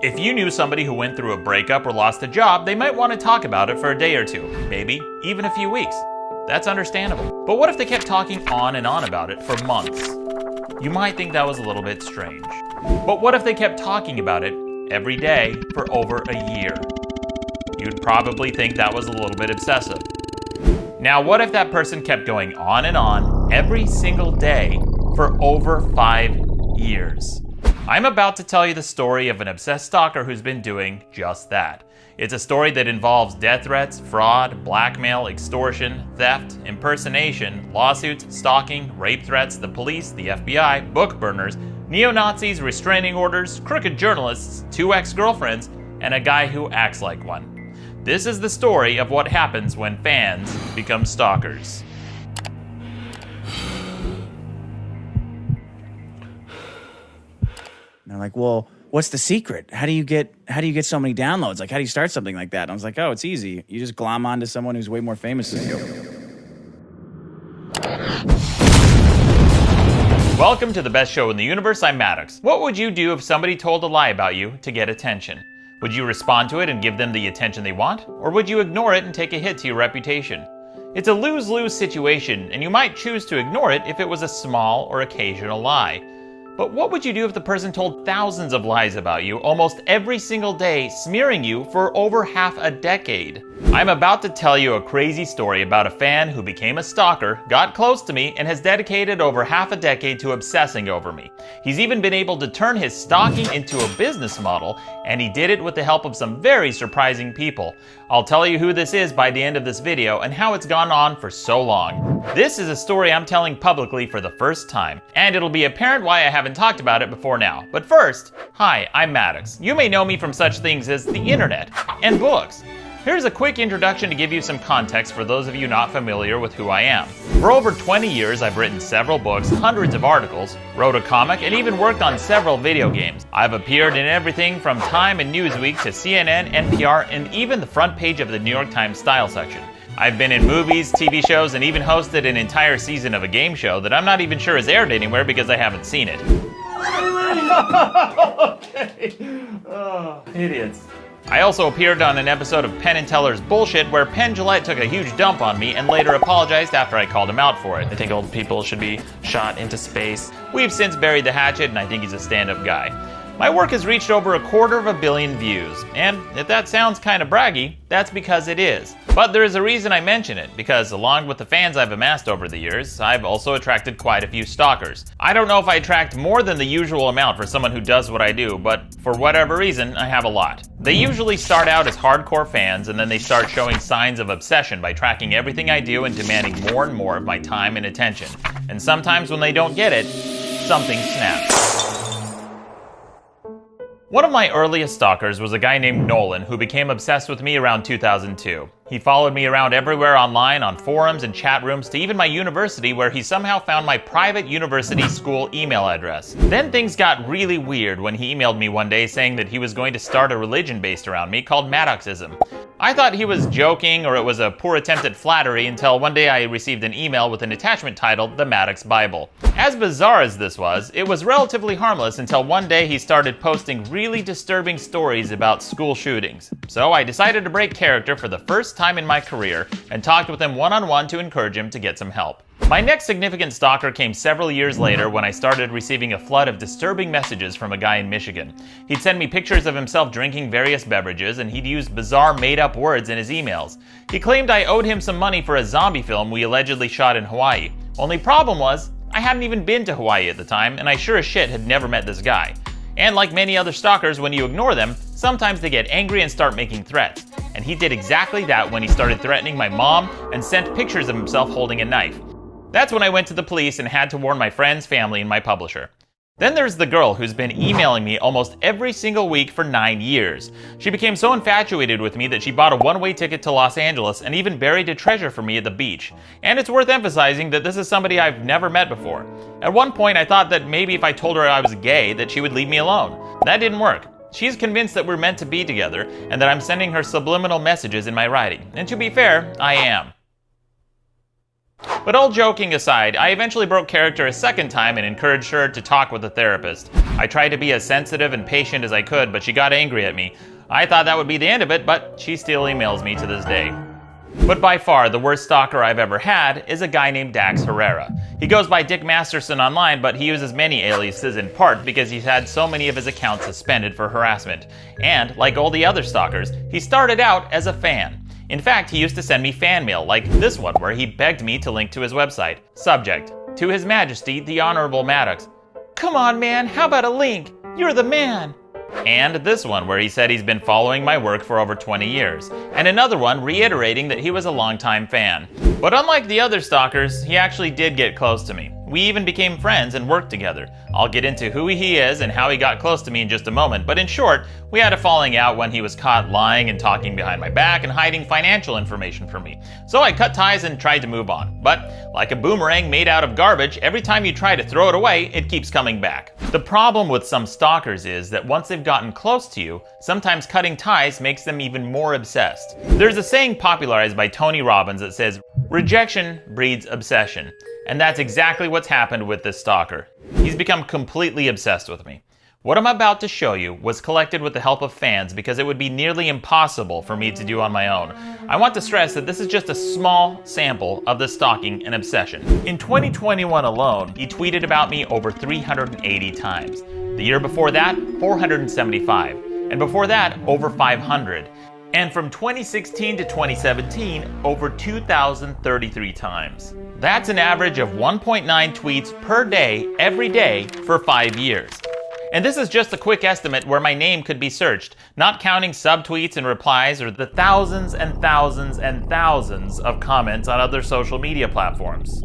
If you knew somebody who went through a breakup or lost a job, they might want to talk about it for a day or two, maybe even a few weeks. That's understandable. But what if they kept talking on and on about it for months? You might think that was a little bit strange. But what if they kept talking about it every day for over a year? You'd probably think that was a little bit obsessive. Now, what if that person kept going on and on every single day for over 5 years? I'm about to tell you the story of an obsessed stalker who's been doing just that. It's a story that involves death threats, fraud, blackmail, extortion, theft, impersonation, lawsuits, stalking, rape threats, the police, the FBI, book burners, neo-Nazis, restraining orders, crooked journalists, 2 ex-girlfriends, and a guy who acts like one. This is the story of what happens when fans become stalkers. And they're like, well, what's the secret? How do you get so many downloads? Like, how do you start something like that? And I was like, oh, it's easy. You just glom onto someone who's way more famous than you. Welcome to the best show in the universe. I'm Maddox. What would you do if somebody told a lie about you to get attention? Would you respond to it and give them the attention they want? Or would you ignore it and take a hit to your reputation? It's a lose-lose situation, and you might choose to ignore it if it was a small or occasional lie. But what would you do if the person told thousands of lies about you almost every single day, smearing you for over half a decade? I'm about to tell you a crazy story about a fan who became a stalker, got close to me, and has dedicated over half a decade to obsessing over me. He's even been able to turn his stalking into a business model, and he did it with the help of some very surprising people. I'll tell you who this is by the end of this video and how it's gone on for so long. This is a story I'm telling publicly for the first time, and it'll be apparent why I haven't talked about it before now. But first, hi, I'm Maddox. You may know me from such things as the internet and books. Here's a quick introduction to give you some context for those of you not familiar with who I am. For over 20 years, I've written several books, hundreds of articles, wrote a comic, and even worked on several video games. I've appeared in everything from Time and Newsweek to CNN, NPR, and even the front page of the New York Times style section. I've been in movies, TV shows, and even hosted an entire season of a game show that I'm not even sure is aired anywhere because I haven't seen it. Okay. Oh, idiots. I also appeared on an episode of Penn & Teller's Bullshit where Penn Jillette took a huge dump on me and later apologized after I called him out for it. I think old people should be shot into space. We've since buried the hatchet, and I think he's a stand-up guy. My work has reached over 250 million views, and if that sounds kind of braggy, that's because it is. But there is a reason I mention it, because along with the fans I've amassed over the years, I've also attracted quite a few stalkers. I don't know if I attract more than the usual amount for someone who does what I do, but for whatever reason, I have a lot. They usually start out as hardcore fans, and then they start showing signs of obsession by tracking everything I do and demanding more and more of my time and attention. And sometimes when they don't get it, something snaps. One of my earliest stalkers was a guy named Nolan who became obsessed with me around 2002. He followed me around everywhere online, on forums and chat rooms, to even my university, where he somehow found my private university school email address. Then things got really weird when he emailed me one day saying that he was going to start a religion based around me called Maddoxism. I thought he was joking or it was a poor attempt at flattery until one day I received an email with an attachment titled The Maddox Bible. As bizarre as this was, it was relatively harmless until one day he started posting really disturbing stories about school shootings. So I decided to break character for the first time in my career and talked with him one-on-one to encourage him to get some help. My next significant stalker came several years later when I started receiving a flood of disturbing messages from a guy in Michigan. He'd send me pictures of himself drinking various beverages, and he'd use bizarre made-up words in his emails. He claimed I owed him some money for a zombie film we allegedly shot in Hawaii. Only problem was, I hadn't even been to Hawaii at the time, and I sure as shit had never met this guy. And like many other stalkers, when you ignore them, sometimes they get angry and start making threats. And he did exactly that when he started threatening my mom and sent pictures of himself holding a knife. That's when I went to the police and had to warn my friends, family, and my publisher. Then there's the girl who's been emailing me almost every single week for 9 years. She became so infatuated with me that she bought a one-way ticket to Los Angeles and even buried a treasure for me at the beach. And it's worth emphasizing that this is somebody I've never met before. At one point I thought that maybe if I told her I was gay that she would leave me alone. That didn't work. She's convinced that we're meant to be together and that I'm sending her subliminal messages in my writing. And to be fair, I am. But all joking aside, I eventually broke character a second time and encouraged her to talk with a therapist. I tried to be as sensitive and patient as I could, but she got angry at me. I thought that would be the end of it, but she still emails me to this day. But by far, the worst stalker I've ever had is a guy named Dax Herrera. He goes by Dick Masterson online, but he uses many aliases in part because he's had so many of his accounts suspended for harassment. And, like all the other stalkers, he started out as a fan. In fact, he used to send me fan mail, like this one where he begged me to link to his website. Subject: To His Majesty, the Honorable Maddox. Come on, man, how about a link? You're the man. And this one where he said he's been following my work for over 20 years. And another one reiterating that he was a longtime fan. But unlike the other stalkers, he actually did get close to me. We even became friends and worked together. I'll get into who he is and how he got close to me in just a moment, but in short, we had a falling out when he was caught lying and talking behind my back and hiding financial information from me. So I cut ties and tried to move on. But like a boomerang made out of garbage, every time you try to throw it away, it keeps coming back. The problem with some stalkers is that once they've gotten close to you, sometimes cutting ties makes them even more obsessed. There's a saying popularized by Tony Robbins that says, "Rejection breeds obsession." And that's exactly what's happened with this stalker. He's become completely obsessed with me. What I'm about to show you was collected with the help of fans because it would be nearly impossible for me to do on my own. I want to stress that this is just a small sample of the stalking and obsession. In 2021 alone, he tweeted about me over 380 times. The year before that, 475. And before that, over 500. And from 2016 to 2017, over 2,033 times. That's an average of 1.9 tweets per day, every day, for 5 years. And this is just a quick estimate where my name could be searched, not counting subtweets and replies or the thousands and thousands and thousands of comments on other social media platforms.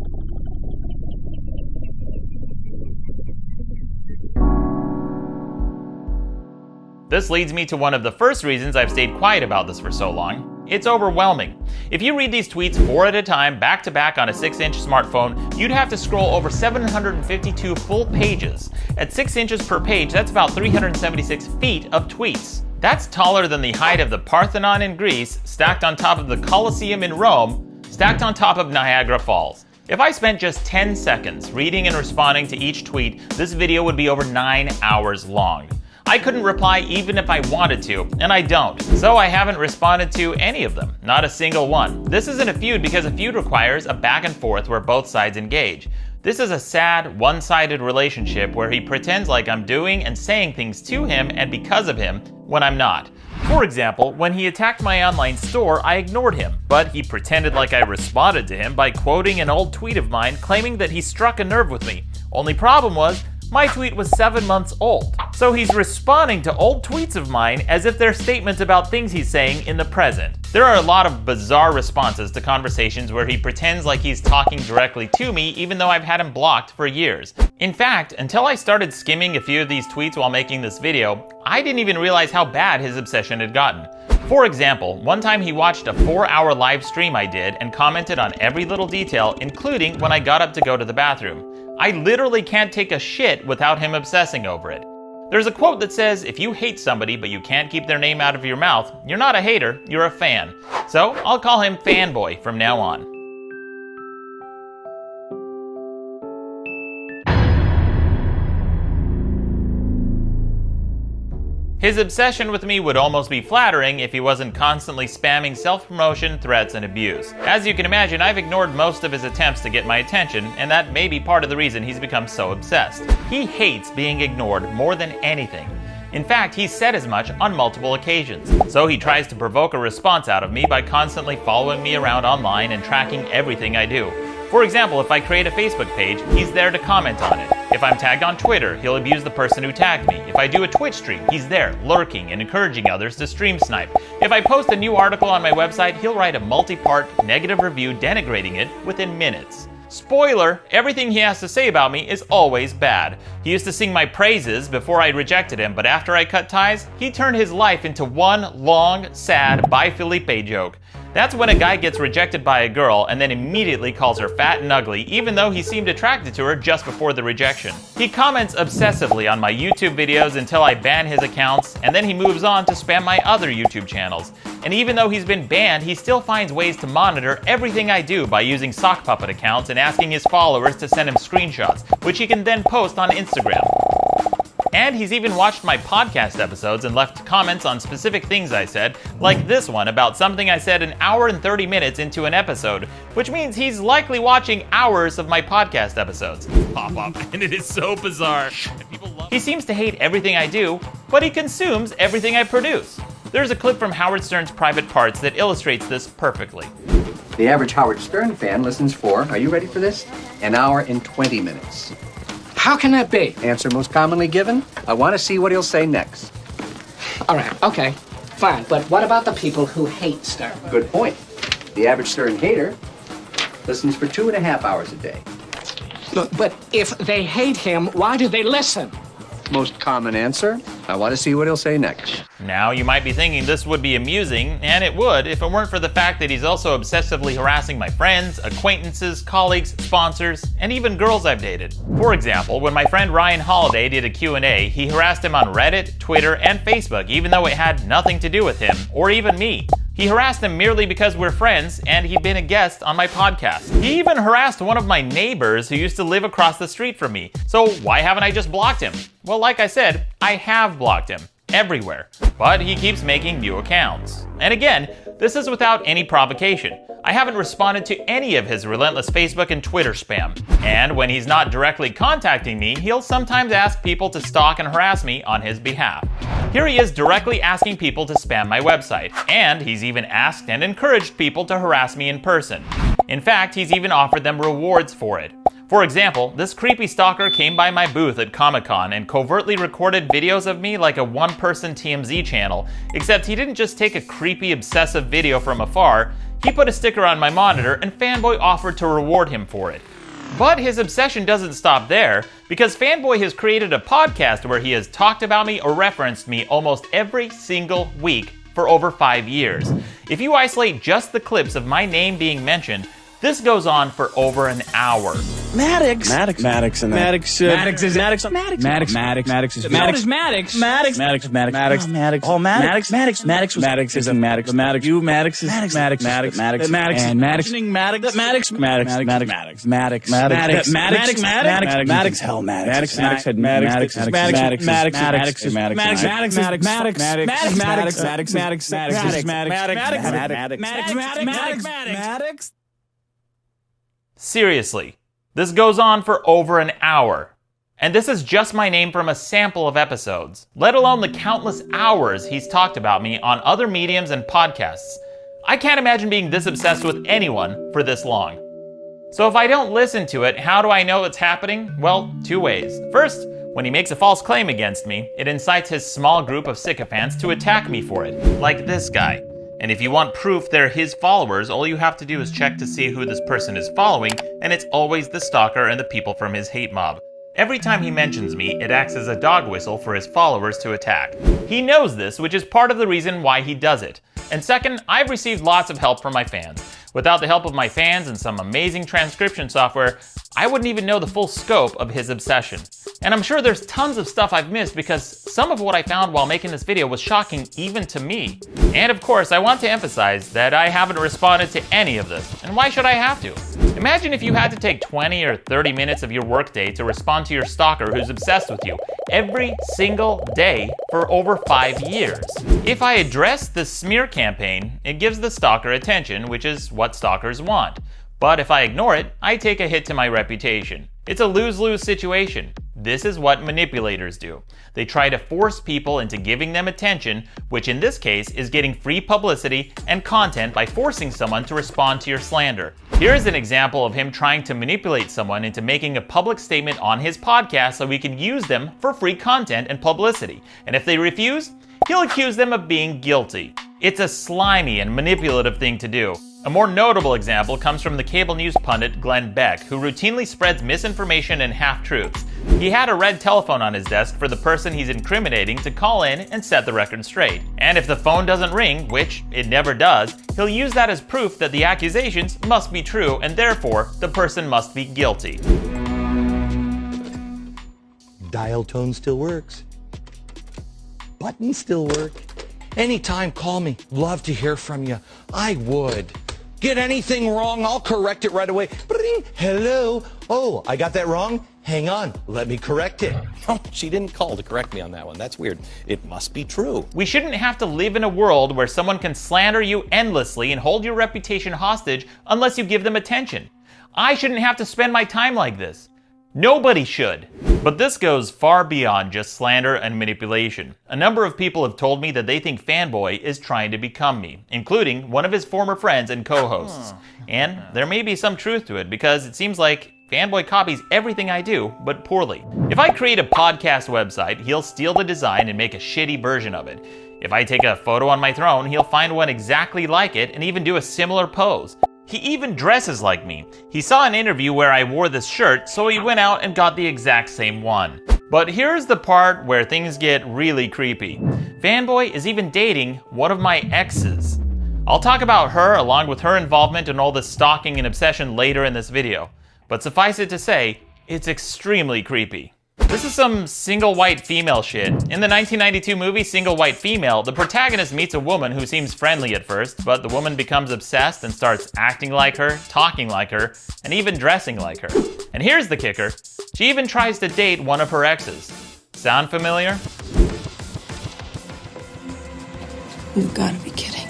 This leads me to one of the first reasons I've stayed quiet about this for so long. It's overwhelming. If you read these tweets 4 at a time, back to back on a 6-inch smartphone, you'd have to scroll over 752 full pages. At 6 inches per page, that's about 376 feet of tweets. That's taller than the height of the Parthenon in Greece, stacked on top of the Colosseum in Rome, stacked on top of Niagara Falls. If I spent just 10 seconds reading and responding to each tweet, this video would be over 9 hours long. I couldn't reply even if I wanted to, and I don't. So I haven't responded to any of them, not a single one. This isn't a feud because a feud requires a back and forth where both sides engage. This is a sad, one-sided relationship where he pretends like I'm doing and saying things to him and because of him when I'm not. For example, when he attacked my online store, I ignored him, but he pretended like I responded to him by quoting an old tweet of mine claiming that he struck a nerve with me. Only problem was, my tweet was 7 months old. So he's responding to old tweets of mine as if they're statements about things he's saying in the present. There are a lot of bizarre responses to conversations where he pretends like he's talking directly to me even though I've had him blocked for years. In fact, until I started skimming a few of these tweets while making this video, I didn't even realize how bad his obsession had gotten. For example, one time he watched a 4-hour live stream I did and commented on every little detail, including when I got up to go to the bathroom. I literally can't take a shit without him obsessing over it. There's a quote that says, if you hate somebody but you can't keep their name out of your mouth, you're not a hater, you're a fan. So I'll call him Fanboy from now on. His obsession with me would almost be flattering if he wasn't constantly spamming self-promotion, threats, and abuse. As you can imagine, I've ignored most of his attempts to get my attention, and that may be part of the reason he's become so obsessed. He hates being ignored more than anything. In fact, he's said as much on multiple occasions. So he tries to provoke a response out of me by constantly following me around online and tracking everything I do. For example, if I create a Facebook page, he's there to comment on it. If I'm tagged on Twitter, he'll abuse the person who tagged me. If I do a Twitch stream, he's there, lurking and encouraging others to stream snipe. If I post a new article on my website, he'll write a multi-part negative review denigrating it within minutes. Spoiler, everything he has to say about me is always bad. He used to sing my praises before I rejected him, but after I cut ties, he turned his life into one long, sad Bye Felipe joke. That's when a guy gets rejected by a girl and then immediately calls her fat and ugly, even though he seemed attracted to her just before the rejection. He comments obsessively on my YouTube videos until I ban his accounts, and then he moves on to spam my other YouTube channels. And even though he's been banned, he still finds ways to monitor everything I do by using sock puppet accounts and asking his followers to send him screenshots, which he can then post on Instagram. And he's even watched my podcast episodes and left comments on specific things I said, like this one about something I said an hour and 30 minutes into an episode, which means he's likely watching hours of my podcast episodes. Pop up, and it is so bizarre. He seems to hate everything I do, but he consumes everything I produce. There's a clip from Howard Stern's Private Parts that illustrates this perfectly. The average Howard Stern fan listens for, are you ready for this? An hour and 20 minutes. How can that be? Answer most commonly given, I want to see what he'll say next. All right, okay, fine. But what about the people who hate Stern? Good point. The average Stern hater listens for 2.5 hours a day. Look, but if they hate him, why do they listen? Most common answer, I want to see what he'll say next. Now, you might be thinking this would be amusing, and it would if it weren't for the fact that he's also obsessively harassing my friends, acquaintances, colleagues, sponsors, and even girls I've dated. For example, when my friend Ryan Holiday did a Q&A, he harassed him on Reddit, Twitter, and Facebook, even though it had nothing to do with him, or even me. He harassed him merely because we're friends and he'd been a guest on my podcast. He even harassed one of my neighbors who used to live across the street from me. So why haven't I just blocked him? Well, like I said, I have blocked him. Everywhere. But he keeps making new accounts. And again, this is without any provocation. I haven't responded to any of his relentless Facebook and Twitter spam. And when he's not directly contacting me, he'll sometimes ask people to stalk and harass me on his behalf. Here he is directly asking people to spam my website, and he's even asked and encouraged people to harass me in person. In fact, he's even offered them rewards for it. For example, this creepy stalker came by my booth at Comic-Con and covertly recorded videos of me like a one-person TMZ channel, except he didn't just take a creepy, obsessive video from afar, he put a sticker on my monitor and Fanboy offered to reward him for it. But his obsession doesn't stop there, because Fanboy has created a podcast where he has talked about me or referenced me almost every single week for over 5 years. If you isolate just the clips of my name being mentioned, this goes on for over an hour. Maddox is Maddox. Maddox is Maddox. Maddox is Maddox. Oh, Maddox. Maddox was Maddox is Maddox. Maddox. You Maddox is Maddox. Maddox. Maddox. Maddox. And Maddox. Maddox. Maddox. Hell, Maddox. Maddox had Maddox. Maddox. Seriously, this goes on for over an hour. And this is just my name from a sample of episodes, let alone the countless hours he's talked about me on other mediums and podcasts. I can't imagine being this obsessed with anyone for this long. So if I don't listen to it, how do I know it's happening? Well, 2 ways. First, when he makes a false claim against me, it incites his small group of sycophants to attack me for it, like this guy. And if you want proof they're his followers, all you have to do is check to see who this person is following, and it's always the stalker and the people from his hate mob. Every time he mentions me, it acts as a dog whistle for his followers to attack. He knows this, which is part of the reason why he does it. And second, I've received lots of help from my fans. Without the help of my fans and some amazing transcription software, I wouldn't even know the full scope of his obsession. And I'm sure there's tons of stuff I've missed because some of what I found while making this video was shocking even to me. And of course, I want to emphasize that I haven't responded to any of this. And why should I have to? Imagine if you had to take 20 or 30 minutes of your workday to respond to your stalker who's obsessed with you every single day for over 5 years. If I address the smear campaign, it gives the stalker attention, which is what stalkers want. But if I ignore it, I take a hit to my reputation. It's a lose-lose situation. This is what manipulators do. They try to force people into giving them attention, which in this case is getting free publicity and content by forcing someone to respond to your slander. Here is an example of him trying to manipulate someone into making a public statement on his podcast so he can use them for free content and publicity. And if they refuse, he'll accuse them of being guilty. It's a slimy and manipulative thing to do. A more notable example comes from the cable news pundit Glenn Beck, who routinely spreads misinformation and half-truths. He had a red telephone on his desk for the person he's incriminating to call in and set the record straight. And if the phone doesn't ring, which it never does, he'll use that as proof that the accusations must be true and therefore the person must be guilty. Dial tone still works. Buttons still work. Anytime, call me. Love to hear from you. I would. Get anything wrong, I'll correct it right away. Bring. Hello. Oh, I got that wrong? Hang on. Let me correct it. Oh, she didn't call to correct me on that one. That's weird. It must be true. We shouldn't have to live in a world where someone can slander you endlessly and hold your reputation hostage unless you give them attention. I shouldn't have to spend my time like this. Nobody should. But this goes far beyond just slander and manipulation. A number of people have told me that they think Fanboy is trying to become me, including one of his former friends and co-hosts. And there may be some truth to it because it seems like Fanboy copies everything I do, but poorly. If I create a podcast website, he'll steal the design and make a shitty version of it. If I take a photo on my throne, he'll find one exactly like it and even do a similar pose. He even dresses like me. He saw an interview where I wore this shirt, so he went out and got the exact same one. But here's the part where things get really creepy. Fanboy is even dating one of my exes. I'll talk about her along with her involvement in all this stalking and obsession later in this video. But suffice it to say, it's extremely creepy. This is some single white female shit. In the 1992 movie Single White Female, the protagonist meets a woman who seems friendly at first, but the woman becomes obsessed and starts acting like her, talking like her, and even dressing like her. And here's the kicker. She even tries to date one of her exes. Sound familiar? You've got to be kidding.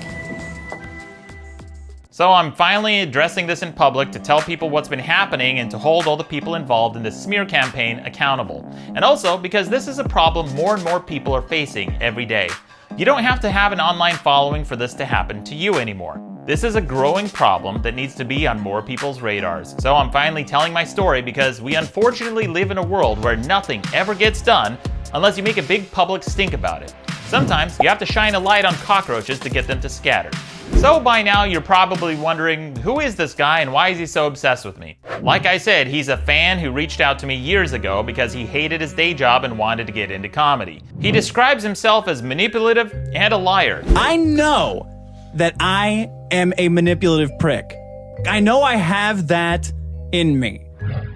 So I'm finally addressing this in public to tell people what's been happening and to hold all the people involved in this smear campaign accountable. And also because this is a problem more and more people are facing every day. You don't have to have an online following for this to happen to you anymore. This is a growing problem that needs to be on more people's radars. So I'm finally telling my story because we unfortunately live in a world where nothing ever gets done unless you make a big public stink about it. Sometimes you have to shine a light on cockroaches to get them to scatter. So by now you're probably wondering, who is this guy and why is he so obsessed with me? Like I said, he's a fan who reached out to me years ago because he hated his day job and wanted to get into comedy. He describes himself as manipulative and a liar. I know that I am a manipulative prick. I know I have that in me.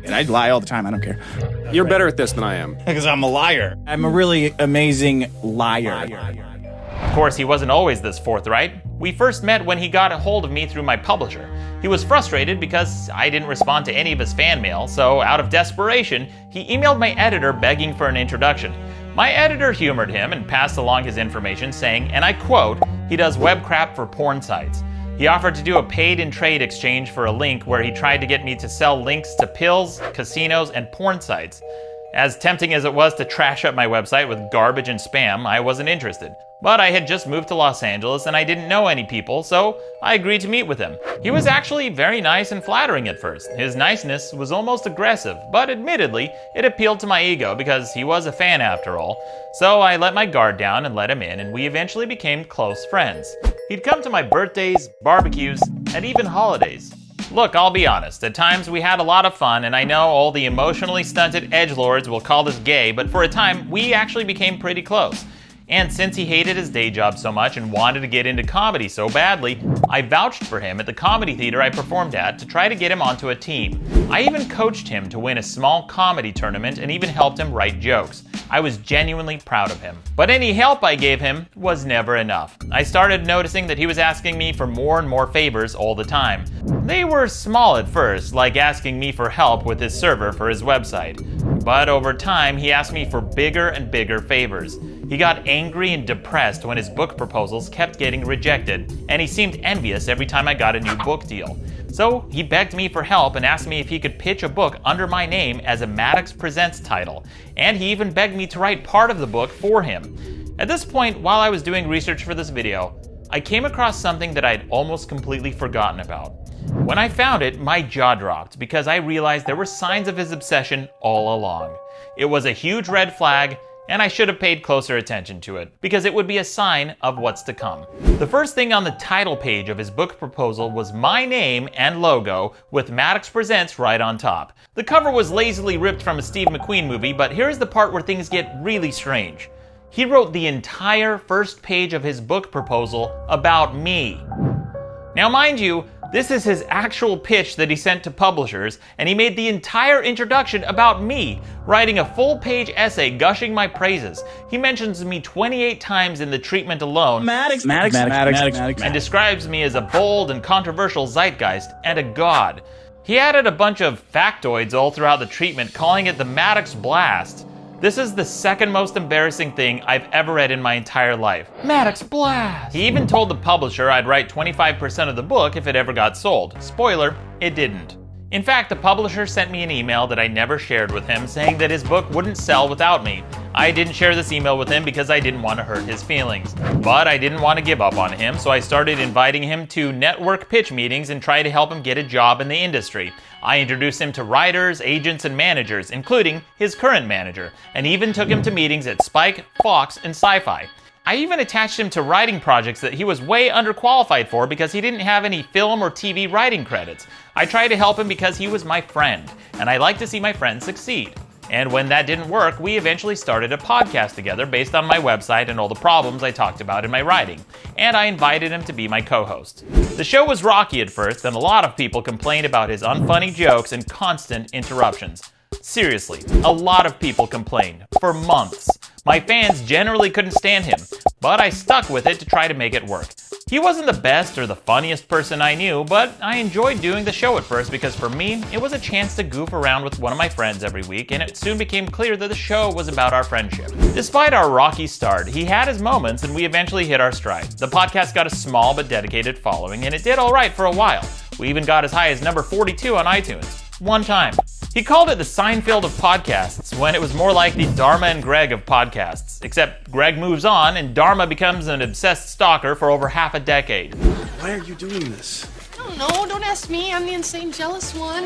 And I lie all the time, I don't care. You're better at this than I am. Because I'm a liar. I'm a really amazing liar. Of course, he wasn't always this forthright. We first met when he got a hold of me through my publisher. He was frustrated because I didn't respond to any of his fan mail, so out of desperation, he emailed my editor begging for an introduction. My editor humored him and passed along his information saying, and I quote, he does web crap for porn sites. He offered to do a paid-in-trade exchange for a link where he tried to get me to sell links to pills, casinos, and porn sites. As tempting as it was to trash up my website with garbage and spam, I wasn't interested. But I had just moved to Los Angeles and I didn't know any people, so I agreed to meet with him. He was actually very nice and flattering at first. His niceness was almost aggressive, but admittedly, it appealed to my ego because he was a fan after all. So I let my guard down and let him in, and we eventually became close friends. He'd come to my birthdays, barbecues, and even holidays. Look, I'll be honest, at times we had a lot of fun, and I know all the emotionally stunted edgelords will call this gay, but for a time, we actually became pretty close. And since he hated his day job so much and wanted to get into comedy so badly, I vouched for him at the comedy theater I performed at to try to get him onto a team. I even coached him to win a small comedy tournament and even helped him write jokes. I was genuinely proud of him. But any help I gave him was never enough. I started noticing that he was asking me for more and more favors all the time. They were small at first, like asking me for help with his server for his website. But over time, he asked me for bigger and bigger favors. He got angry and depressed when his book proposals kept getting rejected, and he seemed envious every time I got a new book deal. So he begged me for help and asked me if he could pitch a book under my name as a Maddox Presents title, and he even begged me to write part of the book for him. At this point, while I was doing research for this video, I came across something that I'd almost completely forgotten about. When I found it, my jaw dropped because I realized there were signs of his obsession all along. It was a huge red flag, and I should have paid closer attention to it, because it would be a sign of what's to come. The first thing on the title page of his book proposal was my name and logo, with Maddox Presents right on top. The cover was lazily ripped from a Steve McQueen movie, but here's the part where things get really strange. He wrote the entire first page of his book proposal about me. Now mind you, this is his actual pitch that he sent to publishers, and he made the entire introduction about me, writing a full-page essay gushing my praises. He mentions me 28 times in the treatment alone, Maddox, and describes me as a bold and controversial zeitgeist and a god. He added a bunch of factoids all throughout the treatment, calling it the Maddox Blast. This is the second most embarrassing thing I've ever read in my entire life. Maddox Blast! He even told the publisher I'd write 25% of the book if it ever got sold. Spoiler, it didn't. In fact, the publisher sent me an email that I never shared with him, saying that his book wouldn't sell without me. I didn't share this email with him because I didn't want to hurt his feelings. But I didn't want to give up on him, so I started inviting him to network pitch meetings and try to help him get a job in the industry. I introduced him to writers, agents, and managers, including his current manager, and even took him to meetings at Spike, Fox, and Sci-Fi. I even attached him to writing projects that he was way underqualified for because he didn't have any film or TV writing credits. I tried to help him because he was my friend, and I like to see my friends succeed. And when that didn't work, we eventually started a podcast together based on my website and all the problems I talked about in my writing. And I invited him to be my co-host. The show was rocky at first, and a lot of people complained about his unfunny jokes and constant interruptions. Seriously, a lot of people complained, for months. My fans generally couldn't stand him, but I stuck with it to try to make it work. He wasn't the best or the funniest person I knew, but I enjoyed doing the show at first because for me, it was a chance to goof around with one of my friends every week, and it soon became clear that the show was about our friendship. Despite our rocky start, he had his moments and we eventually hit our stride. The podcast got a small but dedicated following, and it did alright for a while. We even got as high as number 42 on iTunes. One time. He called it the Seinfeld of podcasts, when it was more like the Dharma and Greg of podcasts. Except Greg moves on, and Dharma becomes an obsessed stalker for over half a decade. Why are you doing this? I don't know. Don't ask me. I'm the insane jealous one.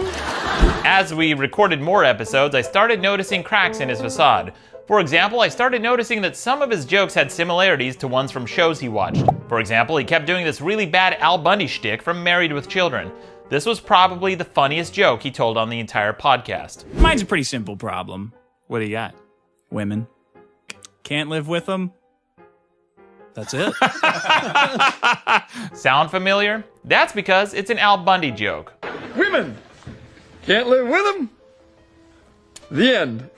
As we recorded more episodes, I started noticing cracks in his facade. For example, I started noticing that some of his jokes had similarities to ones from shows he watched. For example, he kept doing this really bad Al Bundy shtick from Married with Children. This was probably the funniest joke he told on the entire podcast. Mine's a pretty simple problem. What do you got? Women. Can't live with them. That's it. Sound familiar? That's because it's an Al Bundy joke. Women can't live with them. The end.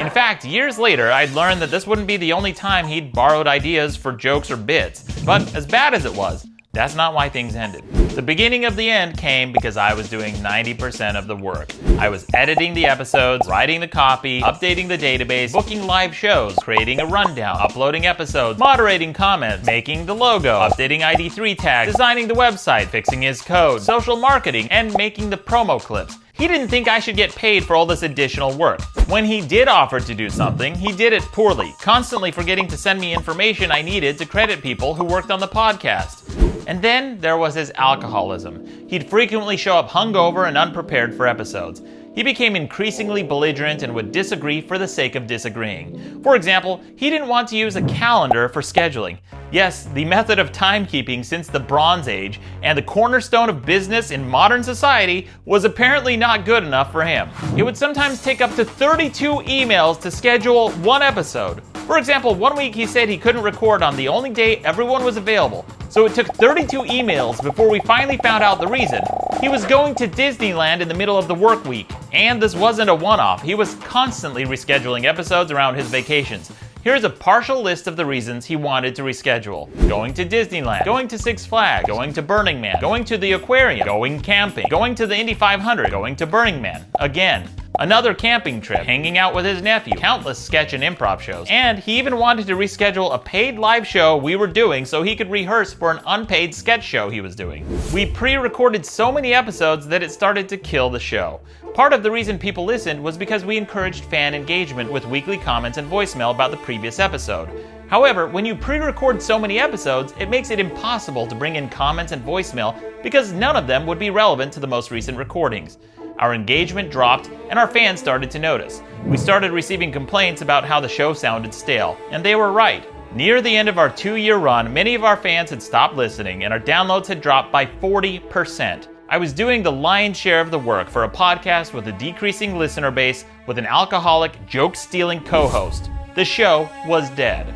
In fact, years later, I'd learned that this wouldn't be the only time he'd borrowed ideas for jokes or bits. But as bad as it was, that's not why things ended. The beginning of the end came because I was doing 90% of the work. I was editing the episodes, writing the copy, updating the database, booking live shows, creating a rundown, uploading episodes, moderating comments, making the logo, updating ID3 tags, designing the website, fixing his code, social marketing, and making the promo clips. He didn't think I should get paid for all this additional work. When he did offer to do something, he did it poorly, constantly forgetting to send me information I needed to credit people who worked on the podcast. And then there was his alcoholism. He'd frequently show up hungover and unprepared for episodes. He became increasingly belligerent and would disagree for the sake of disagreeing. For example, he didn't want to use a calendar for scheduling. Yes, the method of timekeeping since the Bronze Age and the cornerstone of business in modern society was apparently not good enough for him. It would sometimes take up to 32 emails to schedule one episode. For example, one week he said he couldn't record on the only day everyone was available, so it took 32 emails before we finally found out the reason. He was going to Disneyland in the middle of the work week, and this wasn't a one-off. He was constantly rescheduling episodes around his vacations. Here's a partial list of the reasons he wanted to reschedule. Going to Disneyland, going to Six Flags, going to Burning Man, going to the aquarium, going camping, going to the Indy 500, going to Burning Man, again. Another camping trip, hanging out with his nephew, countless sketch and improv shows, and he even wanted to reschedule a paid live show we were doing so he could rehearse for an unpaid sketch show he was doing. We pre-recorded so many episodes that it started to kill the show. Part of the reason people listened was because we encouraged fan engagement with weekly comments and voicemail about the previous episode. However, when you pre-record so many episodes, it makes it impossible to bring in comments and voicemail because none of them would be relevant to the most recent recordings. our engagement dropped, and our fans started to notice. We started receiving complaints about how the show sounded stale, and they were right. Near the end of our 2-year run, many of our fans had stopped listening, and our downloads had dropped by 40%. I was doing the lion's share of the work for a podcast with a decreasing listener base with an alcoholic, joke-stealing co-host. The show was dead.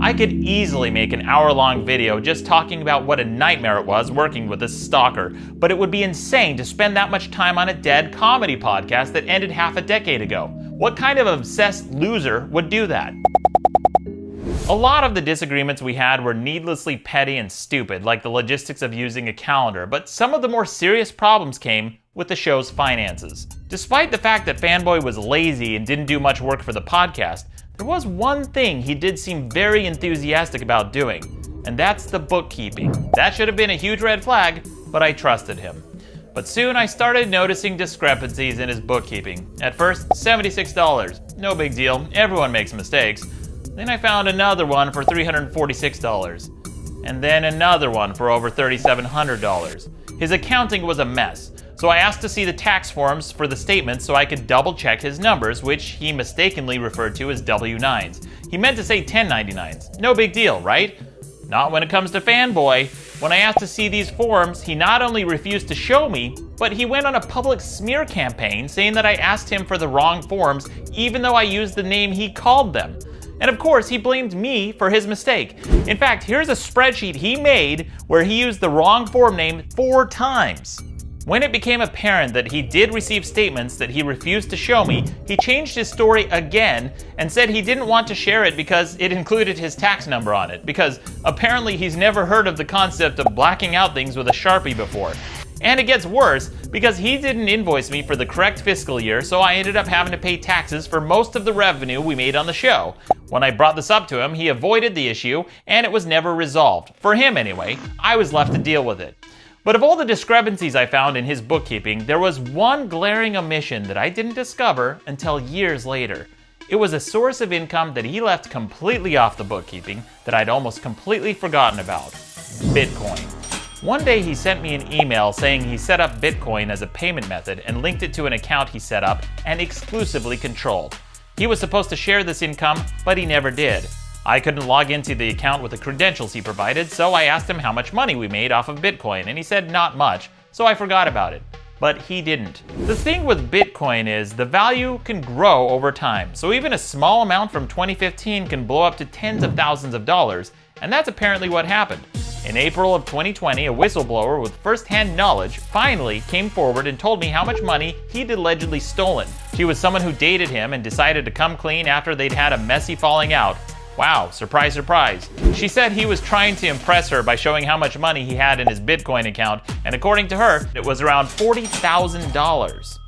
I could easily make an hour-long video just talking about what a nightmare it was working with this stalker, but it would be insane to spend that much time on a dead comedy podcast that ended half a decade ago. What kind of obsessed loser would do that? A lot of the disagreements we had were needlessly petty and stupid, like the logistics of using a calendar, but some of the more serious problems came with the show's finances. Despite the fact that Fanboy was lazy and didn't do much work for the podcast, there was one thing he did seem very enthusiastic about doing, and that's the bookkeeping. That should have been a huge red flag, but I trusted him. But soon I started noticing discrepancies in his bookkeeping. At first, $76. No big deal, everyone makes mistakes. Then I found another one for $346. And then another one for over $3,700. His accounting was a mess. So I asked to see the tax forms for the statements so I could double check his numbers, which he mistakenly referred to as W-9s. He meant to say 1099s. No big deal, right? Not when it comes to Fanboy. When I asked to see these forms, he not only refused to show me, but he went on a public smear campaign saying that I asked him for the wrong forms, even though I used the name he called them. And of course, he blamed me for his mistake. In fact, here's a spreadsheet he made where he used the wrong form name 4 times. When it became apparent that he did receive statements that he refused to show me, he changed his story again and said he didn't want to share it because it included his tax number on it, because apparently he's never heard of the concept of blacking out things with a Sharpie before. And it gets worse because he didn't invoice me for the correct fiscal year, so I ended up having to pay taxes for most of the revenue we made on the show. When I brought this up to him, he avoided the issue, and it was never resolved. For him anyway, I was left to deal with it. But of all the discrepancies I found in his bookkeeping, there was one glaring omission that I didn't discover until years later. It was a source of income that he left completely off the bookkeeping that I'd almost completely forgotten about: Bitcoin. One day he sent me an email saying he set up Bitcoin as a payment method and linked it to an account he set up and exclusively controlled. He was supposed to share this income, but he never did. I couldn't log into the account with the credentials he provided, so I asked him how much money we made off of Bitcoin, and he said not much, so I forgot about it. But he didn't. The thing with Bitcoin is the value can grow over time, so even a small amount from 2015 can blow up to tens of thousands of dollars, and that's apparently what happened. In April of 2020, a whistleblower with first-hand knowledge finally came forward and told me how much money he'd allegedly stolen. She was someone who dated him and decided to come clean after they'd had a messy falling out. Wow, surprise, surprise. She said he was trying to impress her by showing how much money he had in his Bitcoin account, and according to her, it was around $40,000.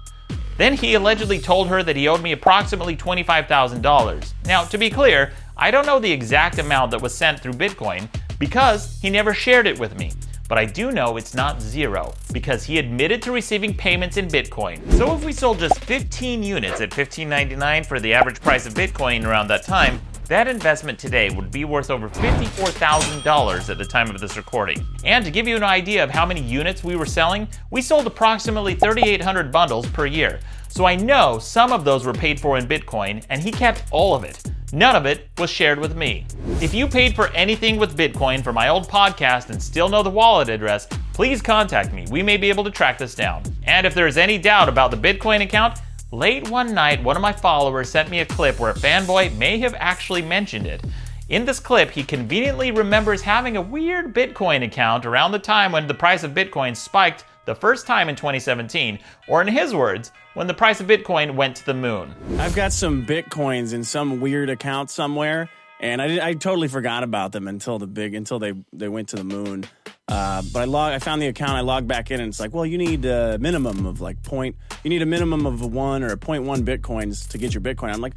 Then he allegedly told her that he owed me approximately $25,000. Now, to be clear, I don't know the exact amount that was sent through Bitcoin because he never shared it with me. But I do know it's not zero, because he admitted to receiving payments in Bitcoin. So if we sold just 15 units at $15.99 for the average price of Bitcoin around that time, that investment today would be worth over $54,000 at the time of this recording. And to give you an idea of how many units we were selling, we sold approximately 3,800 bundles per year. So I know some of those were paid for in Bitcoin, and he kept all of it. None of it was shared with me. If you paid for anything with Bitcoin for my old podcast and still know the wallet address, please contact me. We may be able to track this down. And if there is any doubt about the Bitcoin account, late one night, one of my followers sent me a clip where Fanboy may have actually mentioned it. In this clip, he conveniently remembers having a weird Bitcoin account around the time when the price of Bitcoin spiked the first time in 2017, or in his words, when the price of Bitcoin went to the moon. I've got some Bitcoins in some weird account somewhere, and I totally forgot about them until they went to the moon. But I found the account, I logged back in, and it's like, well, you need a minimum of you need a minimum of 1 or 0.1 Bitcoins to get your Bitcoin. I'm like,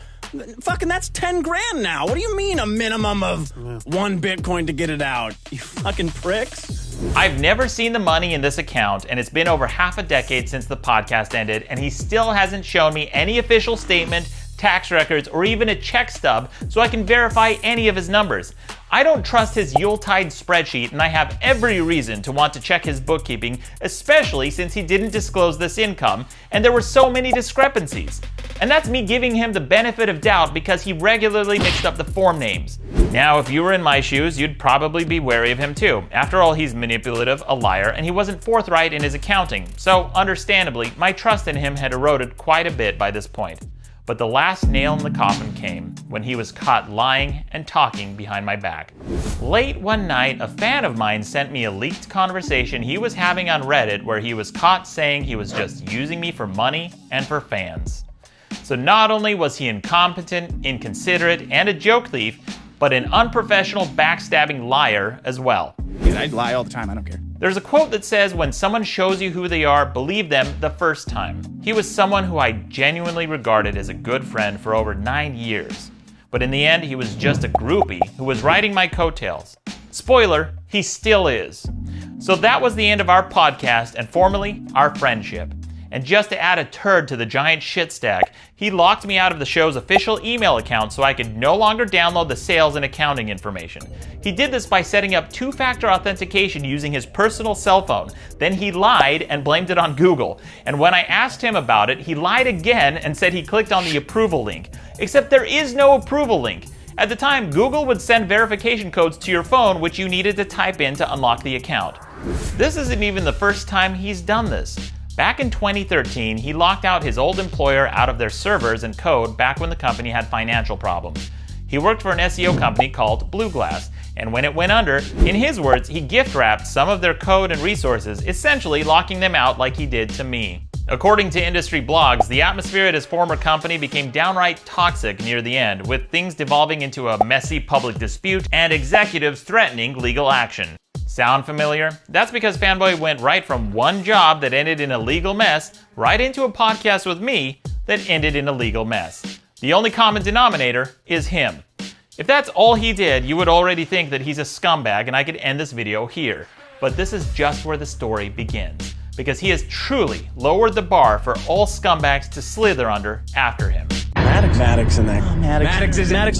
fucking that's 10 grand now. What do you mean a minimum of 1 Bitcoin to get it out? You fucking pricks. I've never seen the money in this account, and it's been over half a decade since the podcast ended, and he still hasn't shown me any official statement, tax records, or even a check stub so I can verify any of his numbers. I don't trust his Yuletide spreadsheet, and I have every reason to want to check his bookkeeping, especially since he didn't disclose this income, and there were so many discrepancies. And that's me giving him the benefit of doubt because he regularly mixed up the form names. Now, if you were in my shoes, you'd probably be wary of him too. After all, he's manipulative, a liar, and he wasn't forthright in his accounting. So, understandably, my trust in him had eroded quite a bit by this point. But the last nail in the coffin came when he was caught lying and talking behind my back. Late one night, a fan of mine sent me a leaked conversation he was having on Reddit where he was caught saying he was just using me for money and for fans. So not only was he incompetent, inconsiderate, and a joke thief, but an unprofessional, backstabbing liar as well. I lie all the time, I don't care. There's a quote that says, when someone shows you who they are, believe them the first time. He was someone who I genuinely regarded as a good friend for over 9 years. But in the end, he was just a groupie who was riding my coattails. Spoiler, he still is. So that was the end of our podcast and formerly our friendship. And just to add a turd to the giant shit stack, he locked me out of the show's official email account so I could no longer download the sales and accounting information. He did this by setting up two-factor authentication using his personal cell phone. Then he lied and blamed it on Google. And when I asked him about it, he lied again and said he clicked on the approval link. Except there is no approval link. At the time, Google would send verification codes to your phone which you needed to type in to unlock the account. This isn't even the first time he's done this. Back in 2013, he locked out his old employer out of their servers and code back when the company had financial problems. He worked for an SEO company called Blue Glass, and when it went under, in his words, he gift-wrapped some of their code and resources, essentially locking them out like he did to me. According to industry blogs, the atmosphere at his former company became downright toxic near the end, with things devolving into a messy public dispute and executives threatening legal action. Sound familiar? That's because Fanboy went right from one job that ended in a legal mess right into a podcast with me that ended in a legal mess. The only common denominator is him. If that's all he did, you would already think that he's a scumbag and I could end this video here. But this is just where the story begins, because he has truly lowered the bar for all scumbags to slither under after him. Maddox in there. Oh, Maddox is Maddox.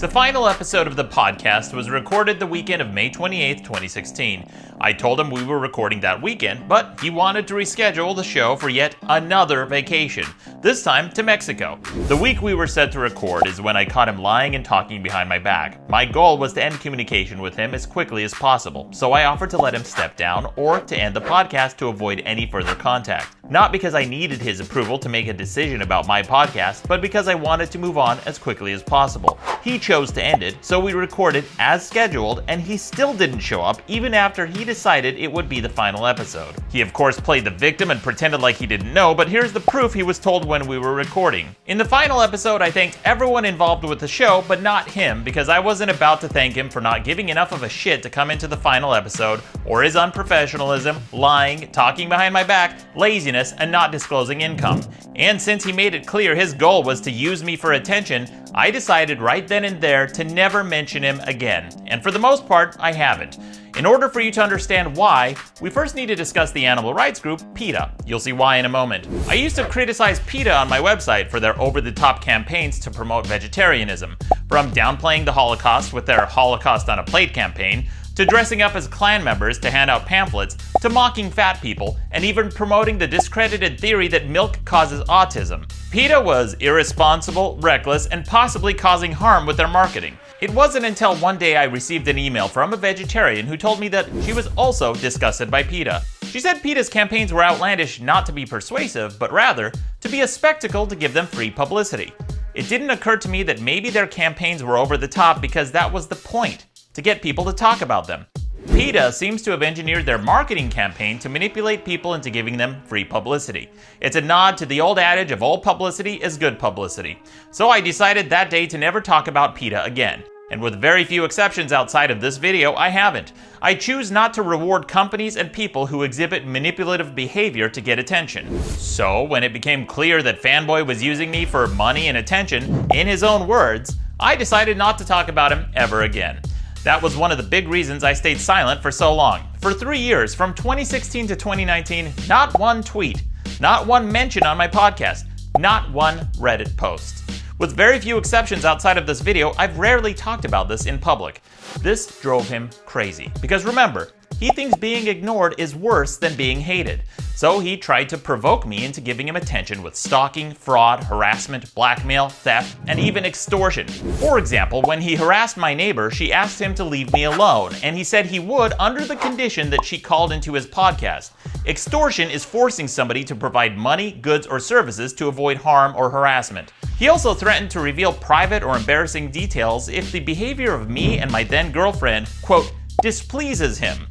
The final episode of the podcast was recorded the weekend of May 28th, 2016. I told him we were recording that weekend, but he wanted to reschedule the show for yet another vacation, this time to Mexico. The week we were set to record is when I caught him lying and talking behind my back. My goal was to end communication with him as quickly as possible, so I offered to let him step down or to end the podcast to avoid any further contact. Not because I needed his approval to make a decision about my podcast, but because I wanted to move on as quickly as possible. He chose to end it, so we recorded as scheduled, and he still didn't show up even after he decided it would be the final episode. He of course played the victim and pretended like he didn't know, but here's the proof he was told when we were recording. In the final episode, I thanked everyone involved with the show, but not him, because I wasn't about to thank him for not giving enough of a shit to come into the final episode, or his unprofessionalism, lying, talking behind my back, laziness, and not disclosing income. And since he made it clear his goal was to use me for attention, I decided right then and there to never mention him again. And for the most part, I haven't. In order for you to understand why, we first need to discuss the animal rights group, PETA. You'll see why in a moment. I used to criticize PETA on my website for their over-the-top campaigns to promote vegetarianism, from downplaying the Holocaust with their Holocaust on a Plate campaign, to dressing up as Klan members to hand out pamphlets, to mocking fat people, and even promoting the discredited theory that milk causes autism. PETA was irresponsible, reckless, and possibly causing harm with their marketing. It wasn't until one day I received an email from a vegetarian who told me that she was also disgusted by PETA. She said PETA's campaigns were outlandish not to be persuasive, but rather to be a spectacle to give them free publicity. It didn't occur to me that maybe their campaigns were over the top because that was the point, to get people to talk about them. PETA seems to have engineered their marketing campaign to manipulate people into giving them free publicity. It's a nod to the old adage of all publicity is good publicity. So I decided that day to never talk about PETA again. And with very few exceptions outside of this video, I haven't. I choose not to reward companies and people who exhibit manipulative behavior to get attention. So when it became clear that Fanboy was using me for money and attention, in his own words, I decided not to talk about him ever again. That was one of the big reasons I stayed silent for so long. For 3 years, from 2016 to 2019, not one tweet, not one mention on my podcast, not one Reddit post. With very few exceptions outside of this video, I've rarely talked about this in public. This drove him crazy. Because remember, he thinks being ignored is worse than being hated. So he tried to provoke me into giving him attention with stalking, fraud, harassment, blackmail, theft, and even extortion. For example, when he harassed my neighbor, she asked him to leave me alone, and he said he would under the condition that she called into his podcast. Extortion is forcing somebody to provide money, goods, or services to avoid harm or harassment. He also threatened to reveal private or embarrassing details if the behavior of me and my then girlfriend, quote, displeases him.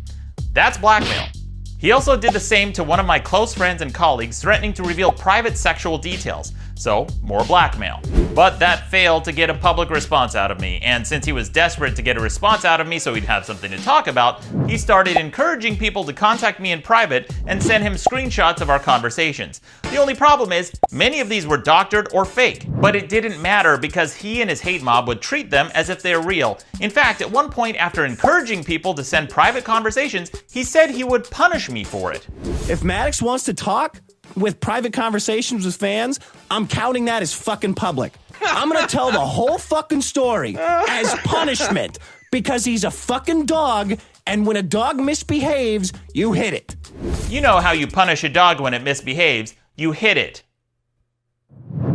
That's blackmail. He also did the same to one of my close friends and colleagues, threatening to reveal private sexual details. So, more blackmail. But that failed to get a public response out of me, and since he was desperate to get a response out of me so he'd have something to talk about, he started encouraging people to contact me in private and send him screenshots of our conversations. The only problem is, many of these were doctored or fake, but it didn't matter because he and his hate mob would treat them as if they're real. In fact, at one point after encouraging people to send private conversations, he said he would punish me for it. If Maddox wants to talk with private conversations with fans, I'm counting that as fucking public. I'm gonna tell the whole fucking story as punishment because he's a fucking dog, and when a dog misbehaves, you hit it. You know how you punish a dog when it misbehaves, you hit it.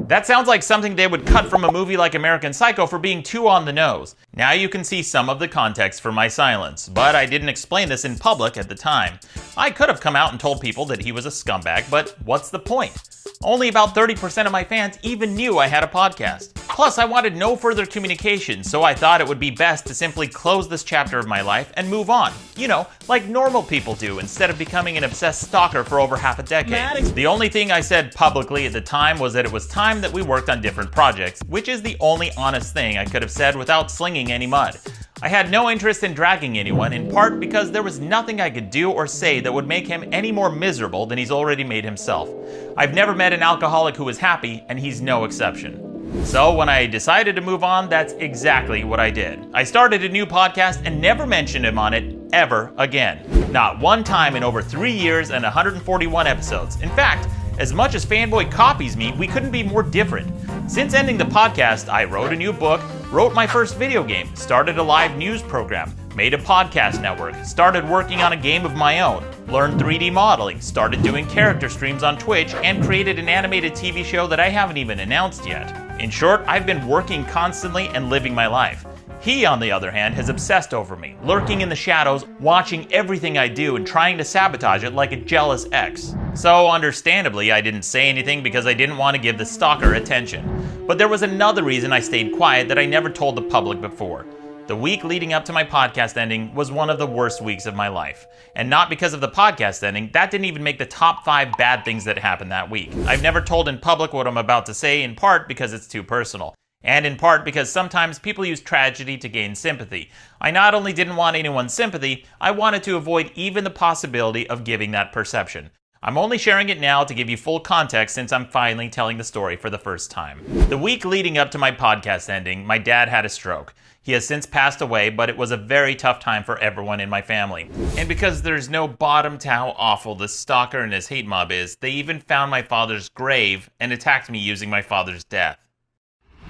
That sounds like something they would cut from a movie like American Psycho for being too on the nose. Now you can see some of the context for my silence, but I didn't explain this in public at the time. I could have come out and told people that he was a scumbag, but what's the point? Only about 30% of my fans even knew I had a podcast. Plus, I wanted no further communication, so I thought it would be best to simply close this chapter of my life and move on. You know, like normal people do, instead of becoming an obsessed stalker for over half a decade. Maddox. The only thing I said publicly at the time was that it was time that we worked on different projects, which is the only honest thing I could have said without slinging any mud. I had no interest in dragging anyone, in part because there was nothing I could do or say that would make him any more miserable than he's already made himself. I've never met an alcoholic who was happy, and he's no exception. So when I decided to move on, that's exactly what I did. I started a new podcast and never mentioned him on it ever again. Not one time in over 3 years and 141 episodes. In fact, as much as Fanboy copies me, we couldn't be more different. Since ending the podcast, I wrote a new book, wrote my first video game, started a live news program, made a podcast network, started working on a game of my own, learned 3D modeling, started doing character streams on Twitch, and created an animated TV show that I haven't even announced yet. In short, I've been working constantly and living my life. He, on the other hand, has obsessed over me, lurking in the shadows, watching everything I do and trying to sabotage it like a jealous ex. So, understandably, I didn't say anything because I didn't want to give the stalker attention. But there was another reason I stayed quiet that I never told the public before. The week leading up to my podcast ending was one of the worst weeks of my life. And not because of the podcast ending, that didn't even make the top 5 bad things that happened that week. I've never told in public what I'm about to say, in part because it's too personal. And in part because sometimes people use tragedy to gain sympathy. I not only didn't want anyone's sympathy, I wanted to avoid even the possibility of giving that perception. I'm only sharing it now to give you full context since I'm finally telling the story for the first time. The week leading up to my podcast ending, my dad had a stroke. He has since passed away, but it was a very tough time for everyone in my family. And because there's no bottom to how awful this stalker and his hate mob is, they even found my father's grave and attacked me using my father's death.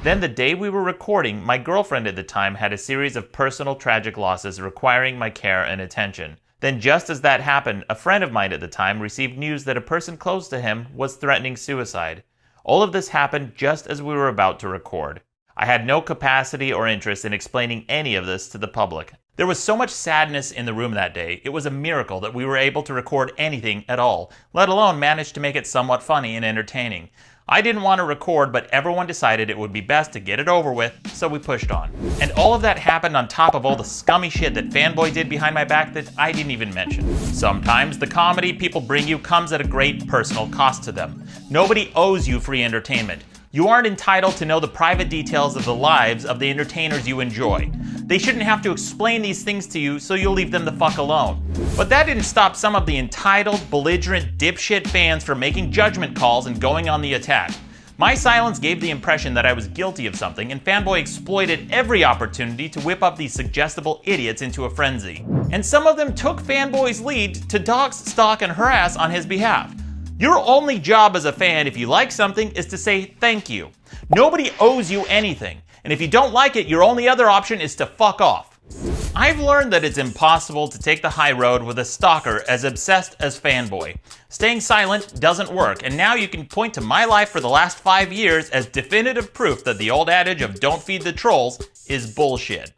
Then the day we were recording, my girlfriend at the time had a series of personal tragic losses requiring my care and attention. Then just as that happened, a friend of mine at the time received news that a person close to him was threatening suicide. All of this happened just as we were about to record. I had no capacity or interest in explaining any of this to the public. There was so much sadness in the room that day, it was a miracle that we were able to record anything at all, let alone manage to make it somewhat funny and entertaining. I didn't want to record, but everyone decided it would be best to get it over with, so we pushed on. And all of that happened on top of all the scummy shit that Fanboy did behind my back that I didn't even mention. Sometimes the comedy people bring you comes at a great personal cost to them. Nobody owes you free entertainment. You aren't entitled to know the private details of the lives of the entertainers you enjoy. They shouldn't have to explain these things to you, so you'll leave them the fuck alone. But that didn't stop some of the entitled, belligerent, dipshit fans from making judgment calls and going on the attack. My silence gave the impression that I was guilty of something, and Fanboy exploited every opportunity to whip up these suggestible idiots into a frenzy. And some of them took Fanboy's lead to dox, stalk, and harass on his behalf. Your only job as a fan, if you like something, is to say thank you. Nobody owes you anything, and if you don't like it, your only other option is to fuck off. I've learned that it's impossible to take the high road with a stalker as obsessed as Fanboy. Staying silent doesn't work, and now you can point to my life for the last 5 years as definitive proof that the old adage of don't feed the trolls is bullshit.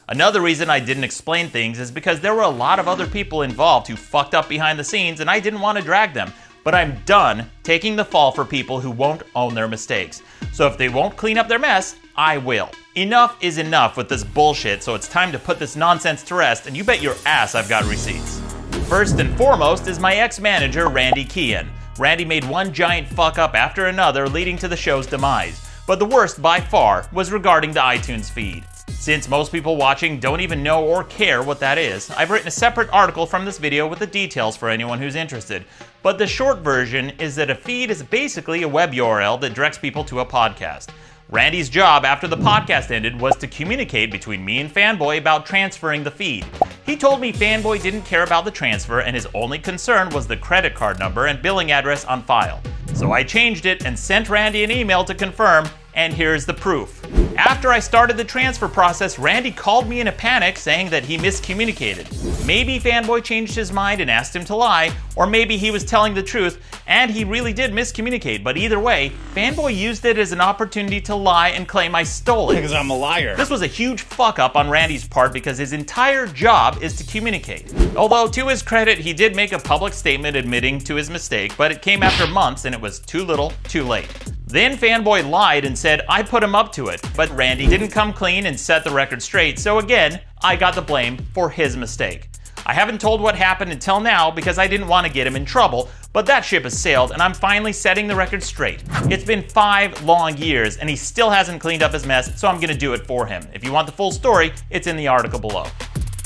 Another reason I didn't explain things is because there were a lot of other people involved who fucked up behind the scenes and I didn't want to drag them. But I'm done taking the fall for people who won't own their mistakes. So if they won't clean up their mess, I will. Enough is enough with this bullshit, so it's time to put this nonsense to rest, and you bet your ass I've got receipts. First and foremost is my ex-manager, Randy Keehan. Randy made one giant fuck up after another, leading to the show's demise. But the worst by far was regarding the iTunes feed. Since most people watching don't even know or care what that is, I've written a separate article from this video with the details for anyone who's interested. But the short version is that a feed is basically a web URL that directs people to a podcast. Randy's job after the podcast ended was to communicate between me and Fanboy about transferring the feed. He told me Fanboy didn't care about the transfer and his only concern was the credit card number and billing address on file. So I changed it and sent Randy an email to confirm, and here's the proof. After I started the transfer process, Randy called me in a panic saying that he miscommunicated. Maybe Fanboy changed his mind and asked him to lie, or maybe he was telling the truth and he really did miscommunicate, but either way, Fanboy used it as an opportunity to lie and claim I stole it. Because I'm a liar. This was a huge fuck up on Randy's part because his entire job is to communicate. Although, to his credit, he did make a public statement admitting to his mistake, but it came after months and it was too little, too late. Then Fanboy lied and said I put him up to it, but Randy didn't come clean and set the record straight, so again, I got the blame for his mistake. I haven't told what happened until now because I didn't want to get him in trouble, but that ship has sailed and I'm finally setting the record straight. It's been 5 long years and he still hasn't cleaned up his mess, so I'm gonna do it for him. If you want the full story, it's in the article below.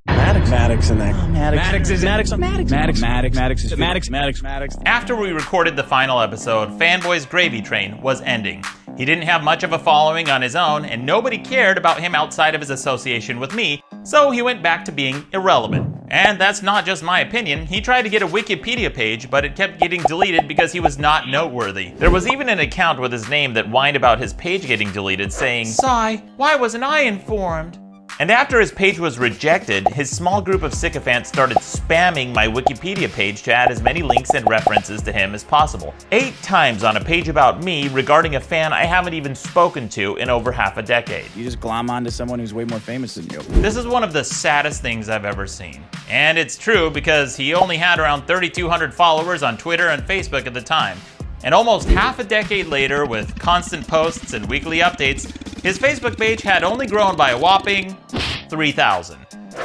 Maddox in there. Maddox. After we recorded the final episode, Fanboy's gravy train was ending. He didn't have much of a following on his own, and nobody cared about him outside of his association with me, so he went back to being irrelevant. And that's not just my opinion. He tried to get a Wikipedia page, but it kept getting deleted because he was not noteworthy. There was even an account with his name that whined about his page getting deleted, saying, "Sigh, why wasn't I informed?" And after his page was rejected, his small group of sycophants started spamming my Wikipedia page to add as many links and references to him as possible. 8 times on a page about me regarding a fan I haven't even spoken to in over half a decade. You just glom onto someone who's way more famous than you. This is one of the saddest things I've ever seen. And it's true because he only had around 3,200 followers on Twitter and Facebook at the time. And almost half a decade later, with constant posts and weekly updates, his Facebook page had only grown by a whopping 3,000.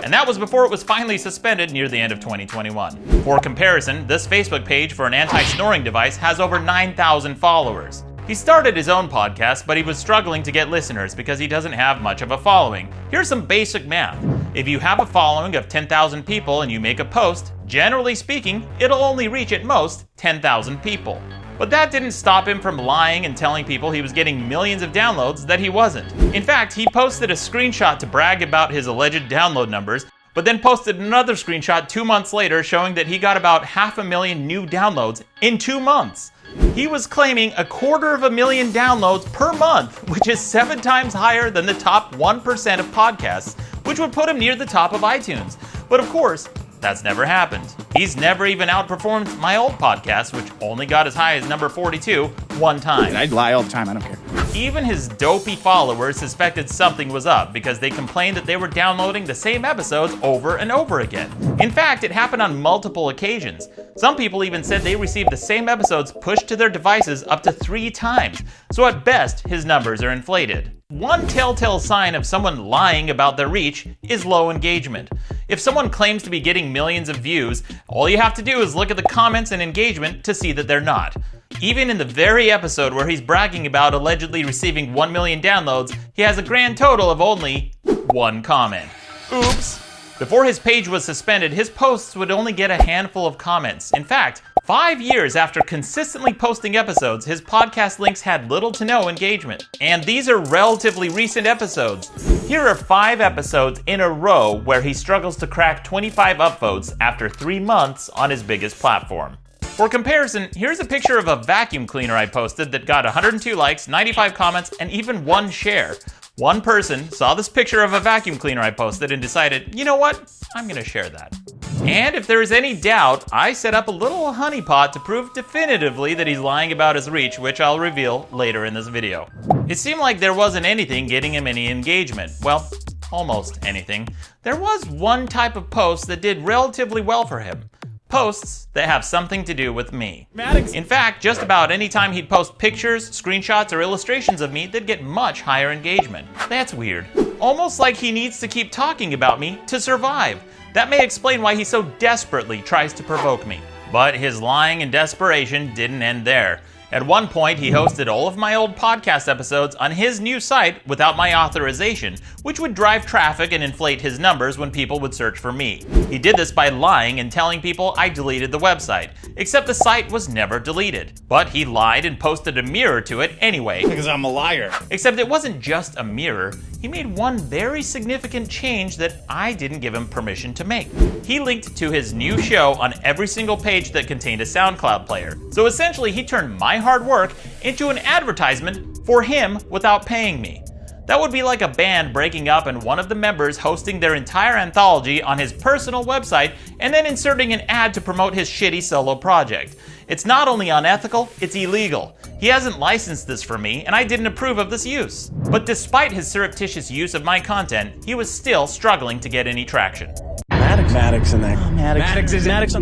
And that was before it was finally suspended near the end of 2021. For comparison, this Facebook page for an anti-snoring device has over 9,000 followers. He started his own podcast, but he was struggling to get listeners because he doesn't have much of a following. Here's some basic math. If you have a following of 10,000 people and you make a post, generally speaking, it'll only reach at most 10,000 people. But that didn't stop him from lying and telling people he was getting millions of downloads that he wasn't. In fact, he posted a screenshot to brag about his alleged download numbers, but then posted another screenshot 2 months later showing that he got about 500,000 new downloads in 2 months. He was claiming 250,000 downloads per month, which is 7 times higher than the top 1% of podcasts, which would put him near the top of iTunes. But of course, that's never happened. He's never even outperformed my old podcast, which only got as high as number 42 one time. I lie all the time, I don't care. Even his dopey followers suspected something was up because they complained that they were downloading the same episodes over and over again. In fact, it happened on multiple occasions. Some people even said they received the same episodes pushed to their devices up to 3 times. So at best, his numbers are inflated. One telltale sign of someone lying about their reach is low engagement. If someone claims to be getting millions of views, all you have to do is look at the comments and engagement to see that they're not. Even in the very episode where he's bragging about allegedly receiving 1 million downloads, he has a grand total of only 1 comment. Oops. Before his page was suspended, his posts would only get a handful of comments. In fact, 5 years after consistently posting episodes, his podcast links had little to no engagement. And these are relatively recent episodes. Here are 5 episodes in a row where he struggles to crack 25 upvotes after 3 months on his biggest platform. For comparison, here's a picture of a vacuum cleaner I posted that got 102 likes, 95 comments, and even 1 share. One person saw this picture of a vacuum cleaner I posted and decided, you know what, I'm gonna share that. And if there is any doubt, I set up a little honeypot to prove definitively that he's lying about his reach, which I'll reveal later in this video. It seemed like there wasn't anything getting him any engagement. Well, almost anything. There was one type of post that did relatively well for him. Posts that have something to do with me. Maddox. In fact, just about any time he'd post pictures, screenshots, or illustrations of me, they'd get much higher engagement. That's weird. Almost like he needs to keep talking about me to survive. That may explain why he so desperately tries to provoke me. But his lying and desperation didn't end there. At one point, he hosted all of my old podcast episodes on his new site without my authorization, which would drive traffic and inflate his numbers when people would search for me. He did this by lying and telling people I deleted the website, except the site was never deleted. But he lied and posted a mirror to it anyway. Because I'm a liar. Except it wasn't just a mirror. He made one very significant change that I didn't give him permission to make. He linked to his new show on every single page that contained a SoundCloud player. So essentially, he turned my hard work into an advertisement for him without paying me. That would be like a band breaking up and one of the members hosting their entire anthology on his personal website and then inserting an ad to promote his shitty solo project. It's not only unethical, it's illegal. He hasn't licensed this for me, and I didn't approve of this use. But despite his surreptitious use of my content, he was still struggling to get any traction. Maddox in there. Maddox is Maddox.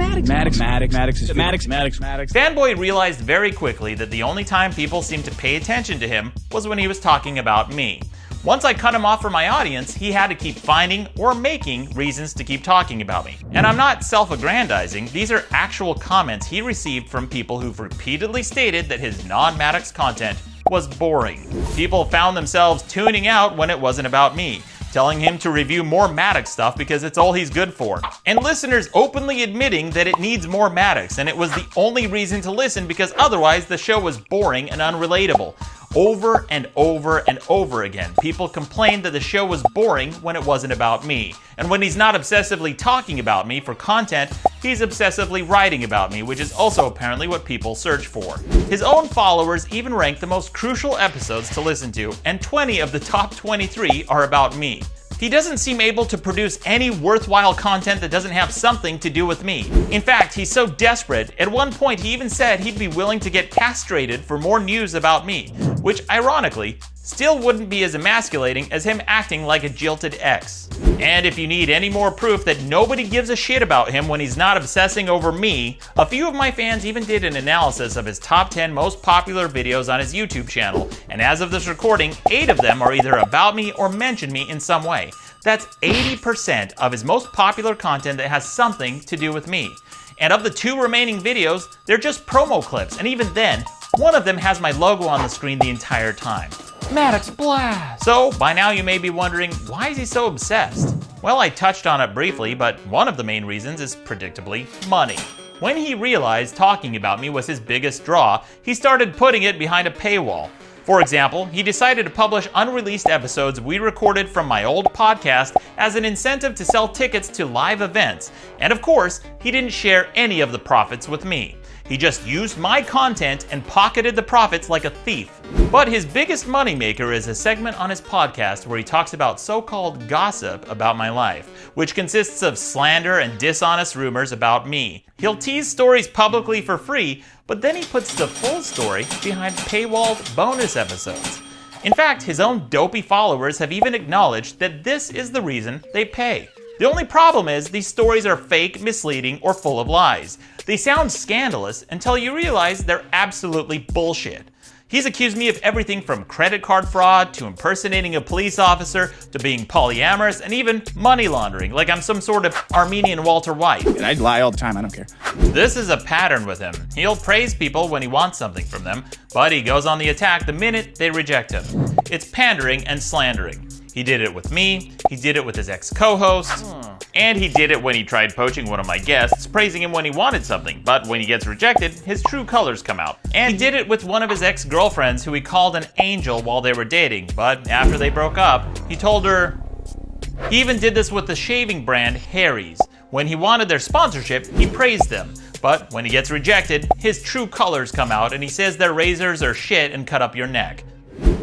Fanboy realized very quickly that the only time people seemed to pay attention to him was when he was talking about me. Once I cut him off from my audience, he had to keep finding or making reasons to keep talking about me. And I'm not self-aggrandizing, these are actual comments he received from people who've repeatedly stated that his non-Maddox content was boring. People found themselves tuning out when it wasn't about me, telling him to review more Maddox stuff because it's all he's good for. And listeners openly admitting that it needs more Maddox and it was the only reason to listen because otherwise the show was boring and unrelatable. Over and over and over again, people complained that the show was boring when it wasn't about me. And when he's not obsessively talking about me for content, he's obsessively writing about me, which is also apparently what people search for. His own followers even rank the most crucial episodes to listen to, and 20 of the top 23 are about me. He doesn't seem able to produce any worthwhile content that doesn't have something to do with me. In fact, he's so desperate, at one point he even said he'd be willing to get castrated for more news about me, which ironically still wouldn't be as emasculating as him acting like a jilted ex. And if you need any more proof that nobody gives a shit about him when he's not obsessing over me, a few of my fans even did an analysis of his top 10 most popular videos on his YouTube channel, and as of this recording, 8 of them are either about me or mention me in some way. That's 80% of his most popular content that has something to do with me. And of the 2 remaining videos, they're just promo clips, and even then, one of them has my logo on the screen the entire time. Maddox Blast! So, by now you may be wondering, why is he so obsessed? Well, I touched on it briefly, but one of the main reasons is predictably money. When he realized talking about me was his biggest draw, he started putting it behind a paywall. For example, he decided to publish unreleased episodes we recorded from my old podcast as an incentive to sell tickets to live events. And of course, he didn't share any of the profits with me. He just used my content and pocketed the profits like a thief. But his biggest moneymaker is a segment on his podcast where he talks about so-called gossip about my life, which consists of slander and dishonest rumors about me. He'll tease stories publicly for free, but then he puts the full story behind paywalled bonus episodes. In fact, his own dopey followers have even acknowledged that this is the reason they pay. The only problem is these stories are fake, misleading, or full of lies. They sound scandalous until you realize they're absolutely bullshit. He's accused me of everything from credit card fraud to impersonating a police officer to being polyamorous and even money laundering, like I'm some sort of Armenian Walter White. And I lie all the time, I don't care. This is a pattern with him. He'll praise people when he wants something from them, but he goes on the attack the minute they reject him. It's pandering and slandering. He did it with me, he did it with his ex-co-host, and he did it when he tried poaching one of my guests, praising him when he wanted something, but when he gets rejected, his true colors come out. And he did it with one of his ex-girlfriends who he called an angel while they were dating, but after they broke up, he told her... He even did this with the shaving brand Harry's. When he wanted their sponsorship, he praised them. But when he gets rejected, his true colors come out and he says their razors are shit and cut up your neck.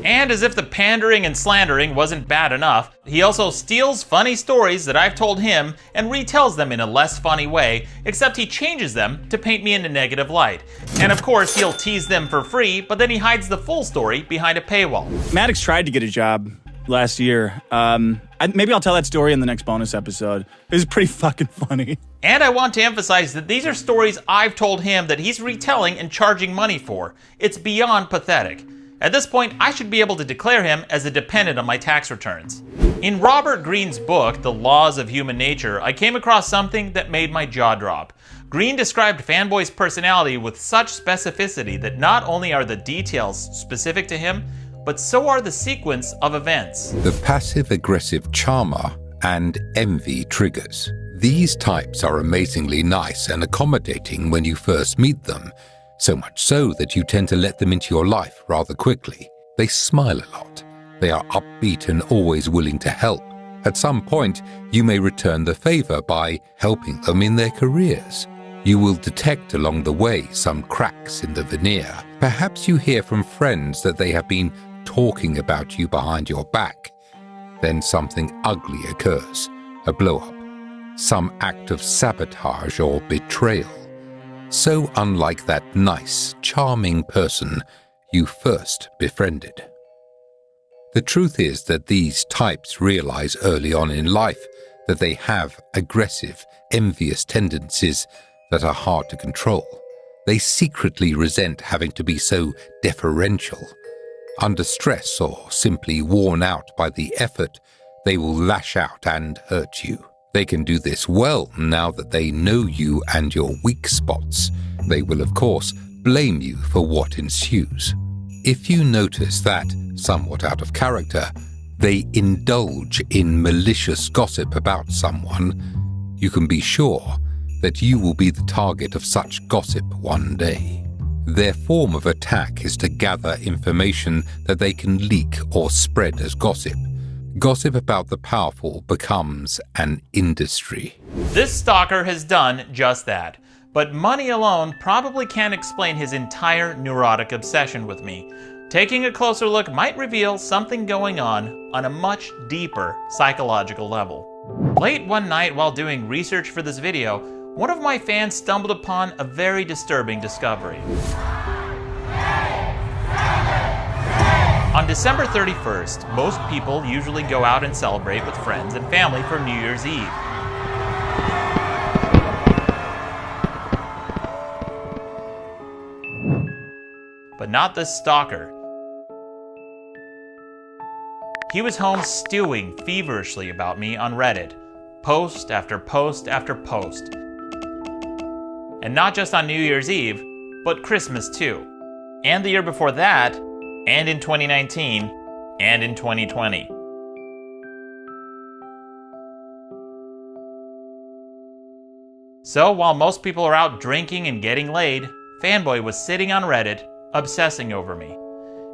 And as if the pandering and slandering wasn't bad enough, he also steals funny stories that I've told him and retells them in a less funny way, except he changes them to paint me in a negative light. And of course, he'll tease them for free, but then he hides the full story behind a paywall. Maddox tried to get a job last year. Maybe I'll tell that story in the next bonus episode. It was pretty fucking funny. And I want to emphasize that these are stories I've told him that he's retelling and charging money for. It's beyond pathetic. At this point, I should be able to declare him as a dependent on my tax returns. In Robert Greene's book, The Laws of Human Nature, I came across something that made my jaw drop. Greene described Fanboy's personality with such specificity that not only are the details specific to him, but so are the sequence of events. The passive-aggressive charmer and envy triggers. These types are amazingly nice and accommodating when you first meet them, so much so that you tend to let them into your life rather quickly. They smile a lot. They are upbeat and always willing to help. At some point, you may return the favor by helping them in their careers. You will detect along the way some cracks in the veneer. Perhaps you hear from friends that they have been talking about you behind your back. Then something ugly occurs, a blow-up, some act of sabotage or betrayal. So unlike that nice, charming person you first befriended. The truth is that these types realize early on in life that they have aggressive, envious tendencies that are hard to control. They secretly resent having to be so deferential. Under stress or simply worn out by the effort, they will lash out and hurt you. They can do this well now that they know you and your weak spots. They will, of course, blame you for what ensues. If you notice that, somewhat out of character, they indulge in malicious gossip about someone, you can be sure that you will be the target of such gossip one day. Their form of attack is to gather information that they can leak or spread as gossip. Gossip about the powerful becomes an industry. This stalker has done just that, but money alone probably can't explain his entire neurotic obsession with me. Taking a closer look might reveal something going on a much deeper psychological level. Late one night while doing research for this video, one of my fans stumbled upon a very disturbing discovery. On December 31st, most people usually go out and celebrate with friends and family for New Year's Eve. But not this stalker. He was home stewing feverishly about me on Reddit, post after post after post. And not just on New Year's Eve, but Christmas too. And the year before that, and in 2019, and in 2020. So while most people are out drinking and getting laid, Fanboy was sitting on Reddit, obsessing over me.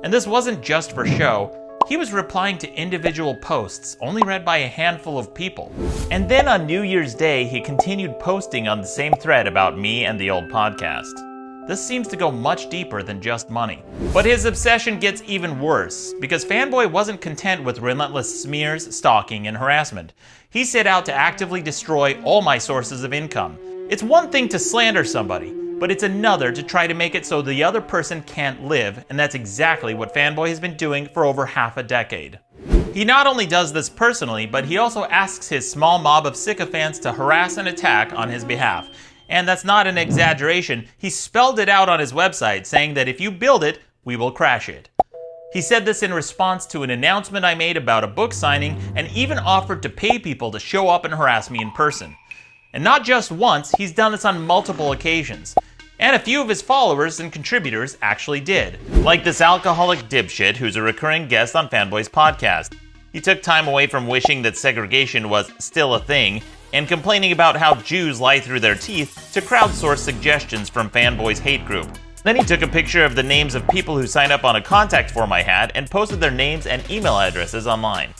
And this wasn't just for show. He was replying to individual posts only read by a handful of people. And then on New Year's Day, he continued posting on the same thread about me and the old podcast. This seems to go much deeper than just money. But his obsession gets even worse, because Fanboy wasn't content with relentless smears, stalking, and harassment. He set out to actively destroy all my sources of income. It's one thing to slander somebody, but it's another to try to make it so the other person can't live, and that's exactly what Fanboy has been doing for over half a decade. He not only does this personally, but he also asks his small mob of sycophants to harass and attack on his behalf. And that's not an exaggeration. He spelled it out on his website, saying that if you build it, we will crash it. He said this in response to an announcement I made about a book signing, and even offered to pay people to show up and harass me in person. And not just once, he's done this on multiple occasions. And a few of his followers and contributors actually did. Like this alcoholic dipshit who's a recurring guest on Fanboy's podcast. He took time away from wishing that segregation was still a thing, and complaining about how Jews lie through their teeth to crowdsource suggestions from Fanboy's hate group. Then he took a picture of the names of people who signed up on a contact form I had and posted their names and email addresses online.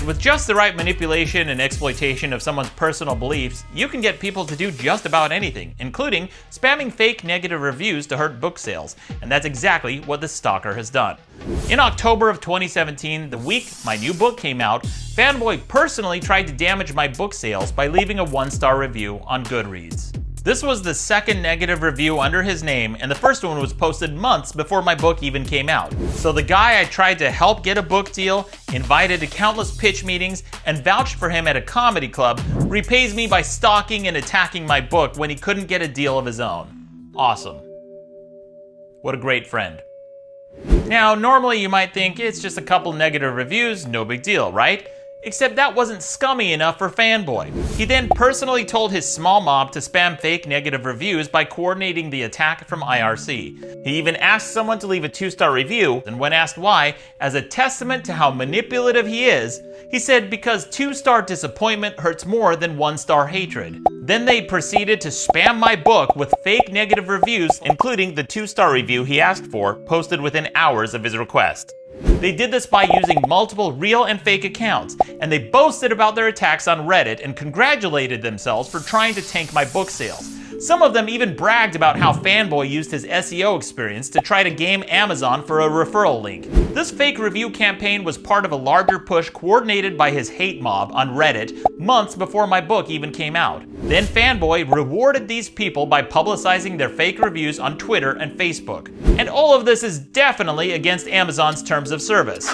With just the right manipulation and exploitation of someone's personal beliefs, you can get people to do just about anything, including spamming fake negative reviews to hurt book sales, and that's exactly what this stalker has done. In October of 2017, the week my new book came out, Fanboy personally tried to damage my book sales by leaving a 1-star review on Goodreads. This was the second negative review under his name, and the first one was posted months before my book even came out. So the guy I tried to help get a book deal, invited to countless pitch meetings, and vouched for him at a comedy club, repays me by stalking and attacking my book when he couldn't get a deal of his own. Awesome. What a great friend. Now, normally you might think it's just a couple negative reviews, no big deal, right? Except that wasn't scummy enough for Fanboy. He then personally told his small mob to spam fake negative reviews by coordinating the attack from IRC. He even asked someone to leave a 2-star review, and when asked why, as a testament to how manipulative he is, he said because 2-star disappointment hurts more than 1-star hatred. Then they proceeded to spam my book with fake negative reviews, including the 2-star review he asked for, posted within hours of his request. They did this by using multiple real and fake accounts, and they boasted about their attacks on Reddit and congratulated themselves for trying to tank my book sales. Some of them even bragged about how Fanboy used his SEO experience to try to game Amazon for a referral link. This fake review campaign was part of a larger push coordinated by his hate mob on Reddit months before my book even came out. Then Fanboy rewarded these people by publicizing their fake reviews on Twitter and Facebook. And all of this is definitely against Amazon's terms of service.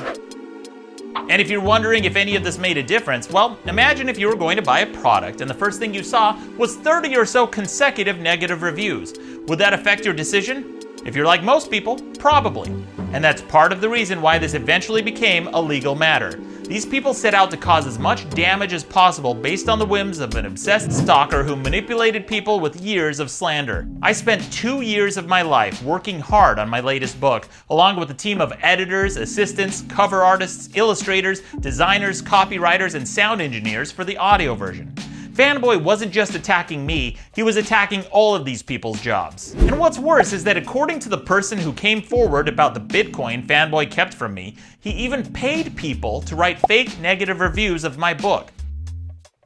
And if you're wondering if any of this made a difference, well, imagine if you were going to buy a product and the first thing you saw was 30 or so consecutive negative reviews. Would that affect your decision? If you're like most people, probably. And that's part of the reason why this eventually became a legal matter. These people set out to cause as much damage as possible based on the whims of an obsessed stalker who manipulated people with years of slander. I spent 2 years of my life working hard on my latest book, along with a team of editors, assistants, cover artists, illustrators, designers, copywriters, and sound engineers for the audio version. Fanboy wasn't just attacking me, he was attacking all of these people's jobs. And what's worse is that according to the person who came forward about the Bitcoin Fanboy kept from me, he even paid people to write fake negative reviews of my book.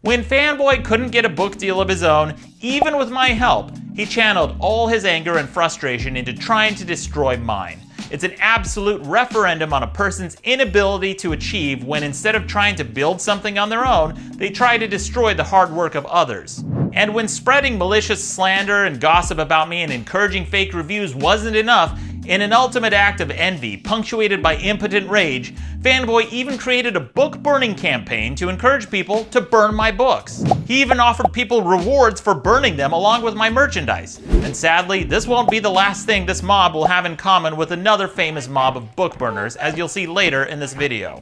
When Fanboy couldn't get a book deal of his own, even with my help, he channeled all his anger and frustration into trying to destroy mine. It's an absolute referendum on a person's inability to achieve when instead of trying to build something on their own, they try to destroy the hard work of others. And when spreading malicious slander and gossip about me and encouraging fake reviews wasn't enough, in an ultimate act of envy, punctuated by impotent rage, Fanboy even created a book-burning campaign to encourage people to burn my books. He even offered people rewards for burning them along with my merchandise. And sadly, this won't be the last thing this mob will have in common with another famous mob of book burners, as you'll see later in this video.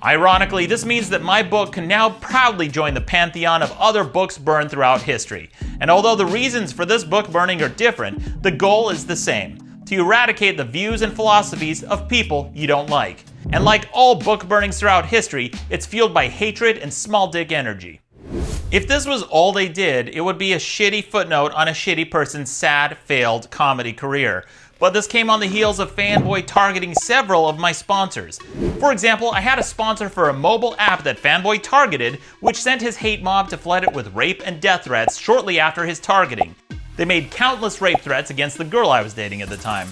Ironically, this means that my book can now proudly join the pantheon of other books burned throughout history. And although the reasons for this book burning are different, the goal is the same: to eradicate the views and philosophies of people you don't like. And like all book burnings throughout history, it's fueled by hatred and small dick energy. If this was all they did, it would be a shitty footnote on a shitty person's sad, failed comedy career. But this came on the heels of Fanboy targeting several of my sponsors. For example, I had a sponsor for a mobile app that Fanboy targeted, which sent his hate mob to flood it with rape and death threats shortly after his targeting. They made countless rape threats against the girl I was dating at the time.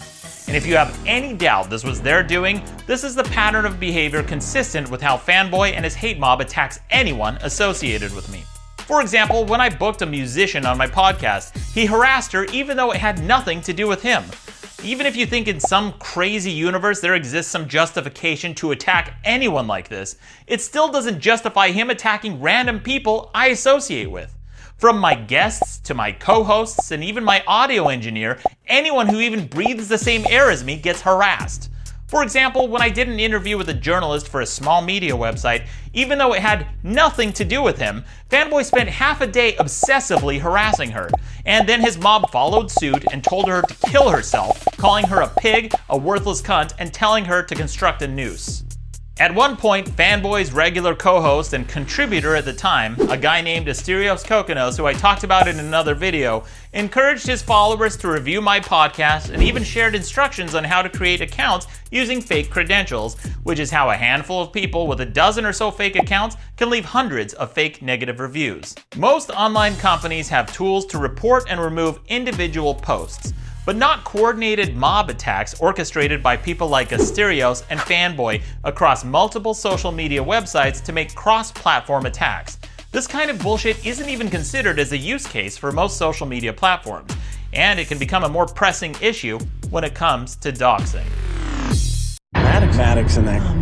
And if you have any doubt this was their doing, this is the pattern of behavior consistent with how Fanboy and his hate mob attacks anyone associated with me. For example, when I booked a musician on my podcast, he harassed her even though it had nothing to do with him. Even if you think in some crazy universe there exists some justification to attack anyone like this, it still doesn't justify him attacking random people I associate with. From my guests to my co-hosts and even my audio engineer, anyone who even breathes the same air as me gets harassed. For example, when I did an interview with a journalist for a small media website, even though it had nothing to do with him, Fanboy spent half a day obsessively harassing her. And then his mob followed suit and told her to kill herself, calling her a pig, a worthless cunt, and telling her to construct a noose. At one point, Fanboy's regular co-host and contributor at the time, a guy named Asterios Kokonos, who I talked about in another video, encouraged his followers to review my podcast and even shared instructions on how to create accounts using fake credentials, which is how a handful of people with a dozen or so fake accounts can leave hundreds of fake negative reviews. Most online companies have tools to report and remove individual posts, but not coordinated mob attacks orchestrated by people like Asterios and Fanboy across multiple social media websites to make cross-platform attacks. This kind of bullshit isn't even considered as a use case for most social media platforms, and it can become a more pressing issue when it comes to doxing. Maddox in that.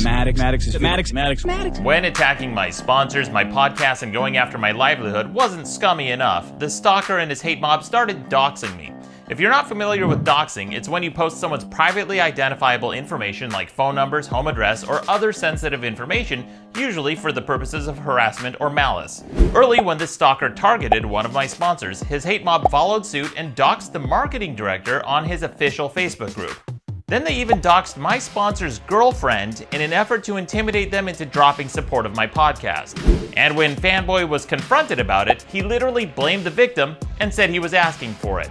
Maddox. When attacking my sponsors, my podcast, and going after my livelihood wasn't scummy enough, the stalker and his hate mob started doxing me. If you're not familiar with doxing, it's when you post someone's privately identifiable information like phone numbers, home address, or other sensitive information, usually for the purposes of harassment or malice. Early, when this stalker targeted one of my sponsors, his hate mob followed suit and doxed the marketing director on his official Facebook group. Then they even doxed my sponsor's girlfriend in an effort to intimidate them into dropping support of my podcast. And when Fanboy was confronted about it, he literally blamed the victim and said he was asking for it.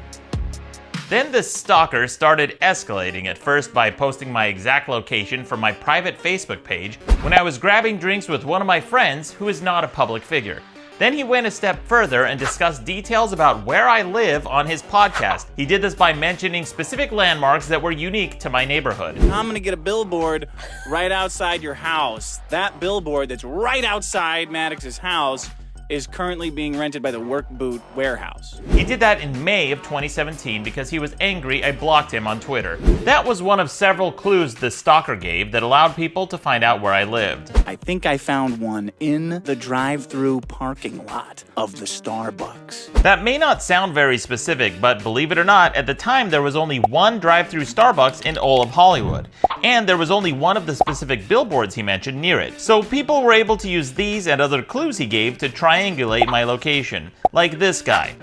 Then the stalker started escalating, at first by posting my exact location from my private Facebook page when I was grabbing drinks with one of my friends who is not a public figure. Then he went a step further and discussed details about where I live on his podcast. He did this by mentioning specific landmarks that were unique to my neighborhood. I'm gonna get a billboard right outside your house. That billboard that's right outside Maddox's house is currently being rented by the Work Boot warehouse. He did that in May of 2017 because he was angry I blocked him on Twitter. That was one of several clues the stalker gave that allowed people to find out where I lived. I think I found one in the drive-through parking lot of the Starbucks. That may not sound very specific, but believe it or not, at the time there was only one drive-through Starbucks in all of Hollywood. And there was only one of the specific billboards he mentioned near it. So people were able to use these and other clues he gave to triangulate my location. Like this guy.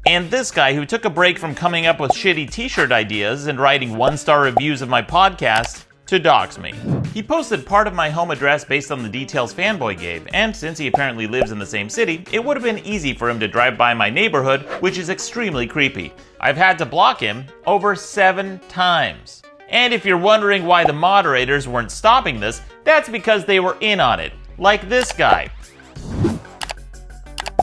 And this guy who took a break from coming up with shitty t-shirt ideas and writing one-star reviews of my podcast to dox me. He posted part of my home address based on the details Fanboy gave, and since he apparently lives in the same city, it would have been easy for him to drive by my neighborhood, which is extremely creepy. I've had to block him over 7 times. And if you're wondering why the moderators weren't stopping this, that's because they were in on it. Like this guy.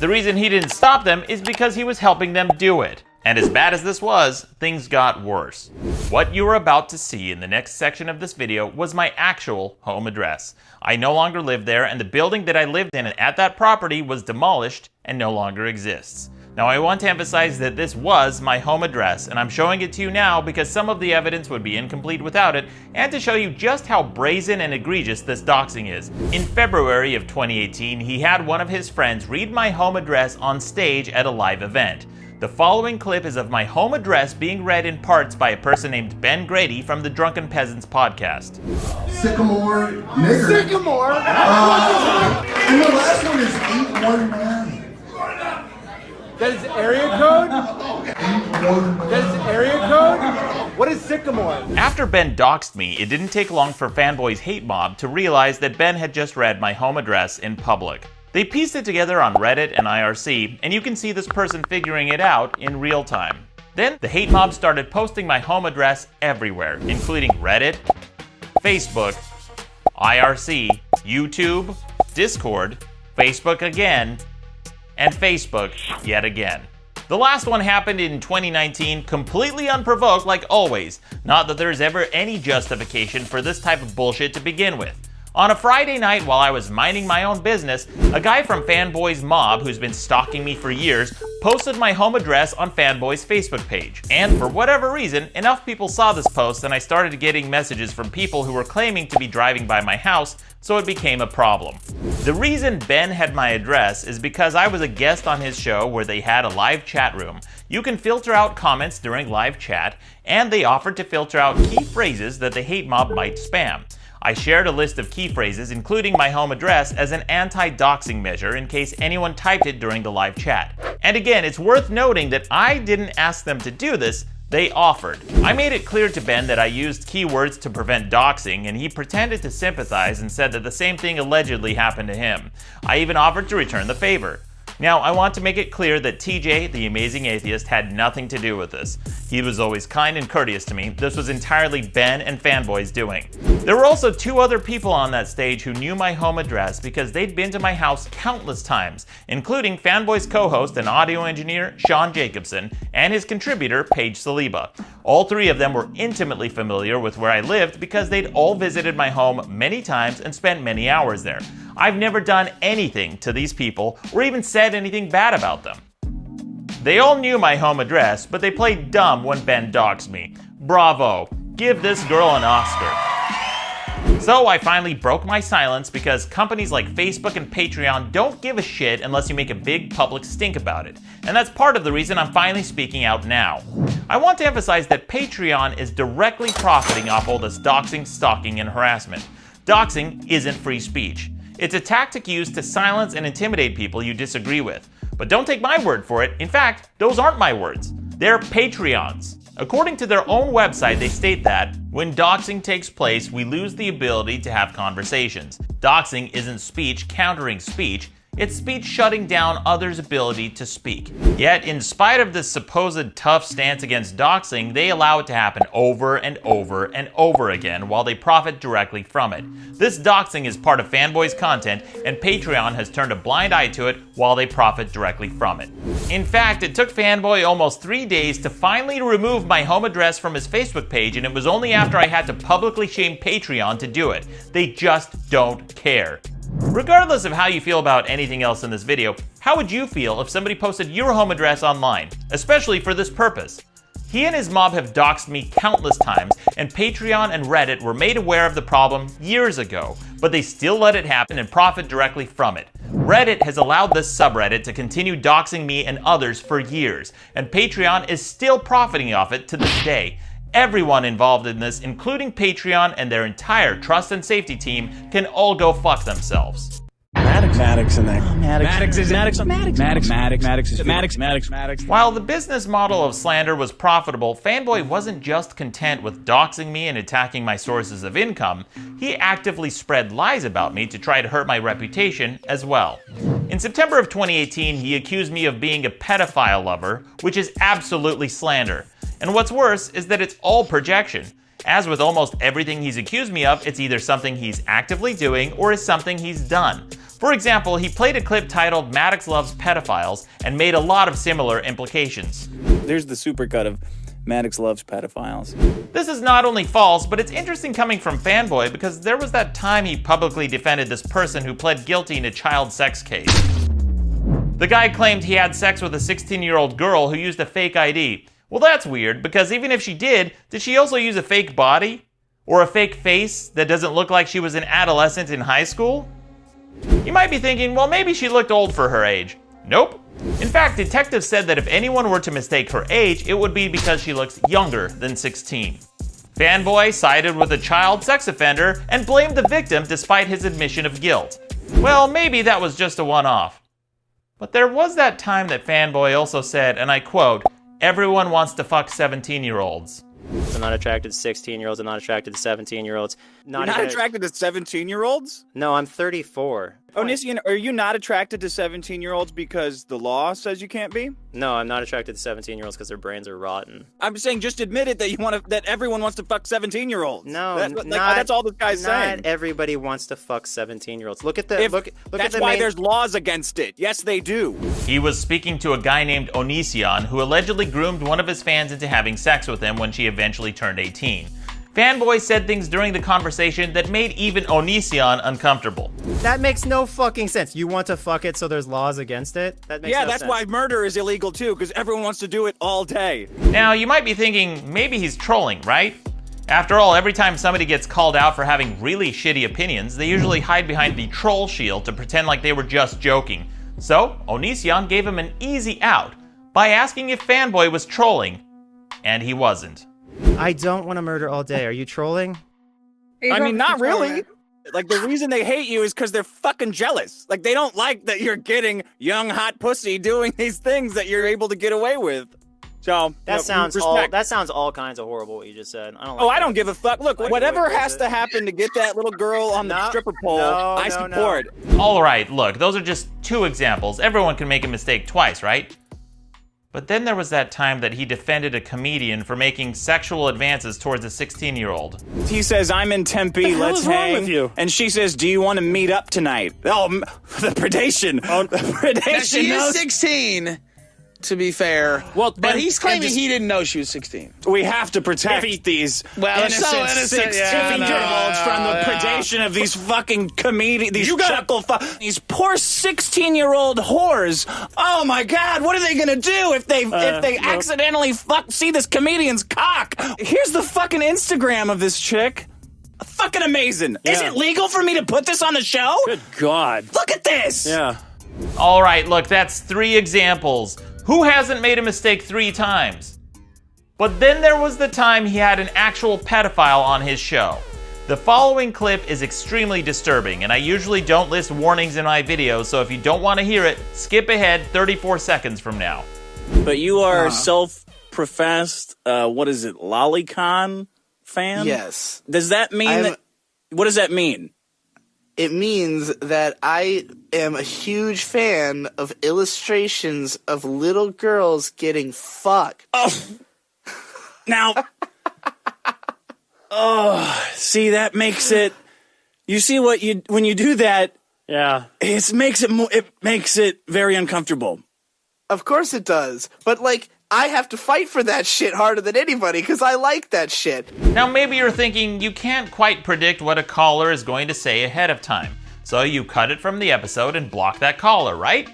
The reason he didn't stop them is because he was helping them do it. And as bad as this was, things got worse. What you are about to see in the next section of this video was my actual home address. I no longer live there, and the building that I lived in at that property was demolished and no longer exists. Now I want to emphasize that this was my home address, and I'm showing it to you now because some of the evidence would be incomplete without it, and to show you just how brazen and egregious this doxing is. In February of 2018, he had one of his friends read my home address on stage at a live event. The following clip is of my home address being read in parts by a person named Ben Grady from the Drunken Peasants podcast. Sycamore nigger. Sycamore? And the last one is 819. That is area code? That is area code? What is Sycamore? After Ben doxed me, it didn't take long for Fanboy's hate mob to realize that Ben had just read my home address in public. They pieced it together on Reddit and IRC, and you can see this person figuring it out in real time. Then the hate mob started posting my home address everywhere, including Reddit, Facebook, IRC, YouTube, Discord, Facebook again, and Facebook yet again. The last one happened in 2019, completely unprovoked like always. Not that there's ever any justification for this type of bullshit to begin with. On a Friday night while I was minding my own business, a guy from Fanboy's mob who's been stalking me for years posted my home address on Fanboy's Facebook page. And for whatever reason, enough people saw this post and I started getting messages from people who were claiming to be driving by my house, so it became a problem. The reason Ben had my address is because I was a guest on his show where they had a live chat room. You can filter out comments during live chat, and they offered to filter out key phrases that the hate mob might spam. I shared a list of key phrases, including my home address, as an anti-doxing measure in case anyone typed it during the live chat. And again, it's worth noting that I didn't ask them to do this, They offered. I made it clear to Ben that I used keywords to prevent doxing, and he pretended to sympathize and said that the same thing allegedly happened to him. I even offered to return the favor. Now, I want to make it clear that TJ, the amazing atheist, had nothing to do with this. He was always kind and courteous to me. This was entirely Ben and Fanboy's doing. There were also 2 other people on that stage who knew my home address because they'd been to my house countless times, including Fanboy's co-host and audio engineer, Sean Jacobson, and his contributor, Paige Saliba. All 3 of them were intimately familiar with where I lived because they'd all visited my home many times and spent many hours there. I've never done anything to these people or even said anything bad about them. They all knew my home address, but they played dumb when Ben doxed me. Bravo. Give this girl an Oscar. So I finally broke my silence because companies like Facebook and Patreon don't give a shit unless you make a big public stink about it. And that's part of the reason I'm finally speaking out now. I want to emphasize that Patreon is directly profiting off all this doxing, stalking, and harassment. Doxing isn't free speech. It's a tactic used to silence and intimidate people you disagree with. But don't take my word for it. In fact, those aren't my words. They're Patreon's. According to their own website, they state that when doxing takes place, we lose the ability to have conversations. Doxing isn't speech countering speech. It's speech shutting down others' ability to speak. Yet, in spite of this supposed tough stance against doxing, they allow it to happen over and over and over again while they profit directly from it. This doxing is part of Fanboy's content, and Patreon has turned a blind eye to it while they profit directly from it. In fact, it took Fanboy almost 3 days to finally remove my home address from his Facebook page, and it was only after I had to publicly shame Patreon to do it. They just don't care. Regardless of how you feel about anything else in this video, how would you feel if somebody posted your home address online, especially for this purpose? He and his mob have doxed me countless times, and Patreon and Reddit were made aware of the problem years ago, but they still let it happen and profit directly from it. Reddit has allowed this subreddit to continue doxing me and others for years, and Patreon is still profiting off it to this day. Everyone involved in this, including Patreon and their entire trust and safety team, can all go fuck themselves. Maddox in there. Maddox. While the business model of slander was profitable, Fanboy wasn't just content with doxing me and attacking my sources of income. He actively spread lies about me to try to hurt my reputation as well. In September of 2018, he accused me of being a pedophile lover, which is absolutely slander. And what's worse is that it's all projection. As with almost everything he's accused me of, it's either something he's actively doing or is something he's done. For example, he played a clip titled Maddox Loves Pedophiles and made a lot of similar implications. There's the supercut of Maddox Loves Pedophiles. This is not only false, but it's interesting coming from Fanboy because there was that time he publicly defended this person who pled guilty in a child sex case. The guy claimed he had sex with a 16-year-old girl who used a fake ID. Well, that's weird, because even if she did she also use a fake body? Or a fake face that doesn't look like she was an adolescent in high school? You might be thinking, well, maybe she looked old for her age. Nope. In fact, detectives said that if anyone were to mistake her age, it would be because she looks younger than 16. Fanboy sided with a child sex offender and blamed the victim despite his admission of guilt. Well, maybe that was just a one-off. But there was that time that Fanboy also said, and I quote, "Everyone wants to fuck 17-year-olds. I'm not attracted to 16-year-olds. I'm not attracted to 17-year-olds. You're not attracted to 17-year-olds? No, I'm 34. Onision, are you not attracted to 17-year-olds because the law says you can't be? No, I'm not attracted to 17-year-olds because their brains are rotten. I'm saying just admit it that everyone wants to fuck 17-year-olds. No, that's all this guy's saying. Not everybody wants to fuck 17-year-olds. Look at the look That's at the why there's laws against it. Yes, they do. He was speaking to a guy named Onision who allegedly groomed one of his fans into having sex with him when she eventually turned 18. Fanboy said things during the conversation that made even Onision uncomfortable. That makes no fucking sense. You want to fuck it, so there's laws against it? That makes no sense. That's why murder is illegal too, because everyone wants to do it all day. Now, you might be thinking, maybe he's trolling, right? After all, every time somebody gets called out for having really shitty opinions, they usually hide behind the troll shield to pretend like they were just joking. So, Onision gave him an easy out by asking if Fanboy was trolling, and he wasn't. I don't want to murder all day. Are you trolling? I mean, not really. Like, the reason they hate you is because they're fucking jealous. Like, they don't like that you're getting young, hot pussy doing these things that you're able to get away with. So that sounds all kinds of horrible. What you just said. I don't. I don't give a fuck. Look, whatever has to happen to get that little girl on the stripper pole, I support. All right, look, those are just 2 examples. Everyone can make a mistake twice, right? But then there was that time that he defended a comedian for making sexual advances towards a 16-year-old. He says, "I'm in Tempe, let's hang." With you? And she says, "Do you want to meet up tonight?" Oh, the predation. Oh, the predation. Now, she is 16, to be fair. Well, but he's claiming he didn't know she was 16. We have to protect these innocent 16-year-olds from the predation of these fucking comedians, these poor 16-year-old whores. Oh my God, what are they gonna do if they accidentally see this comedian's cock? Here's the fucking Instagram of this chick. Fucking amazing. Yeah. Is it legal for me to put this on the show? Good God. Look at this. Yeah. All right, look, that's 3 examples. Who hasn't made a mistake 3 times? But then there was the time he had an actual pedophile on his show. The following clip is extremely disturbing, and I usually don't list warnings in my videos, so if you don't want to hear it, skip ahead 34 seconds from now. But you are self-professed, lolicon fan? Yes. Does that mean what does that mean? It means that I am a huge fan of illustrations of little girls getting fucked. Oh. Now, see, that makes it. You see when you do that? Yeah. It makes it very uncomfortable. Of course it does, but I have to fight for that shit harder than anybody because I like that shit. Now maybe you're thinking you can't quite predict what a caller is going to say ahead of time, so you cut it from the episode and block that caller, right?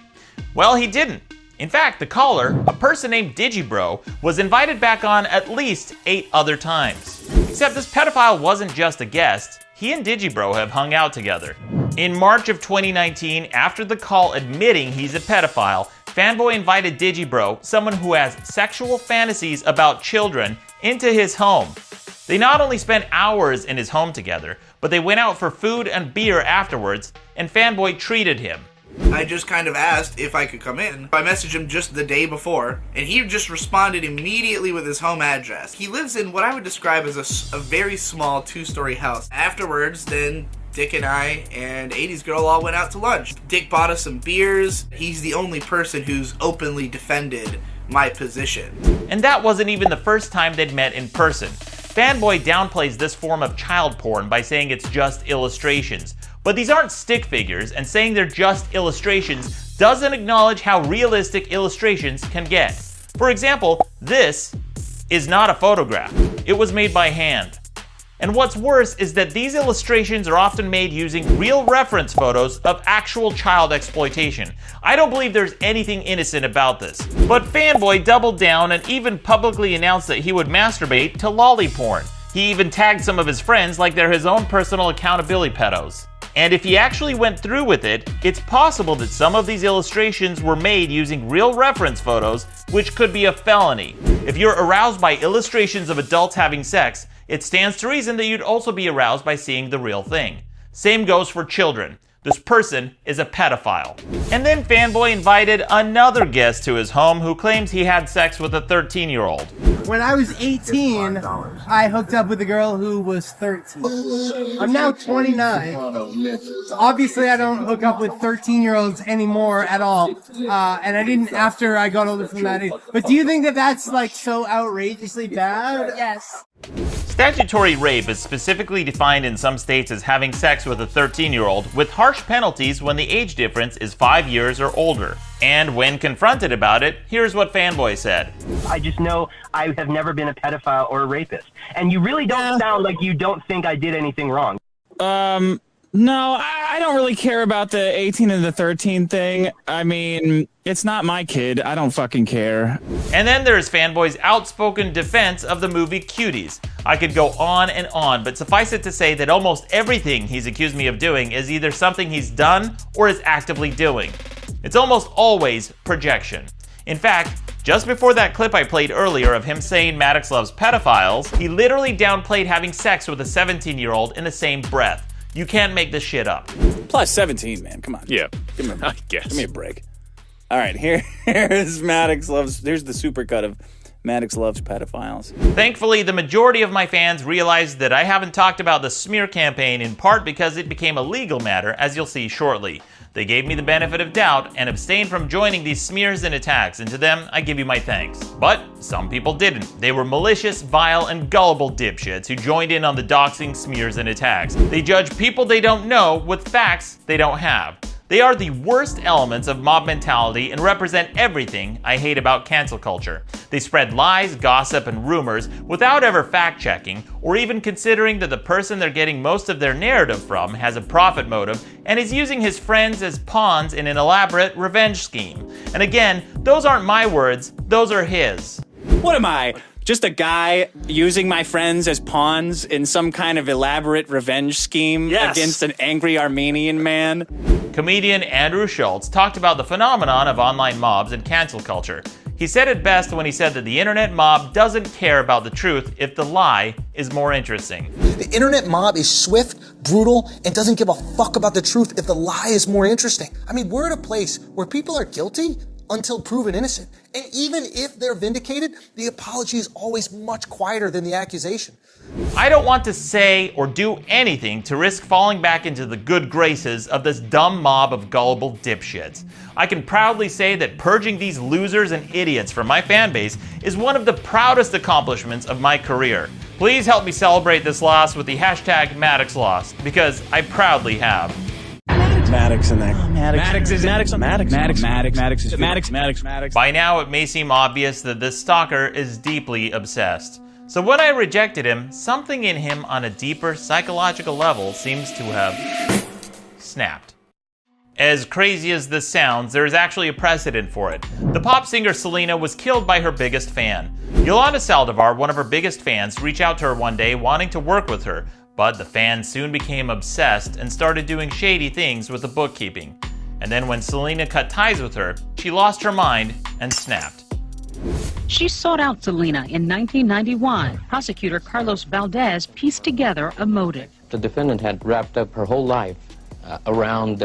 Well, he didn't. In fact, the caller, a person named Digibro, was invited back on at least 8 other times. Except this pedophile wasn't just a guest, he and Digibro have hung out together. In March of 2019, after the call admitting he's a pedophile, Fanboy invited Digibro, someone who has sexual fantasies about children, into his home. They not only spent hours in his home together, but they went out for food and beer afterwards, and Fanboy treated him. I just kind of asked if I could come in. I messaged him just the day before, and he just responded immediately with his home address. He lives in what I would describe as a very small 2-story house. Afterwards, then Dick and I and 80s Girl all went out to lunch. Dick bought us some beers. He's the only person who's openly defended my position. And that wasn't even the first time they'd met in person. Fanboy downplays this form of child porn by saying it's just illustrations. But these aren't stick figures, and saying they're just illustrations doesn't acknowledge how realistic illustrations can get. For example, this is not a photograph. It was made by hand. And what's worse is that these illustrations are often made using real reference photos of actual child exploitation. I don't believe there's anything innocent about this. But Fanboy doubled down and even publicly announced that he would masturbate to lolly porn. He even tagged some of his friends like they're his own personal accountability pedos. And if he actually went through with it, it's possible that some of these illustrations were made using real reference photos, which could be a felony. If you're aroused by illustrations of adults having sex, it stands to reason that you'd also be aroused by seeing the real thing. Same goes for children. This person is a pedophile. And then Fanboy invited another guest to his home who claims he had sex with a 13-year-old. When I was 18, I hooked up with a girl who was 13. I'm now 29. Obviously, I don't hook up with 13-year-olds anymore at all. And I didn't after I got older from that age. But do you think that that's so outrageously bad? Yes. Statutory rape is specifically defined in some states as having sex with a 13-year-old, with harsh penalties when the age difference is 5 years or older. And when confronted about it, here's what Fanboy said. I just know I have never been a pedophile or a rapist. And you really don't sound like you don't think I did anything wrong. No, I don't really care about the 18 and the 13 thing. I mean, it's not my kid. I don't fucking care. And then there's Fanboy's outspoken defense of the movie Cuties. I could go on and on, but suffice it to say that almost everything he's accused me of doing is either something he's done or is actively doing. It's almost always projection. In fact, just before that clip I played earlier of him saying Maddox loves pedophiles, he literally downplayed having sex with a 17-year-old in the same breath. You can't make this shit up. Plus 17, man. Come on. Yeah. Give me I guess. Give me a break. All right, here's Maddox loves. Here's the supercut of Maddox loves pedophiles. Thankfully, the majority of my fans realized that I haven't talked about the smear campaign in part because it became a legal matter, as you'll see shortly. They gave me the benefit of doubt and abstained from joining these smears and attacks, and to them, I give you my thanks. But some people didn't. They were malicious, vile, and gullible dipshits who joined in on the doxing, smears, and attacks. They judge people they don't know with facts they don't have. They are the worst elements of mob mentality and represent everything I hate about cancel culture. They spread lies, gossip, and rumors without ever fact-checking or even considering that the person they're getting most of their narrative from has a profit motive and is using his friends as pawns in an elaborate revenge scheme. And again, those aren't my words, those are his. What am I? Just a guy using my friends as pawns in some kind of elaborate revenge scheme against an angry Armenian man? Comedian Andrew Schultz talked about the phenomenon of online mobs and cancel culture. He said it best when he said that the internet mob doesn't care about the truth if the lie is more interesting. The internet mob is swift, brutal, and doesn't give a fuck about the truth if the lie is more interesting. I mean, we're at a place where people are guilty until proven innocent. And even if they're vindicated, the apology is always much quieter than the accusation. I don't want to say or do anything to risk falling back into the good graces of this dumb mob of gullible dipshits. I can proudly say that purging these losers and idiots from my fan base is one of the proudest accomplishments of my career. Please help me celebrate this loss with the hashtag Maddox loss, because I proudly have. Maddox in that. Maddox. By now, it may seem obvious that this stalker is deeply obsessed. So when I rejected him, something in him on a deeper psychological level seems to have snapped. As crazy as this sounds, there is actually a precedent for it. The pop singer Selena was killed by her biggest fan. Yolanda Saldivar, one of her biggest fans, reached out to her one day wanting to work with her, but the fan soon became obsessed and started doing shady things with the bookkeeping. And then when Selena cut ties with her, she lost her mind and snapped. She sought out Selena in 1991. Prosecutor Carlos Valdez pieced together a motive. The defendant had wrapped up her whole life around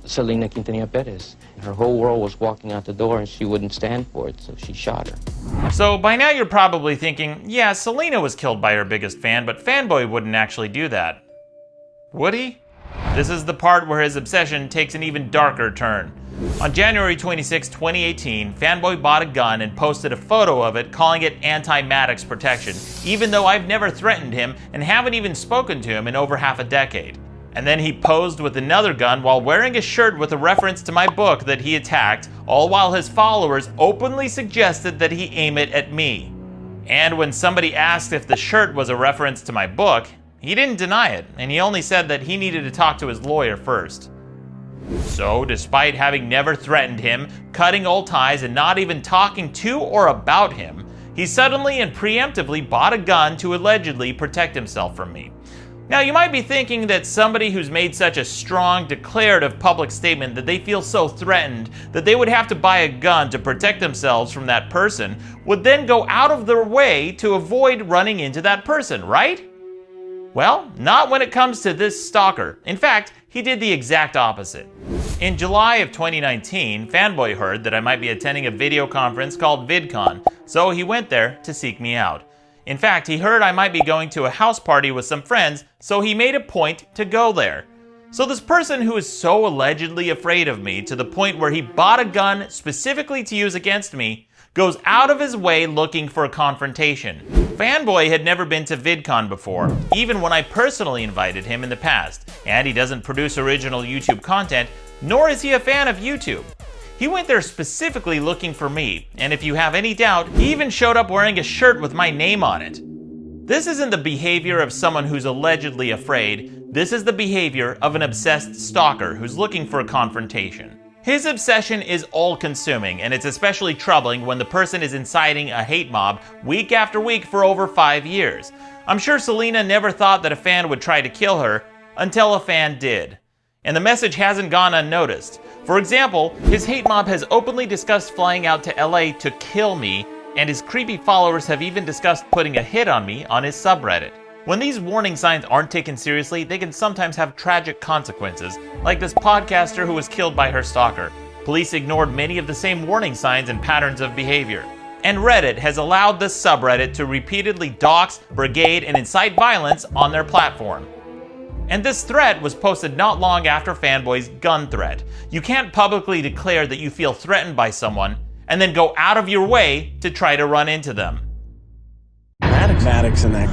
Selena Quintanilla Perez. Her whole world was walking out the door and she wouldn't stand for it, so she shot her. So by now you're probably thinking, yeah, Selena was killed by her biggest fan, but Fanboy wouldn't actually do that. Would he? This is the part where his obsession takes an even darker turn. On January 26, 2018, Fanboy bought a gun and posted a photo of it, calling it anti-Maddox protection, even though I've never threatened him and haven't even spoken to him in over half a decade. And then he posed with another gun while wearing a shirt with a reference to my book that he attacked, all while his followers openly suggested that he aim it at me. And when somebody asked if the shirt was a reference to my book, he didn't deny it, and he only said that he needed to talk to his lawyer first. So, despite having never threatened him, cutting old ties, and not even talking to or about him, he suddenly and preemptively bought a gun to allegedly protect himself from me. Now, you might be thinking that somebody who's made such a strong, declarative public statement that they feel so threatened that they would have to buy a gun to protect themselves from that person would then go out of their way to avoid running into that person, right? Well, not when it comes to this stalker. In fact, he did the exact opposite. In July of 2019, Fanboy heard that I might be attending a video conference called VidCon, so he went there to seek me out. In fact, he heard I might be going to a house party with some friends, so he made a point to go there. So this person who is so allegedly afraid of me to the point where he bought a gun specifically to use against me goes out of his way looking for a confrontation. Fanboy had never been to VidCon before, even when I personally invited him in the past, and he doesn't produce original YouTube content, nor is he a fan of YouTube. He went there specifically looking for me, and if you have any doubt, he even showed up wearing a shirt with my name on it. This isn't the behavior of someone who's allegedly afraid. This is the behavior of an obsessed stalker who's looking for a confrontation. His obsession is all-consuming, and it's especially troubling when the person is inciting a hate mob week after week for over 5 years. I'm sure Selena never thought that a fan would try to kill her until a fan did. And the message hasn't gone unnoticed. For example, his hate mob has openly discussed flying out to LA to kill me, and his creepy followers have even discussed putting a hit on me on his subreddit. When these warning signs aren't taken seriously, they can sometimes have tragic consequences, like this podcaster who was killed by her stalker. Police ignored many of the same warning signs and patterns of behavior. And Reddit has allowed this subreddit to repeatedly dox, brigade, and incite violence on their platform. And this threat was posted not long after Fanboy's gun threat. You can't publicly declare that you feel threatened by someone and then go out of your way to try to run into them. Maddox in that.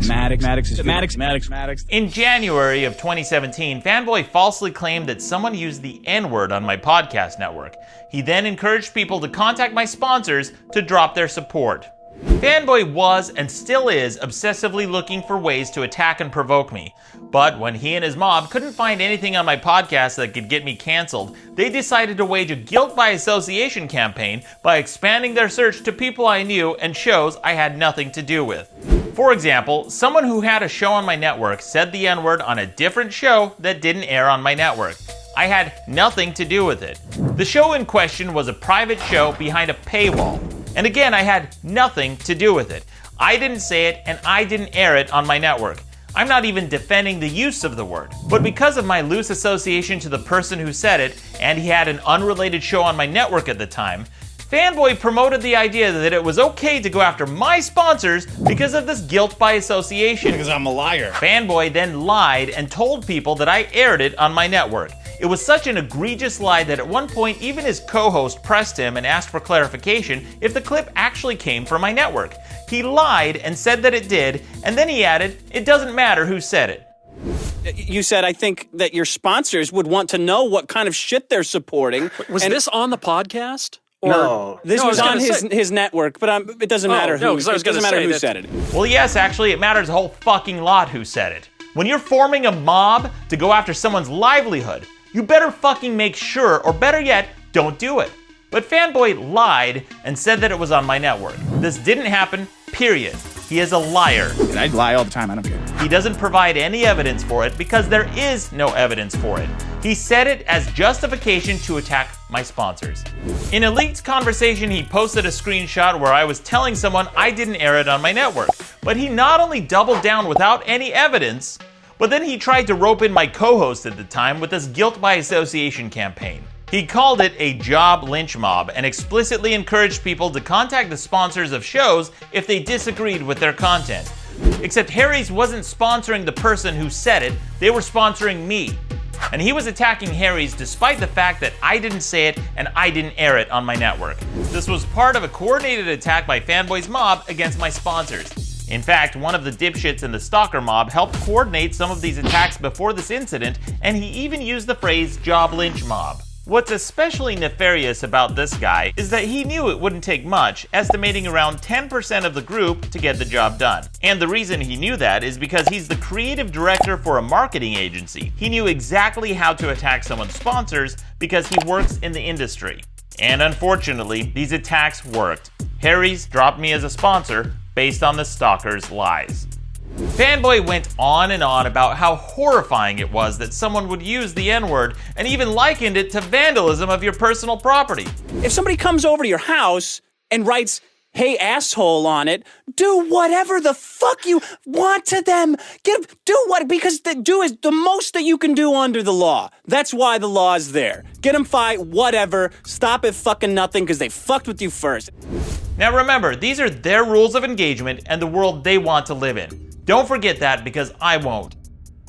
Maddox. In January of 2017, Fanboy falsely claimed that someone used the N-word on my podcast network. He then encouraged people to contact my sponsors to drop their support. Fanboy was and still is obsessively looking for ways to attack and provoke me. But when he and his mob couldn't find anything on my podcast that could get me canceled, they decided to wage a guilt by association campaign by expanding their search to people I knew and shows I had nothing to do with. For example, someone who had a show on my network said the N-word on a different show that didn't air on my network. I had nothing to do with it. The show in question was a private show behind a paywall. And again, I had nothing to do with it. I didn't say it, and I didn't air it on my network. I'm not even defending the use of the word. But because of my loose association to the person who said it, and he had an unrelated show on my network at the time, Fanboy promoted the idea that it was okay to go after my sponsors because of this guilt by association. Because I'm a liar. Fanboy then lied and told people that I aired it on my network. It was such an egregious lie that at one point even his co-host pressed him and asked for clarification if the clip actually came from my network. He lied and said that it did, and then he added, "It doesn't matter who said it." You said, I think that your sponsors would want to know what kind of shit they're supporting. Was this on the podcast? No, this was on his network, but it doesn't matter who. It doesn't matter who said it. Well, yes, actually, it matters a whole fucking lot who said it. When you're forming a mob to go after someone's livelihood, you better fucking make sure, or better yet, don't do it. But Fanboy lied and said that it was on my network. This didn't happen, period. He is a liar. And I lie all the time, I don't care. He doesn't provide any evidence for it because there is no evidence for it. He said it as justification to attack my sponsors. In a leaked conversation, he posted a screenshot where I was telling someone I didn't air it on my network. But he not only doubled down without any evidence, but then he tried to rope in my co-host at the time with this guilt by association campaign. He called it a job lynch mob and explicitly encouraged people to contact the sponsors of shows if they disagreed with their content. Except Harry's wasn't sponsoring the person who said it, they were sponsoring me. And he was attacking Harry's despite the fact that I didn't say it and I didn't air it on my network. This was part of a coordinated attack by Fanboy's mob against my sponsors. In fact, one of the dipshits in the Stalker mob helped coordinate some of these attacks before this incident, and he even used the phrase job lynch mob. What's especially nefarious about this guy is that he knew it wouldn't take much, estimating around 10% of the group to get the job done. And the reason he knew that is because he's the creative director for a marketing agency. He knew exactly how to attack someone's sponsors because he works in the industry. And unfortunately, these attacks worked. Harry's dropped me as a sponsor based on the Stalkers' lies. Fanboy went on and on about how horrifying it was that someone would use the N-word and even likened it to vandalism of your personal property. If somebody comes over to your house and writes, "Hey asshole" on it, do whatever the fuck you want to them. Because do is the most that you can do under the law. That's why the law is there. Get them fight, whatever. Stop at fucking nothing because they fucked with you first. Now remember, these are their rules of engagement and the world they want to live in. Don't forget that because I won't.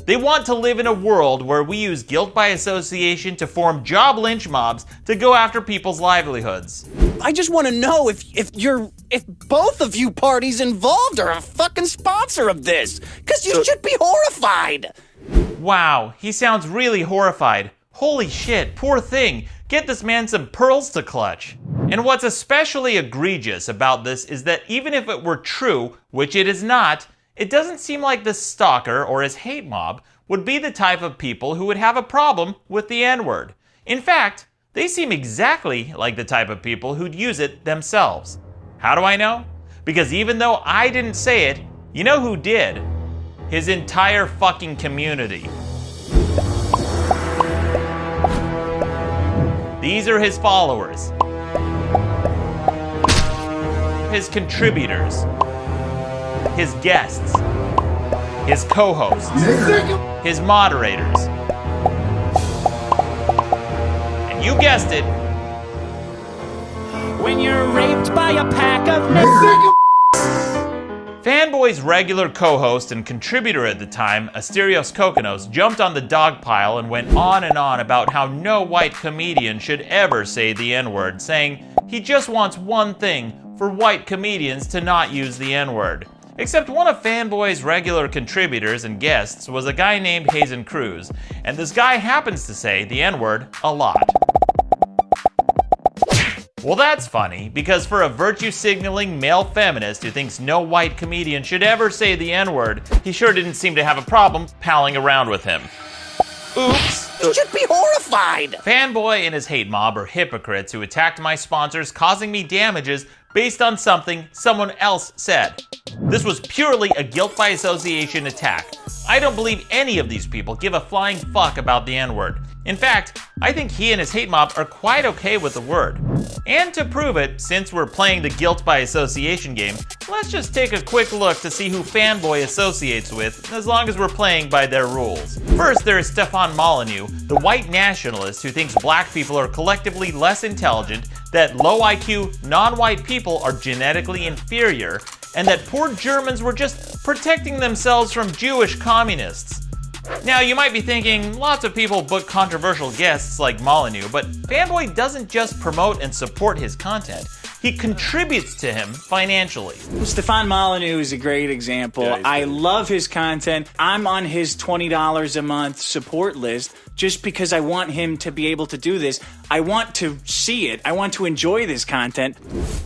They want to live in a world where we use guilt by association to form job lynch mobs to go after people's livelihoods. I just want to know if both of you parties involved are a fucking sponsor of this, because you should be horrified. Wow, he sounds really horrified. Holy shit, poor thing. Get this man some pearls to clutch. And what's especially egregious about this is that even if it were true, which it is not, it doesn't seem like this stalker or his hate mob would be the type of people who would have a problem with the N-word. In fact, they seem exactly like the type of people who'd use it themselves. How do I know? Because even though I didn't say it, you know who did? His entire fucking community. These are his followers, his contributors, his guests, his co-hosts, his moderators, and you guessed it, when you're raped by a pack of Fanboy's regular co-host and contributor at the time, Asterios Kokonos, jumped on the dog pile and went on and on about how no white comedian should ever say the N-word, saying he just wants one thing, for white comedians to not use the N-word. Except one of Fanboy's regular contributors and guests was a guy named Hazen Cruz, and this guy happens to say the N-word a lot. Well, that's funny, because for a virtue-signaling male feminist who thinks no white comedian should ever say the N-word, he sure didn't seem to have a problem palling around with him. Oops. You should be horrified! Fanboy and his hate mob are hypocrites who attacked my sponsors, causing me damages based on something someone else said. This was purely a guilt by association attack. I don't believe any of these people give a flying fuck about the N-word. In fact, I think he and his hate mob are quite okay with the word. And to prove it, since we're playing the guilt by association game, let's just take a quick look to see who Fanboy associates with, as long as we're playing by their rules. First, there is Stefan Molyneux, the white nationalist who thinks black people are collectively less intelligent, that low IQ, non-white people are genetically inferior, and that poor Germans were just protecting themselves from Jewish communists. Now, you might be thinking, lots of people book controversial guests like Molyneux, but Fanboy doesn't just promote and support his content. He contributes to him financially. Stefan Molyneux is a great example. Yeah, I love his content. I'm on his $20 a month support list just because I want him to be able to do this. I want to see it. I want to enjoy this content.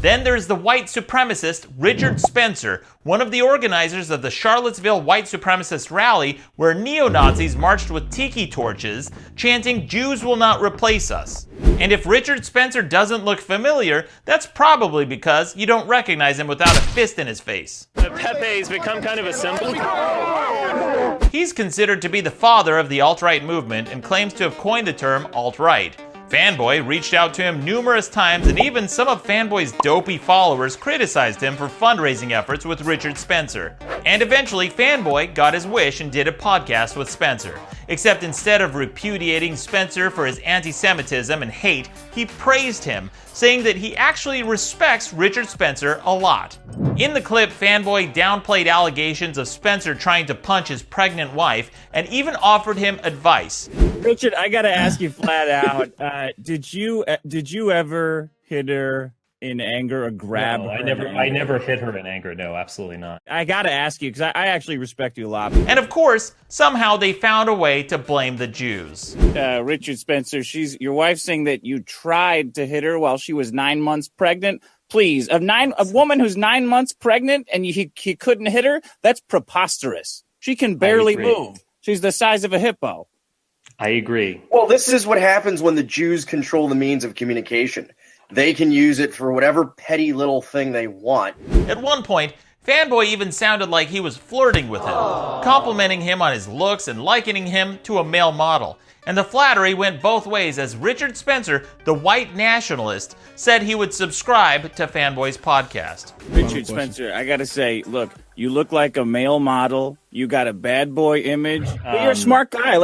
Then there's the white supremacist Richard Spencer, one of the organizers of the Charlottesville white supremacist rally where neo-Nazis marched with tiki torches, chanting, "Jews will not replace us." And if Richard Spencer doesn't look familiar, that's probably because you don't recognize him without a fist in his face. Pepe's become kind of a symbol. He's considered to be the father of the alt-right movement and claims to have coined the term alt-right. Fanboy reached out to him numerous times, and even some of Fanboy's dopey followers criticized him for fundraising efforts with Richard Spencer. And eventually, Fanboy got his wish and did a podcast with Spencer. Except instead of repudiating Spencer for his anti-Semitism and hate, he praised him, saying that he actually respects Richard Spencer a lot. In the clip, Fanboy downplayed allegations of Spencer trying to punch his pregnant wife and even offered him advice. Richard, I gotta ask you flat out, did you ever hit her in anger or grab her? I never hit her in anger. No, absolutely not. I gotta ask you, because I actually respect you a lot. And of course, somehow they found a way to blame the Jews. Richard Spencer, your wife's saying that you tried to hit her while she was 9 months pregnant. Please, a woman who's 9 months pregnant and he couldn't hit her? That's preposterous. She can barely move. She's the size of a hippo. I agree. Well, this is what happens when the Jews control the means of communication. They can use it for whatever petty little thing they want. At one point, Fanboy even sounded like he was flirting with him, complimenting him on his looks and likening him to a male model. And the flattery went both ways as Richard Spencer, the white nationalist, said he would subscribe to Fanboy's podcast. Richard Spencer, I gotta say, look, you look like a male model. You got a bad boy image. But you're a smart guy.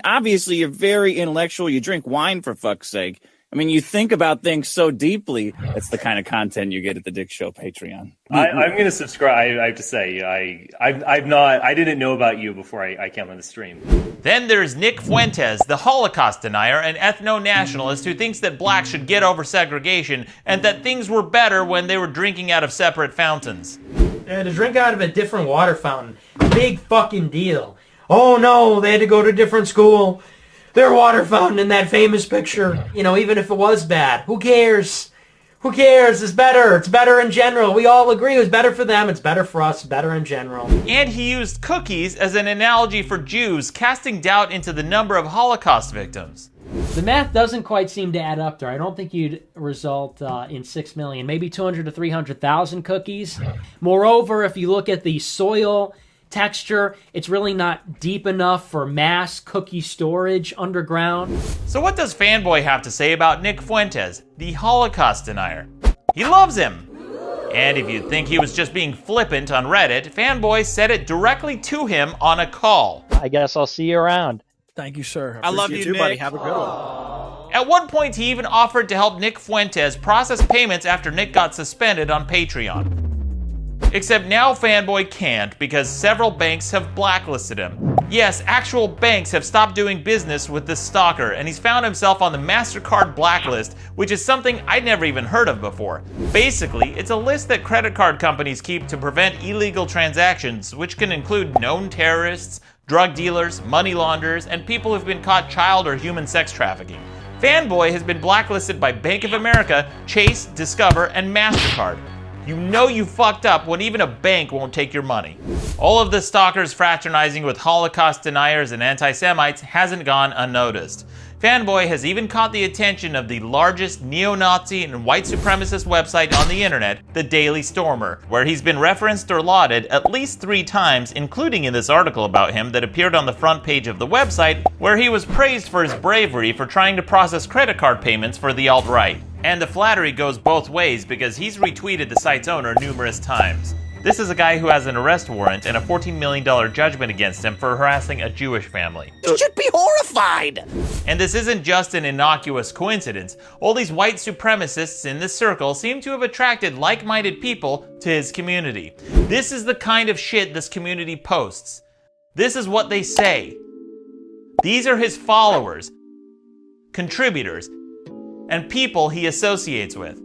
Obviously you're very intellectual. You drink wine, for fuck's sake. I mean, you think about things so deeply. That's the kind of content you get at the Dick Show Patreon. I'm going to subscribe. I have to say, I didn't know about you before I came on the stream. Then there's Nick Fuentes, the Holocaust denier and ethno-nationalist who thinks that blacks should get over segregation and that things were better when they were drinking out of separate fountains. To drink out of a different water fountain, big fucking deal. Oh no, they had to go to a different school. Their water fountain in that famous picture, even if it was bad, who cares? Who cares? It's better. It's better in general. We all agree it was better for them. It's better for us. Better in general. And he used cookies as an analogy for Jews, casting doubt into the number of Holocaust victims. The math doesn't quite seem to add up there. I don't think you'd result in 6 million, maybe 200 to 300,000 cookies. Moreover, if you look at the soil texture, it's really not deep enough for mass cookie storage underground. So what does Fanboy have to say about Nick Fuentes, the Holocaust denier? He loves him. And if you think he was just being flippant on Reddit, Fanboy said it directly to him on a call. I guess I'll see you around. Thank you, sir. I love you, too, Nick. buddy. Have a good one. At one point, he even offered to help Nick Fuentes process payments after Nick got suspended on Patreon. Except now Fanboy can't because several banks have blacklisted him. Yes, actual banks have stopped doing business with this stalker, and he's found himself on the MasterCard blacklist, which is something I'd never even heard of before. Basically, it's a list that credit card companies keep to prevent illegal transactions, which can include known terrorists, drug dealers, money launderers, and people who've been caught child or human sex trafficking. Fanboy has been blacklisted by Bank of America, Chase, Discover, and MasterCard. You know you fucked up when even a bank won't take your money. All of the stalkers fraternizing with Holocaust deniers and anti-Semites hasn't gone unnoticed. Fanboy has even caught the attention of the largest neo-Nazi and white supremacist website on the internet, the Daily Stormer, where he's been referenced or lauded at least 3 times, including in this article about him that appeared on the front page of the website, where he was praised for his bravery for trying to process credit card payments for the alt-right. And the flattery goes both ways because he's retweeted the site's owner numerous times. This is a guy who has an arrest warrant and a $14 million judgment against him for harassing a Jewish family. You should be horrified! And this isn't just an innocuous coincidence. All these white supremacists in this circle seem to have attracted like-minded people to his community. This is the kind of shit this community posts. This is what they say. These are his followers, contributors, and people he associates with.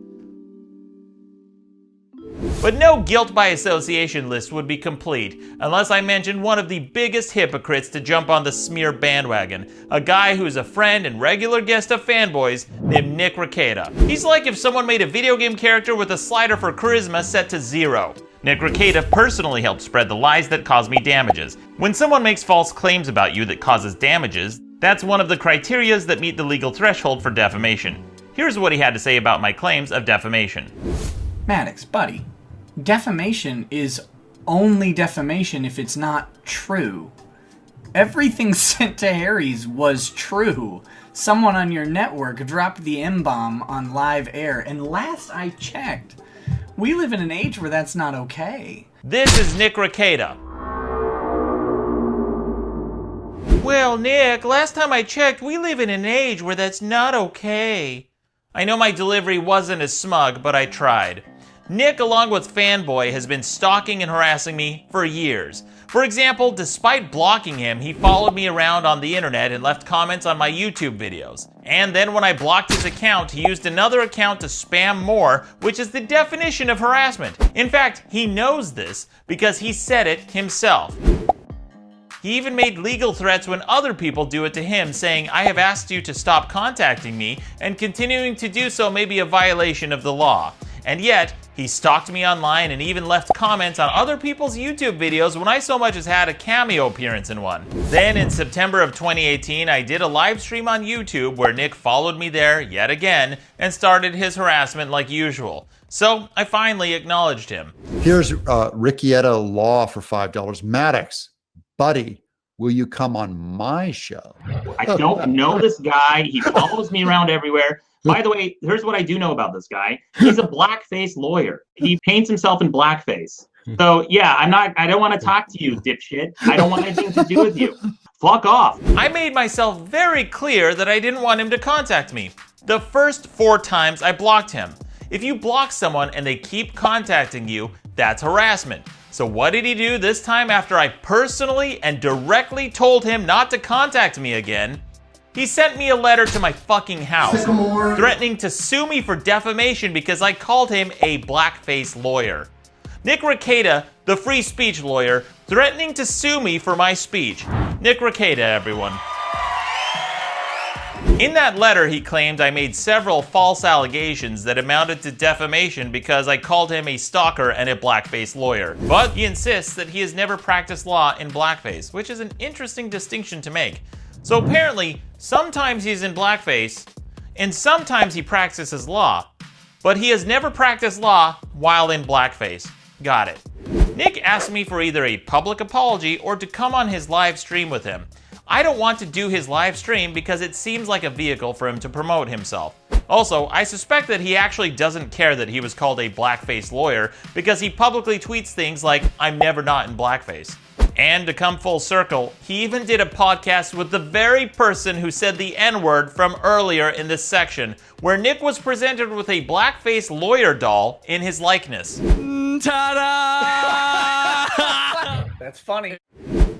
But no guilt by association list would be complete unless I mentioned one of the biggest hypocrites to jump on the smear bandwagon, a guy who's a friend and regular guest of Fanboys named Nick Requeta. He's like if someone made a video game character with a slider for charisma set to 0. Nick Requeta personally helped spread the lies that cause me damages. When someone makes false claims about you that causes damages, that's one of the criterias that meet the legal threshold for defamation. Here's what he had to say about my claims of defamation. Maddox, buddy, defamation is only defamation if it's not true. Everything sent to Harry's was true. Someone on your network dropped the M-bomb on live air, and last I checked, we live in an age where that's not okay. This is Nick Requeta. Well, Nick, last time I checked, we live in an age where that's not okay. I know my delivery wasn't as smug, but I tried. Nick, along with Fanboy, has been stalking and harassing me for years. For example, despite blocking him, he followed me around on the internet and left comments on my YouTube videos. And then when I blocked his account, he used another account to spam more, which is the definition of harassment. In fact, he knows this because he said it himself. He even made legal threats when other people do it to him, saying, "I have asked you to stop contacting me, and continuing to do so may be a violation of the law." And yet, he stalked me online and even left comments on other people's YouTube videos when I so much as had a cameo appearance in one. Then in September of 2018, I did a live stream on YouTube where Nick followed me there yet again and started his harassment like usual. So I finally acknowledged him. Here's Riccietta Law for $5. Maddox, buddy, will you come on my show? I don't know this guy. He follows me around everywhere. By the way, here's what I do know about this guy. He's a blackface lawyer. He paints himself in blackface. So yeah, I don't want to talk to you, dipshit. I don't want anything to do with you. Fuck off. I made myself very clear that I didn't want him to contact me. The first 4 times I blocked him. If you block someone and they keep contacting you, that's harassment. So what did he do this time after I personally and directly told him not to contact me again? He sent me a letter to my fucking house, threatening to sue me for defamation because I called him a blackface lawyer. Nick Requeta, the free speech lawyer, threatening to sue me for my speech. Nick Requeta, everyone. In that letter, he claimed I made several false allegations that amounted to defamation because I called him a stalker and a blackface lawyer. But he insists that he has never practiced law in blackface, which is an interesting distinction to make. So apparently, sometimes he's in blackface, and sometimes he practices law, but he has never practiced law while in blackface. Got it. Nick asked me for either a public apology or to come on his live stream with him. I don't want to do his live stream because it seems like a vehicle for him to promote himself. Also, I suspect that he actually doesn't care that he was called a blackface lawyer because he publicly tweets things like, "I'm never not in blackface." And to come full circle, he even did a podcast with the very person who said the N-word from earlier in this section, where Nick was presented with a blackface lawyer doll in his likeness. Ta-da! That's funny.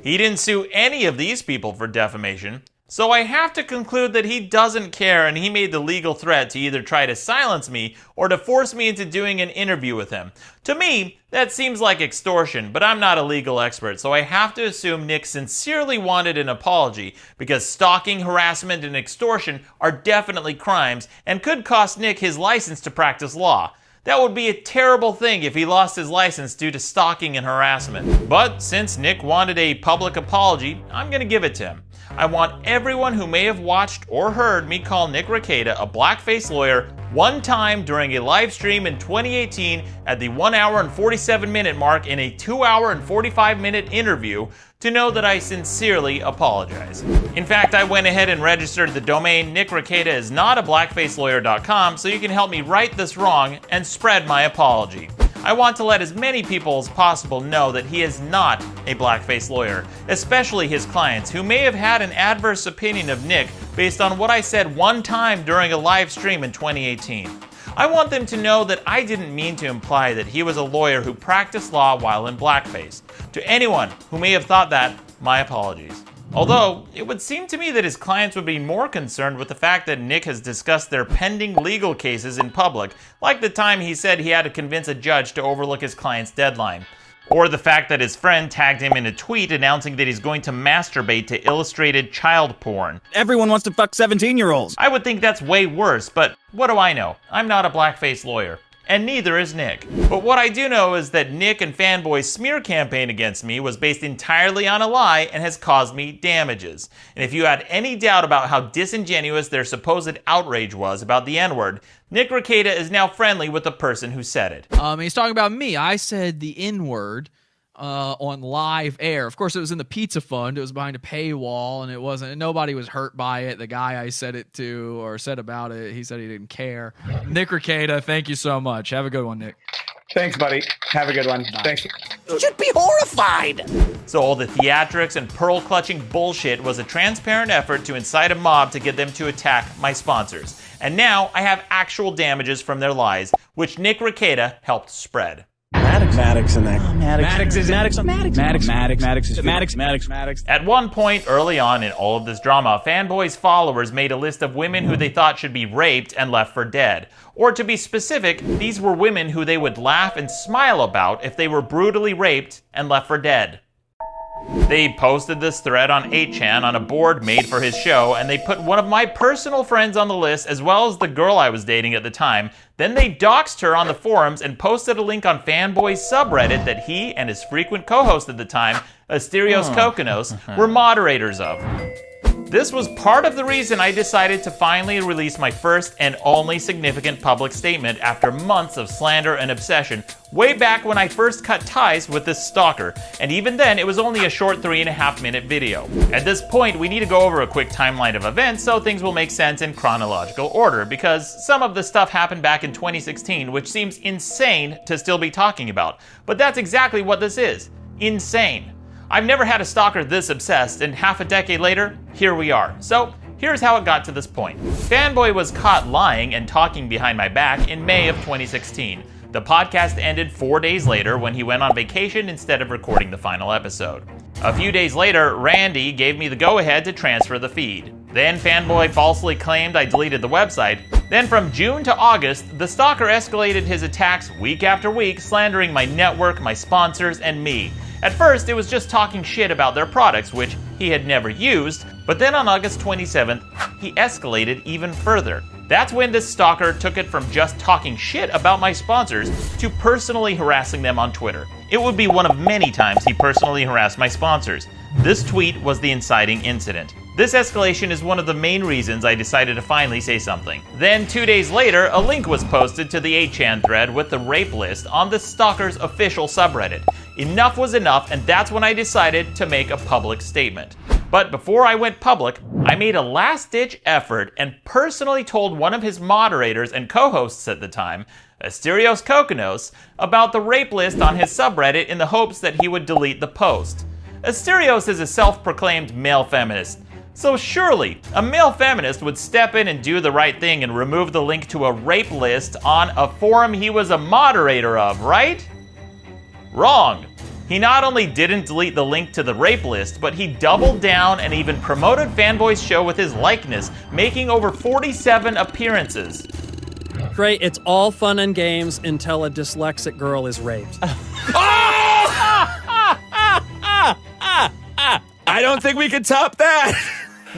He didn't sue any of these people for defamation, so I have to conclude that he doesn't care and he made the legal threat to either try to silence me or to force me into doing an interview with him. To me, that seems like extortion, but I'm not a legal expert, so I have to assume Nick sincerely wanted an apology, because stalking, harassment, and extortion are definitely crimes and could cost Nick his license to practice law. That would be a terrible thing if he lost his license due to stalking and harassment. But since Nick wanted a public apology, I'm going to give it to him. I want everyone who may have watched or heard me call Nick Rekieta a blackface lawyer one time during a live stream in 2018 at the 1 hour and 47 minute mark in a 2 hour and 45 minute interview to know that I sincerely apologize. In fact, I went ahead and registered the domain nickrekietaisnotablackfacelawyer.com so you can help me right this wrong and spread my apology. I want to let as many people as possible know that he is not a blackface lawyer, especially his clients who may have had an adverse opinion of Nick based on what I said one time during a live stream in 2018. I want them to know that I didn't mean to imply that he was a lawyer who practiced law while in blackface. To anyone who may have thought that, my apologies. Although, it would seem to me that his clients would be more concerned with the fact that Nick has discussed their pending legal cases in public, like the time he said he had to convince a judge to overlook his client's deadline. Or the fact that his friend tagged him in a tweet announcing that he's going to masturbate to illustrated child porn. Everyone wants to fuck 17-year-olds. I would think that's way worse, but what do I know? I'm not a blackface lawyer. And neither is Nick. But what I do know is that Nick and Fanboy's smear campaign against me was based entirely on a lie and has caused me damages. And if you had any doubt about how disingenuous their supposed outrage was about the N-word, Nick Rekieta is now friendly with the person who said it. He's talking about me. I said the N-word on live air. Of course, it was in the pizza fund. It was behind a paywall, and it wasn't. Nobody was hurt by it. The guy I said it to or said about it, he said he didn't care. Nick Rekieta, thank you so much. Have a good one, Nick. Thanks, buddy. Have a good one. Thanks. You should be horrified. So all the theatrics and pearl-clutching bullshit was a transparent effort to incite a mob to get them to attack my sponsors. And now I have actual damages from their lies, which Nick Rekieta helped spread. Maddox in that. Maddox. At one point early on in all of this drama, Fanboy's followers made a list of women who they thought should be raped and left for dead. Or to be specific, these were women who they would laugh and smile about if they were brutally raped and left for dead. They posted this thread on 8chan on a board made for his show, and they put one of my personal friends on the list as well as the girl I was dating at the time. Then they doxed her on the forums and posted a link on Fanboy's subreddit that he and his frequent co-host at the time, Asterios Kokonos, were moderators of. This was part of the reason I decided to finally release my first and only significant public statement after months of slander and obsession, way back when I first cut ties with this stalker, and even then it was only a short 3.5-minute video. At this point, we need to go over a quick timeline of events so things will make sense in chronological order, because some of this stuff happened back in 2016, which seems insane to still be talking about. But that's exactly what this is. Insane. I've never had a stalker this obsessed, and half a decade later, here we are. So, here's how it got to this point. Fanboy was caught lying and talking behind my back in May of 2016. The podcast ended 4 days later when he went on vacation instead of recording the final episode. A few days later, Randy gave me the go-ahead to transfer the feed. Then Fanboy falsely claimed I deleted the website. Then from June to August, the stalker escalated his attacks week after week, slandering my network, my sponsors, and me. At first, it was just talking shit about their products, which he had never used, but then on August 27th, he escalated even further. That's when this stalker took it from just talking shit about my sponsors to personally harassing them on Twitter. It would be one of many times he personally harassed my sponsors. This tweet was the inciting incident. This escalation is one of the main reasons I decided to finally say something. Then 2 days later, a link was posted to the 8chan thread with the rape list on the stalker's official subreddit. Enough was enough, and that's when I decided to make a public statement. But before I went public, I made a last-ditch effort and personally told one of his moderators and co-hosts at the time, Asterios Kokonos, about the rape list on his subreddit in the hopes that he would delete the post. Asterios is a self-proclaimed male feminist. So surely, a male feminist would step in and do the right thing and remove the link to a rape list on a forum he was a moderator of, right? Wrong. He not only didn't delete the link to the rape list, but he doubled down and even promoted Fanboy's show with his likeness, making over 47 appearances. Great, it's all fun and games until a dyslexic girl is raped. I don't think we could top that.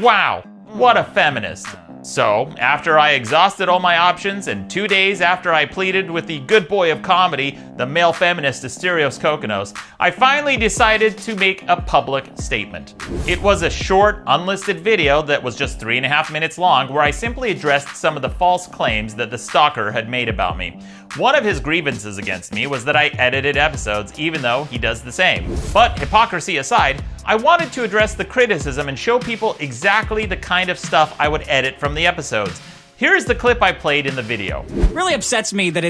Wow, what a feminist. So, after I exhausted all my options, and 2 days after I pleaded with the good boy of comedy, the male feminist Asterios Kokonos, I finally decided to make a public statement. It was a short, unlisted video that was just 3.5 minutes long, where I simply addressed some of the false claims that the stalker had made about me. One of his grievances against me was that I edited episodes, even though he does the same. But hypocrisy aside, I wanted to address the criticism and show people exactly the kind of stuff I would edit from the episodes. Here's the clip I played in the video. Really upsets me that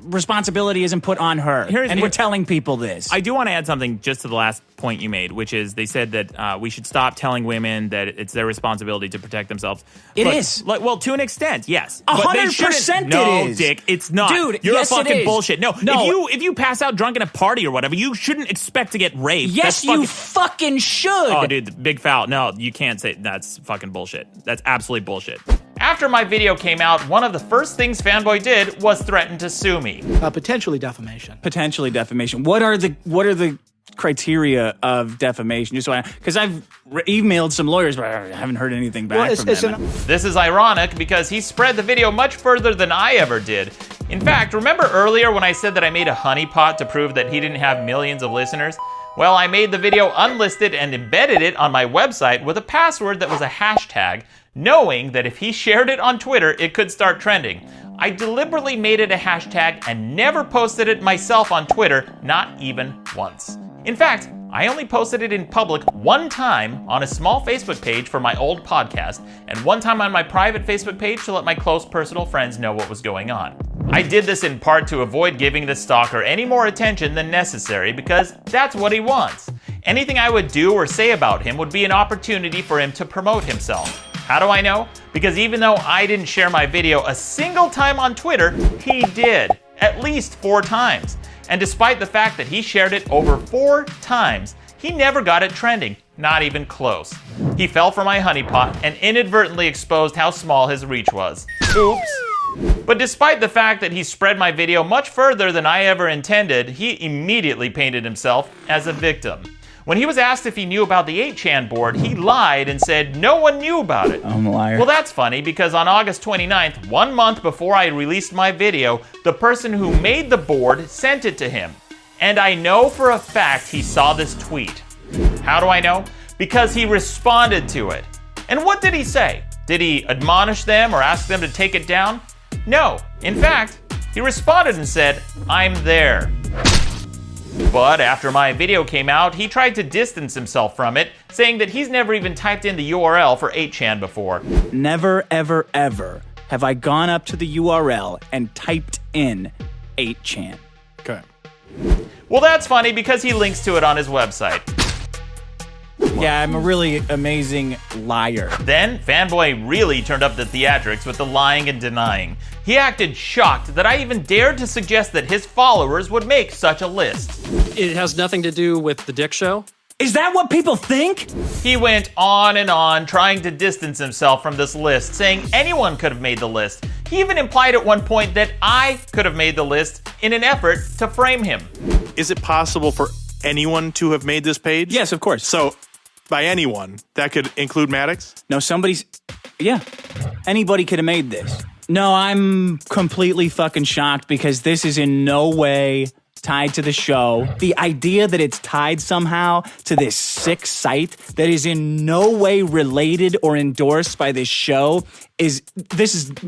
responsibility isn't put on her. We're telling people this. I do want to add something just to the last point you made, which is they said that we should stop telling women that it's their responsibility to protect themselves. It is. Well, to an extent, yes. 100% No, it is. Dick, it's not. Dude, you're yes, a fucking it is. bullshit. No, if you pass out drunk at a party or whatever, you shouldn't expect to get raped. Yes, you fucking should. Oh, dude, big foul. No, you can't say that's fucking bullshit. That's absolutely bullshit. After my video came out, one of the first things Fanboy did was threaten to sue me. Potentially defamation. Potentially defamation. What are the criteria of defamation? Just so because I've emailed some lawyers, but I haven't heard anything back from them. This is ironic because he spread the video much further than I ever did. In fact, remember earlier when I said that I made a honeypot to prove that he didn't have millions of listeners? Well, I made the video unlisted and embedded it on my website with a password that was a hashtag, knowing that if he shared it on Twitter, it could start trending. I deliberately made it a hashtag and never posted it myself on Twitter, not even once. In fact, I only posted it in public one time on a small Facebook page for my old podcast, and one time on my private Facebook page to let my close personal friends know what was going on. I did this in part to avoid giving the stalker any more attention than necessary because that's what he wants. Anything I would do or say about him would be an opportunity for him to promote himself. How do I know? Because even though I didn't share my video a single time on Twitter, he did, at least 4 times. And despite the fact that he shared it over 4 times, he never got it trending, not even close. He fell for my honeypot and inadvertently exposed how small his reach was. Oops. But despite the fact that he spread my video much further than I ever intended, he immediately painted himself as a victim. When he was asked if he knew about the 8chan board, he lied and said no one knew about it. I'm a liar. Well, that's funny because on August 29th, 1 month before I released my video, the person who made the board sent it to him. And I know for a fact he saw this tweet. How do I know? Because he responded to it. And what did he say? Did he admonish them or ask them to take it down? No. In fact, he responded and said, "I'm there." But after my video came out, he tried to distance himself from it, saying that he's never even typed in the URL for 8chan before. Never, ever, ever have I gone up to the URL and typed in 8chan. Okay. Well, that's funny because he links to it on his website. Yeah, I'm a really amazing liar. Then, Fanboy really turned up the theatrics with the lying and denying. He acted shocked that I even dared to suggest that his followers would make such a list. It has nothing to do with the Dick Show? Is that what people think? He went on and on, trying to distance himself from this list, saying anyone could have made the list. He even implied at one point that I could have made the list in an effort to frame him. Is it possible for anyone to have made this page? Yes, of course. So, by anyone, that could include Maddox? No, yeah. Anybody could have made this. No, I'm completely fucking shocked because this is in no way tied to the show. The idea that it's tied somehow to this sick site that is in no way related or endorsed by this show is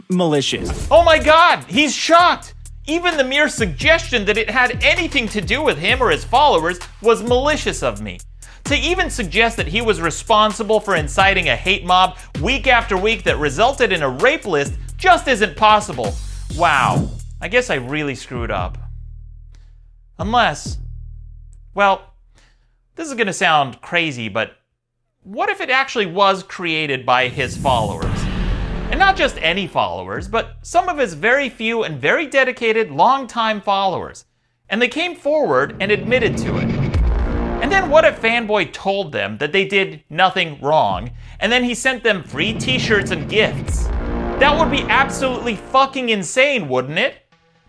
malicious. Oh my God, he's shocked. Even the mere suggestion that it had anything to do with him or his followers was malicious of me. To even suggest that he was responsible for inciting a hate mob week after week that resulted in a rape list just isn't possible. Wow, I guess I really screwed up. Unless, well, This is going to sound crazy, but what if it actually was created by his followers? And not just any followers, but some of his very few and very dedicated long-time followers. And they came forward and admitted to it. And then what if Fanboy told them that they did nothing wrong, and then he sent them free t-shirts and gifts? That would be absolutely fucking insane, wouldn't it?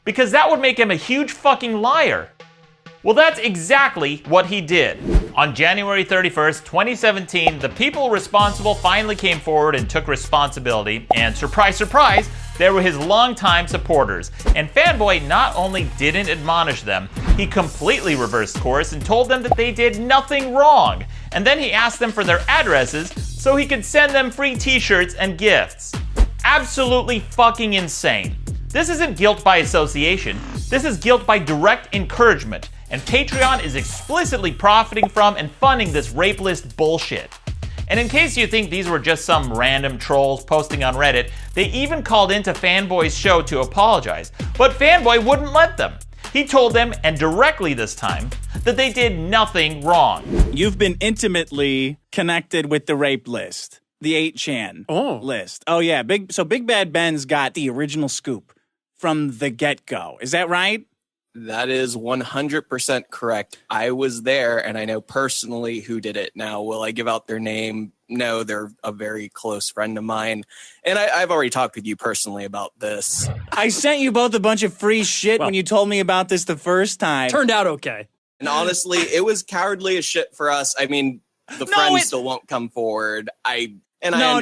Because that would make him a huge fucking liar. Well, that's exactly what he did. On January 31st, 2017, the people responsible finally came forward and took responsibility, and surprise, surprise, they were his longtime supporters. And Fanboy not only didn't admonish them, he completely reversed course and told them that they did nothing wrong. And then he asked them for their addresses so he could send them free t-shirts and gifts. Absolutely fucking insane. This isn't guilt by association, this is guilt by direct encouragement. And Patreon is explicitly profiting from and funding this rape list bullshit. And in case you think these were just some random trolls posting on Reddit, they even called into Fanboy's show to apologize. But Fanboy wouldn't let them. He told them, and directly this time, that they did nothing wrong. You've been intimately connected with the rape list, the 8chan list. Oh yeah, Big Bad Ben's got the original scoop from the get-go. Is that right? That is 100% correct. I was there, and I know personally who did it. Now, will I give out their name? No, they're a very close friend of mine. And I've already talked with you personally about this. I sent you both a bunch of free shit when you told me about this the first time. Turned out okay. And honestly, it was cowardly as shit for us. I mean, the friends still won't come forward. No,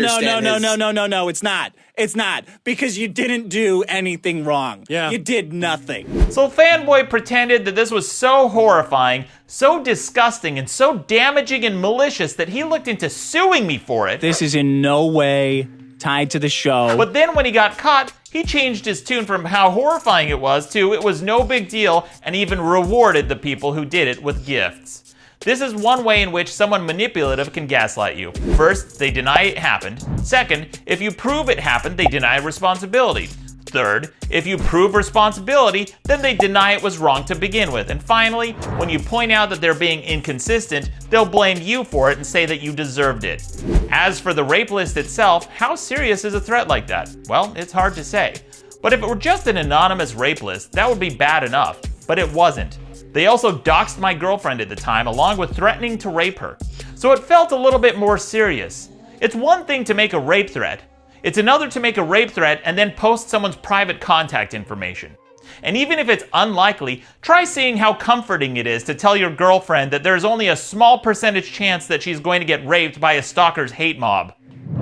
it's not. It's not. Because you didn't do anything wrong. Yeah. You did nothing. So Fanboy pretended that this was so horrifying, so disgusting, and so damaging and malicious that he looked into suing me for it. This is in no way tied to the show. But then when he got caught, he changed his tune from how horrifying it was to it was no big deal, and even rewarded the people who did it with gifts. This is one way in which someone manipulative can gaslight you. First, they deny it happened. Second, if you prove it happened, they deny responsibility. Third, if you prove responsibility, then they deny it was wrong to begin with. And finally, when you point out that they're being inconsistent, they'll blame you for it and say that you deserved it. As for the rape list itself, how serious is a threat like that? Well, it's hard to say. But if it were just an anonymous rape list, that would be bad enough. But it wasn't. They also doxed my girlfriend at the time, along with threatening to rape her. So it felt a little bit more serious. It's one thing to make a rape threat. It's another to make a rape threat and then post someone's private contact information. And even if it's unlikely, try seeing how comforting it is to tell your girlfriend that there's only a small percentage chance that she's going to get raped by a stalker's hate mob.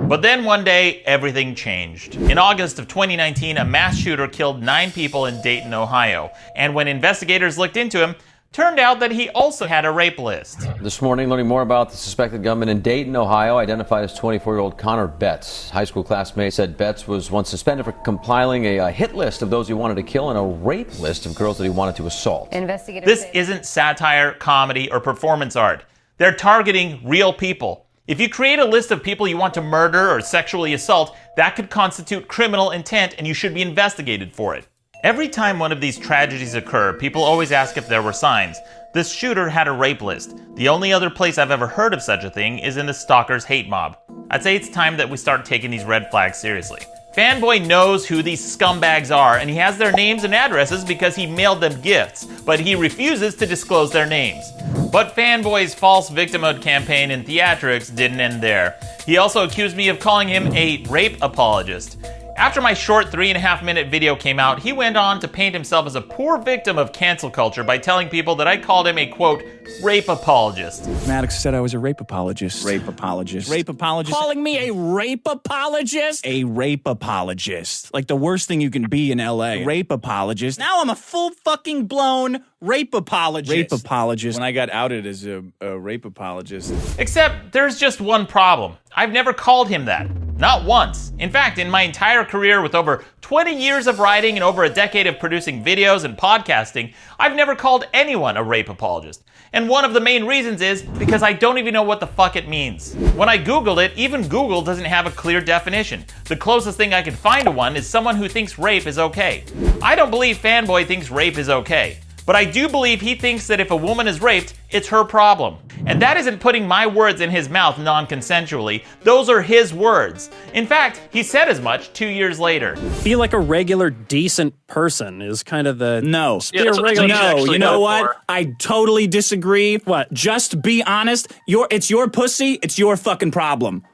But then one day, everything changed. In August of 2019, a mass shooter killed 9 people in Dayton, Ohio. And when investigators looked into him, turned out that he also had a rape list. This morning, learning more about the suspected gunman in Dayton, Ohio, identified as 24-year-old Connor Betts. High school classmates said Betts was once suspended for compiling a hit list of those he wanted to kill and a rape list of girls that he wanted to assault. This isn't satire, comedy, or performance art. They're targeting real people. If you create a list of people you want to murder or sexually assault, that could constitute criminal intent and you should be investigated for it. Every time one of these tragedies occur, people always ask if there were signs. This shooter had a rape list. The only other place I've ever heard of such a thing is in the stalker's hate mob. I'd say it's time that we start taking these red flags seriously. Fanboy knows who these scumbags are, and he has their names and addresses because he mailed them gifts, but he refuses to disclose their names. But Fanboy's false victimhood campaign in theatrics didn't end there. He also accused me of calling him a rape apologist. After my short 3.5-minute video came out, he went on to paint himself as a poor victim of cancel culture by telling people that I called him a, quote, rape apologist. Maddox said I was a rape apologist. Rape apologist. Rape apologist. Calling me a rape apologist? A rape apologist. Like the worst thing you can be in LA. Rape apologist. Now I'm a full fucking blown rape apologist. Rape apologist. When I got outed as a rape apologist. Except there's just one problem. I've never called him that. Not once. In fact, in my entire career with over 20 years of writing and over a decade of producing videos and podcasting, I've never called anyone a rape apologist. And one of the main reasons is because I don't even know what the fuck it means. When I Googled it, even Google doesn't have a clear definition. The closest thing I could find to one is someone who thinks rape is okay. I don't believe Fanboy thinks rape is okay. But I do believe he thinks that if a woman is raped, it's her problem. And that isn't putting my words in his mouth non-consensually. Those are his words. In fact, he said as much 2 years later. Be like a regular, decent person is kind of the... No. Just be a regular... No, you know what? I totally disagree. What? Just be honest. It's your pussy. It's your fucking problem.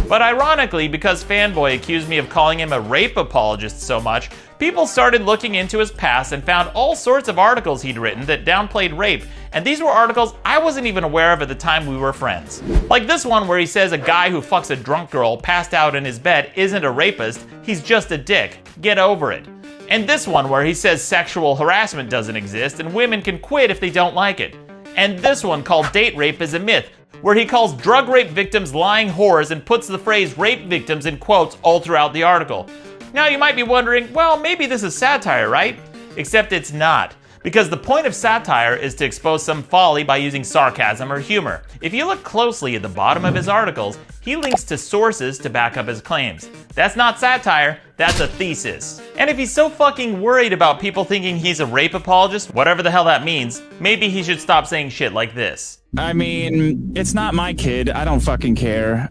But ironically, because Fanboy accused me of calling him a rape apologist so much, people started looking into his past and found all sorts of articles he'd written that downplayed rape, and these were articles I wasn't even aware of at the time we were friends. Like this one where he says a guy who fucks a drunk girl passed out in his bed isn't a rapist, he's just a dick. Get over it. And this one where he says sexual harassment doesn't exist and women can quit if they don't like it. And this one called date rape is a myth, where he calls drug rape victims lying whores and puts the phrase rape victims in quotes all throughout the article. Now you might be wondering, well, maybe this is satire, right? Except it's not. Because the point of satire is to expose some folly by using sarcasm or humor. If you look closely at the bottom of his articles, he links to sources to back up his claims. That's not satire, that's a thesis. And if he's so fucking worried about people thinking he's a rape apologist, whatever the hell that means, maybe he should stop saying shit like this. I mean, it's not my kid. I don't fucking care.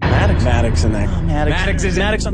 Maddox in there. Maddox is Maddox.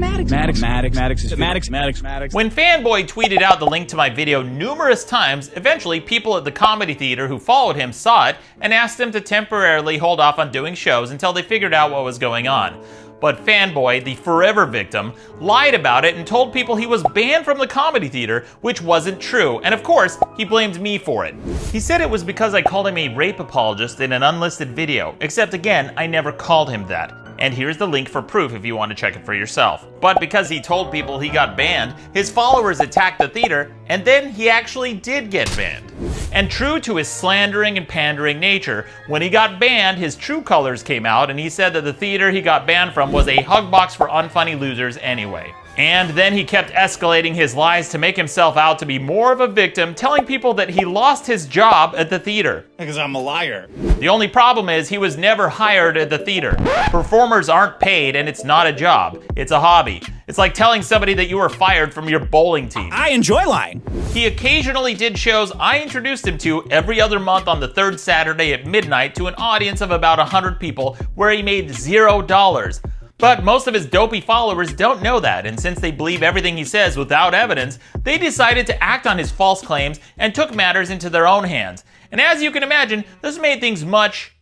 When Fanboy tweeted out the link to my video numerous times, eventually people at the comedy theater who followed him saw it and asked him to temporarily hold off on doing shows until they figured out what was going on. But Fanboy, the forever victim, lied about it and told people he was banned from the comedy theater, which wasn't true, and of course, he blamed me for it. He said it was because I called him a rape apologist in an unlisted video, except again, I never called him that. And here's the link for proof if you want to check it for yourself. But because he told people he got banned, his followers attacked the theater, and then he actually did get banned. And true to his slandering and pandering nature, when he got banned, his true colors came out and he said that the theater he got banned from was a hug box for unfunny losers anyway. And then he kept escalating his lies to make himself out to be more of a victim, telling people that he lost his job at the theater. Because I'm a liar. The only problem is he was never hired at the theater. Performers aren't paid and it's not a job. It's a hobby. It's like telling somebody that you were fired from your bowling team. I enjoy lying. He occasionally did shows I introduced him to every other month on the third Saturday at midnight to an audience of about 100 people where he made $0. But most of his dopey followers don't know that, and since they believe everything he says without evidence, they decided to act on his false claims and took matters into their own hands. And as you can imagine, this made things much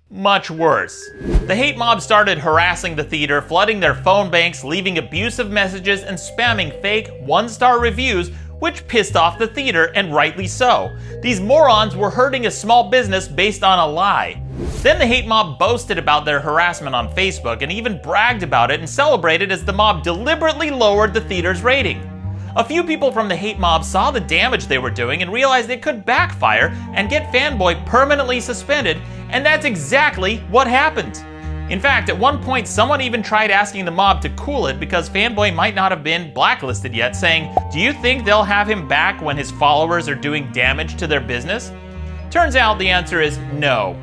worse. The hate mob started harassing the theater, flooding their phone banks, leaving abusive messages, and spamming fake one-star reviews, which pissed off the theater, and rightly so. These morons were hurting a small business based on a lie. Then the hate mob boasted about their harassment on Facebook and even bragged about it and celebrated as the mob deliberately lowered the theater's rating. A few people from the hate mob saw the damage they were doing and realized it could backfire and get Fanboy permanently suspended, and that's exactly what happened. In fact, at one point, someone even tried asking the mob to cool it because Fanboy might not have been blacklisted yet, saying, "Do you think they'll have him back when his followers are doing damage to their business?" Turns out the answer is no.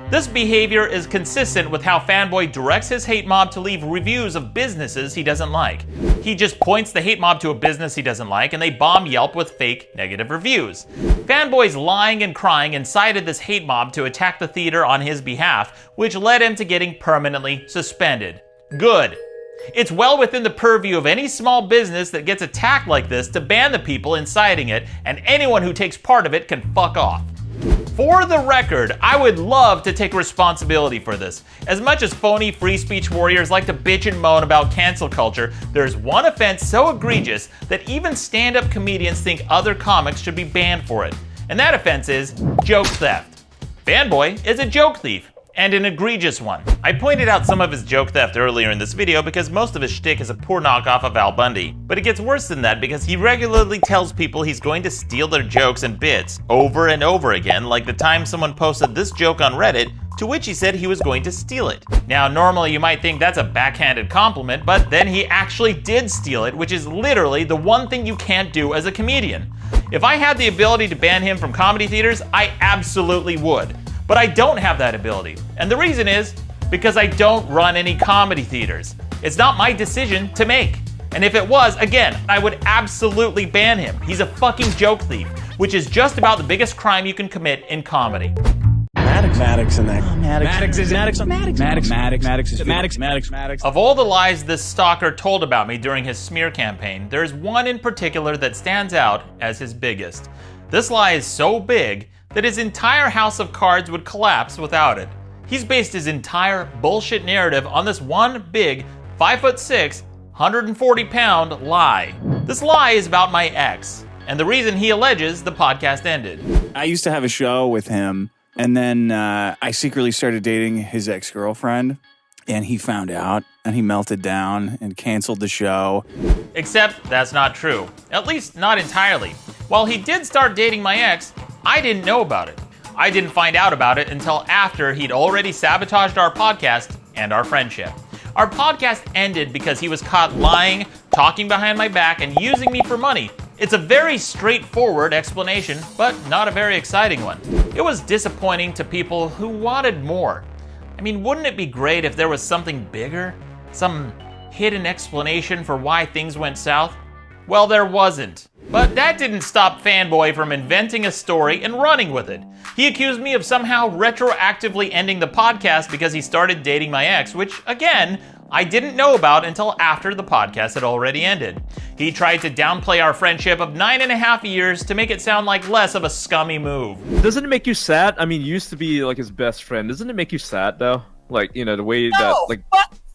This behavior is consistent with how Fanboy directs his hate mob to leave reviews of businesses he doesn't like. He just points the hate mob to a business he doesn't like and they bomb Yelp with fake negative reviews. Fanboy's lying and crying incited this hate mob to attack the theater on his behalf, which led him to getting permanently suspended. Good. It's well within the purview of any small business that gets attacked like this to ban the people inciting it, and anyone who takes part of it can fuck off. For the record, I would love to take responsibility for this. As much as phony free speech warriors like to bitch and moan about cancel culture, there's one offense so egregious that even stand-up comedians think other comics should be banned for it. And that offense is joke theft. Fanboy is a joke thief, and an egregious one. I pointed out some of his joke theft earlier in this video because most of his shtick is a poor knockoff of Al Bundy. But it gets worse than that because he regularly tells people he's going to steal their jokes and bits over and over again, like the time someone posted this joke on Reddit, to which he said he was going to steal it. Now, normally you might think that's a backhanded compliment, but then he actually did steal it, which is literally the one thing you can't do as a comedian. If I had the ability to ban him from comedy theaters, I absolutely would. But I don't have that ability. And the reason is because I don't run any comedy theaters. It's not my decision to make. And if it was, again, I would absolutely ban him. He's a fucking joke thief. which is just about the biggest crime you can commit in comedy. Maddox in that. Maddox. Of all the lies this stalker told about me during his smear campaign, there's one in particular that stands out as his biggest. This lie is so big that his entire house of cards would collapse without it. He's based his entire bullshit narrative on this one big 5'6", 140-pound lie. This lie is about my ex, and the reason he alleges the podcast ended. I used to have a show with him, and then I secretly started dating his ex-girlfriend, and he found out, and he melted down and canceled the show. Except that's not true. At least not entirely. While he did start dating my ex, I didn't know about it. I didn't find out about it until after he'd already sabotaged our podcast and our friendship. Our podcast ended because he was caught lying, talking behind my back, and using me for money. It's a very straightforward explanation, but not a very exciting one. It was disappointing to people who wanted more. I mean, wouldn't it be great if there was something bigger? Some hidden explanation for why things went south? Well, there wasn't. But that didn't stop Fanboy from inventing a story and running with it. He accused me of somehow retroactively ending the podcast because he started dating my ex, which, again, I didn't know about until after the podcast had already ended. He tried to downplay our friendship of 9.5 years to make it sound like less of a scummy move. Doesn't it make you sad? I mean, you used to be like his best friend. Doesn't it make you sad though? Like, you know, the way that like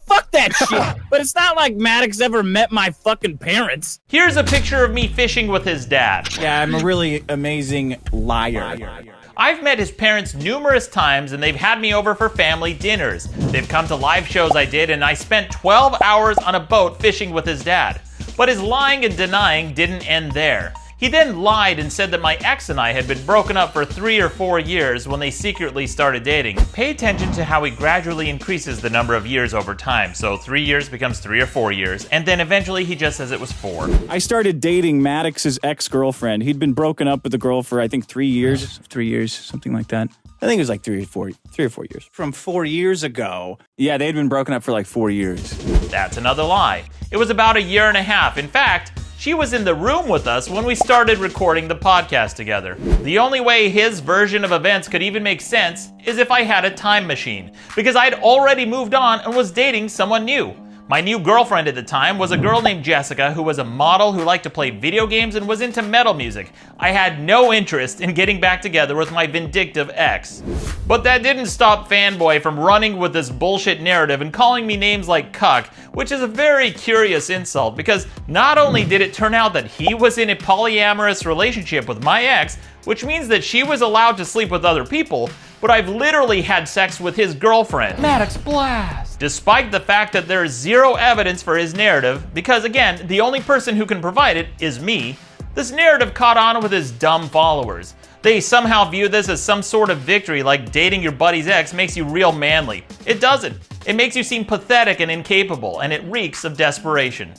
Fuck that shit. But it's not like Maddox ever met my fucking parents. Here's a picture of me fishing with his dad. Yeah, I'm a really amazing liar. I've met his parents numerous times, and they've had me over for family dinners. They've come to live shows I did, and I spent 12 hours on a boat fishing with his dad. But his lying and denying didn't end there. He then lied and said that my ex and I had been broken up for 3 or 4 years when they secretly started dating. Pay attention to how he gradually increases the number of years over time. So 3 years becomes 3 or 4 years, and then eventually he just says it was 4. I started dating Maddox's ex-girlfriend. He'd been broken up with the girl for, I think, 3 years. 3 years, something like that. I think it was like 3 or 4 years. From 4 years ago. Yeah, they'd been broken up for like 4 years. That's another lie. It was about 1.5 years. In fact, she was in the room with us when we started recording the podcast together. The only way his version of events could even make sense is if I had a time machine, because I'd already moved on and was dating someone new. My new girlfriend at the time was a girl named Jessica who was a model who liked to play video games and was into metal music. I had no interest in getting back together with my vindictive ex. But that didn't stop Fanboy from running with this bullshit narrative and calling me names like cuck, which is a very curious insult because not only did it turn out that he was in a polyamorous relationship with my ex, which means that she was allowed to sleep with other people, but I've literally had sex with his girlfriend. Maddox Blast! Despite the fact that there is zero evidence for his narrative, because again, the only person who can provide it is me, this narrative caught on with his dumb followers. They somehow view this as some sort of victory, like dating your buddy's ex makes you real manly. It doesn't. It makes you seem pathetic and incapable, and it reeks of desperation.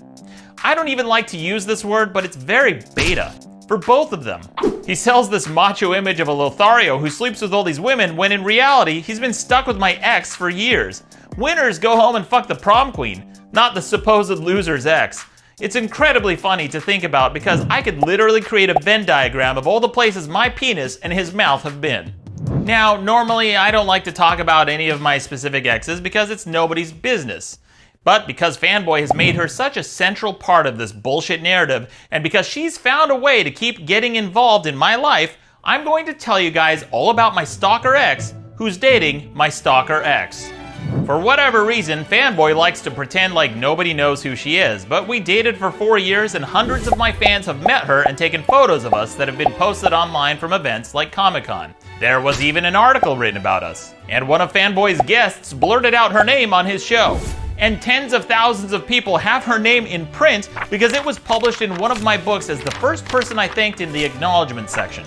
I don't even like to use this word, but it's very beta. For both of them. He sells this macho image of a Lothario who sleeps with all these women when in reality, he's been stuck with my ex for years. Winners go home and fuck the prom queen, not the supposed loser's ex. It's incredibly funny to think about because I could literally create a Venn diagram of all the places my penis and his mouth have been. Now, normally I don't like to talk about any of my specific exes because it's nobody's business. But because Fanboy has made her such a central part of this bullshit narrative, and because she's found a way to keep getting involved in my life, I'm going to tell you guys all about my stalker ex, who's dating my stalker ex. For whatever reason, Fanboy likes to pretend like nobody knows who she is, but we dated for 4 years and hundreds of my fans have met her and taken photos of us that have been posted online from events like Comic-Con. There was even an article written about us, and one of Fanboy's guests blurted out her name on his show. And tens of thousands of people have her name in print because it was published in one of my books as the first person I thanked in the acknowledgement section.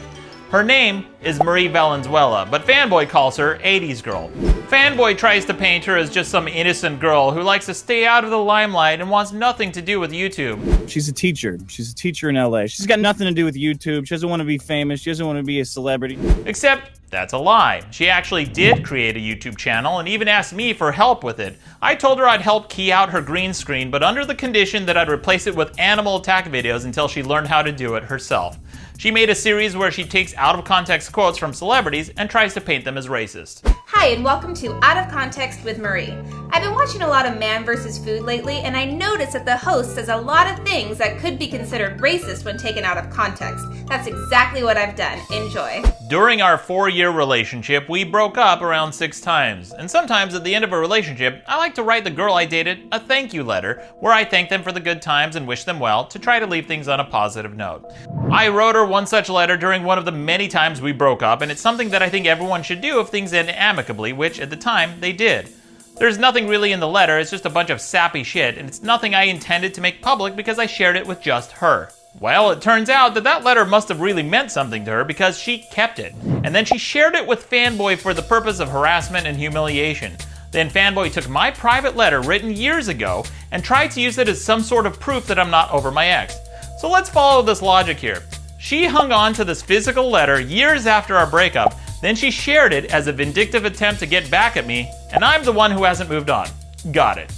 Her name is Marie Valenzuela, but Fanboy calls her 80s Girl. Fanboy tries to paint her as just some innocent girl who likes to stay out of the limelight and wants nothing to do with YouTube. She's a teacher. She's a teacher in LA. She's got nothing to do with YouTube. She doesn't want to be famous. She doesn't want to be a celebrity. Except that's a lie. She actually did create a YouTube channel and even asked me for help with it. I told her I'd help key out her green screen, but under the condition that I'd replace it with animal attack videos until she learned how to do it herself. She made a series where she takes out-of-context quotes from celebrities and tries to paint them as racist. Hi, and welcome to Out of Context with Marie. I've been watching a lot of Man vs. Food lately, and I noticed that the host says a lot of things that could be considered racist when taken out of context. That's exactly what I've done. Enjoy. During our 4-year relationship, we broke up around 6 times. And sometimes at the end of a relationship, I like to write the girl I dated a thank you letter, where I thank them for the good times and wish them well, to try to leave things on a positive note. I wrote her one such letter during one of the many times we broke up, and it's something that I think everyone should do if things end amicably, which at the time they did. There's nothing really in the letter, it's just a bunch of sappy shit, and it's nothing I intended to make public because I shared it with just her. Well, it turns out that letter must have really meant something to her because she kept it. And then she shared it with Fanboy for the purpose of harassment and humiliation. Then Fanboy took my private letter written years ago and tried to use it as some sort of proof that I'm not over my ex. So let's follow this logic here. She hung on to this physical letter years after our breakup, then she shared it as a vindictive attempt to get back at me, and I'm the one who hasn't moved on. Got it.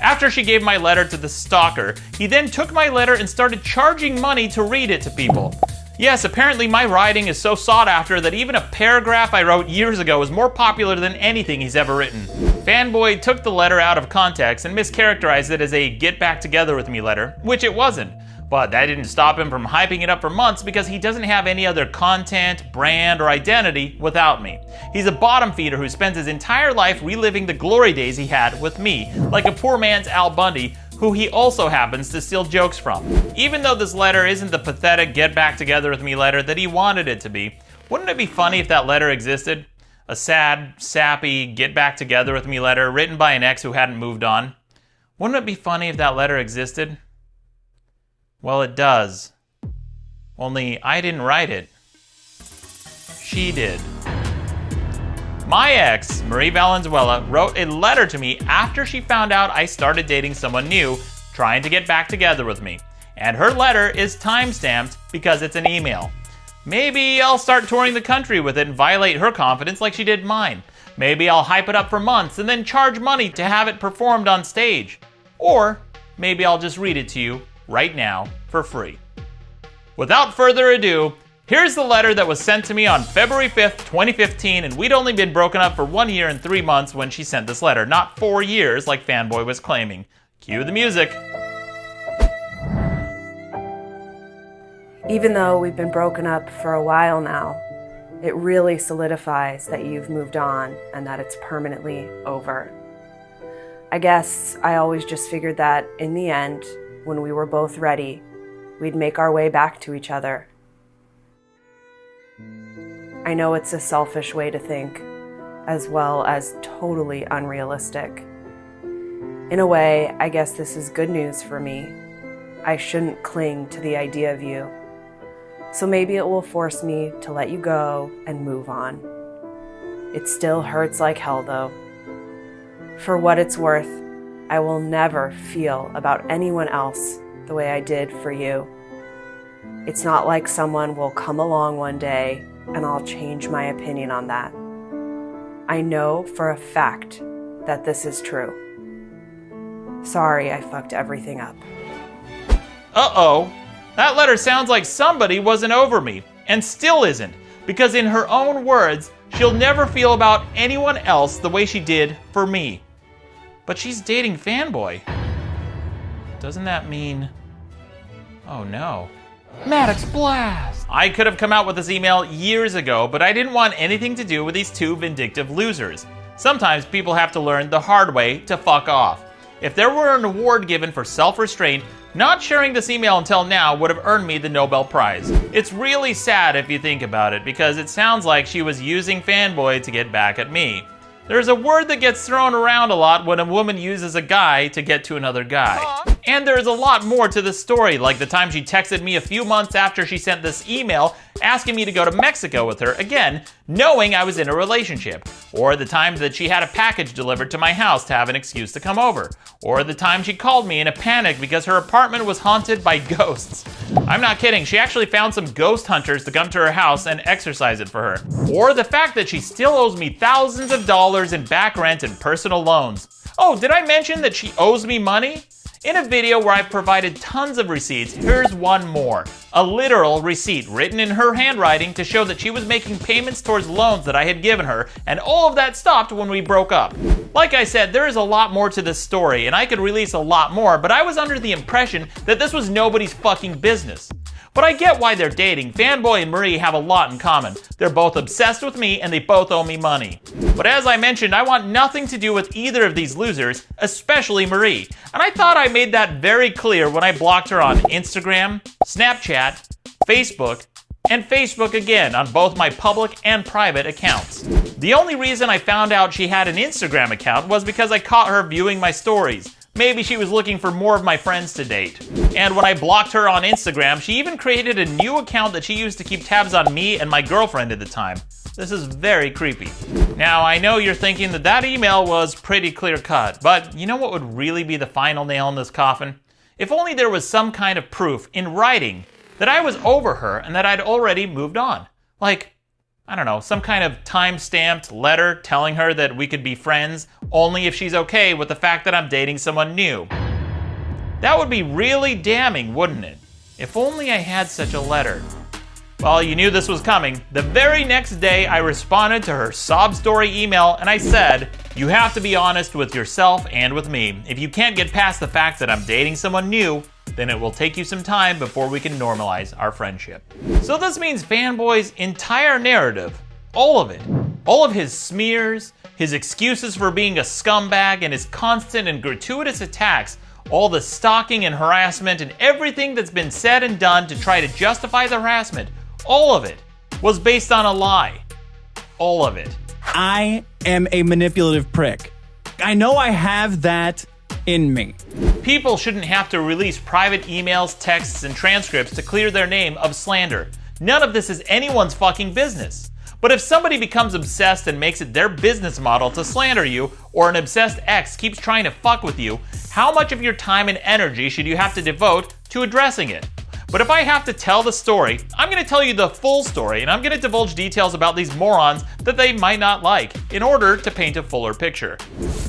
After she gave my letter to the stalker, he then took my letter and started charging money to read it to people. Yes, apparently my writing is so sought after that even a paragraph I wrote years ago is more popular than anything he's ever written. Fanboy took the letter out of context and mischaracterized it as a get back together with me letter, which it wasn't. But that didn't stop him from hyping it up for months because he doesn't have any other content, brand, or identity without me. He's a bottom feeder who spends his entire life reliving the glory days he had with me, like a poor man's Al Bundy, who he also happens to steal jokes from. Even though this letter isn't the pathetic get back together with me letter that he wanted it to be, wouldn't it be funny if that letter existed? A sad, sappy, get back together with me letter written by an ex who hadn't moved on. Wouldn't it be funny if that letter existed? Well, it does. Only I didn't write it. She did. My ex, Marie Valenzuela, wrote a letter to me after she found out I started dating someone new, trying to get back together with me. And her letter is time-stamped because it's an email. Maybe I'll start touring the country with it and violate her confidence like she did mine. Maybe I'll hype it up for months and then charge money to have it performed on stage. Or maybe I'll just read it to you right now for free. Without further ado, here's the letter that was sent to me on February 5th, 2015, and we'd only been broken up for 1 year and 3 months when she sent this letter, not 4 years like Fanboy was claiming. Cue the music. Even though we've been broken up for a while now, it really solidifies that you've moved on and that it's permanently over. I guess I always just figured that in the end, when we were both ready, we'd make our way back to each other. I know it's a selfish way to think, as well as totally unrealistic. In a way, I guess this is good news for me. I shouldn't cling to the idea of you. So maybe it will force me to let you go and move on. It still hurts like hell though. For what it's worth, I will never feel about anyone else the way I did for you. It's not like someone will come along one day and I'll change my opinion on that. I know for a fact that this is true. Sorry I fucked everything up. Uh-oh. That letter sounds like somebody wasn't over me, and still isn't, because in her own words, she'll never feel about anyone else the way she did for me. But she's dating Fanboy. Doesn't that mean... Oh no. Maddox Blast! I could have come out with this email years ago, but I didn't want anything to do with these two vindictive losers. Sometimes people have to learn the hard way to fuck off. If there were an award given for self-restraint, not sharing this email until now would have earned me the Nobel Prize. It's really sad if you think about it, because it sounds like she was using Fanboy to get back at me. There's a word that gets thrown around a lot when a woman uses a guy to get to another guy. And there's a lot more to the story, like the time she texted me a few months after she sent this email asking me to go to Mexico with her, again, knowing I was in a relationship. Or the time that she had a package delivered to my house to have an excuse to come over. Or the time she called me in a panic because her apartment was haunted by ghosts. I'm not kidding, she actually found some ghost hunters to come to her house and exorcise it for her. Or the fact that she still owes me thousands of dollars in back rent and personal loans. Oh, did I mention that she owes me money? In a video where I've provided tons of receipts, here's one more. A literal receipt written in her handwriting to show that she was making payments towards loans that I had given her, and all of that stopped when we broke up. Like I said, there is a lot more to this story, and I could release a lot more, but I was under the impression that this was nobody's fucking business. But I get why they're dating. Fanboy and Marie have a lot in common. They're both obsessed with me and they both owe me money. But as I mentioned, I want nothing to do with either of these losers, especially Marie. And I thought I made that very clear when I blocked her on Instagram, Snapchat, Facebook, and Facebook again on both my public and private accounts. The only reason I found out she had an Instagram account was because I caught her viewing my stories. Maybe she was looking for more of my friends to date. And when I blocked her on Instagram, she even created a new account that she used to keep tabs on me and my girlfriend at the time. This is very creepy. Now, I know you're thinking that that email was pretty clear-cut, but you know what would really be the final nail in this coffin? If only there was some kind of proof in writing that I was over her and that I'd already moved on. Like, I don't know, some kind of time-stamped letter telling her that we could be friends only if she's okay with the fact that I'm dating someone new. That would be really damning, wouldn't it? If only I had such a letter. Well, you knew this was coming. The very next day, I responded to her sob story email and I said, "You have to be honest with yourself and with me. If you can't get past the fact that I'm dating someone new, then it will take you some time before we can normalize our friendship." So this means Fanboy's entire narrative, all of it, all of his smears, his excuses for being a scumbag, and his constant and gratuitous attacks, all the stalking and harassment and everything that's been said and done to try to justify the harassment, all of it was based on a lie. All of it. I am a manipulative prick. I know I have that in me. People shouldn't have to release private emails, texts, and transcripts to clear their name of slander. None of this is anyone's fucking business. But if somebody becomes obsessed and makes it their business model to slander you, or an obsessed ex keeps trying to fuck with you, how much of your time and energy should you have to devote to addressing it? But if I have to tell the story, I'm going to tell you the full story, and I'm going to divulge details about these morons that they might not like, in order to paint a fuller picture.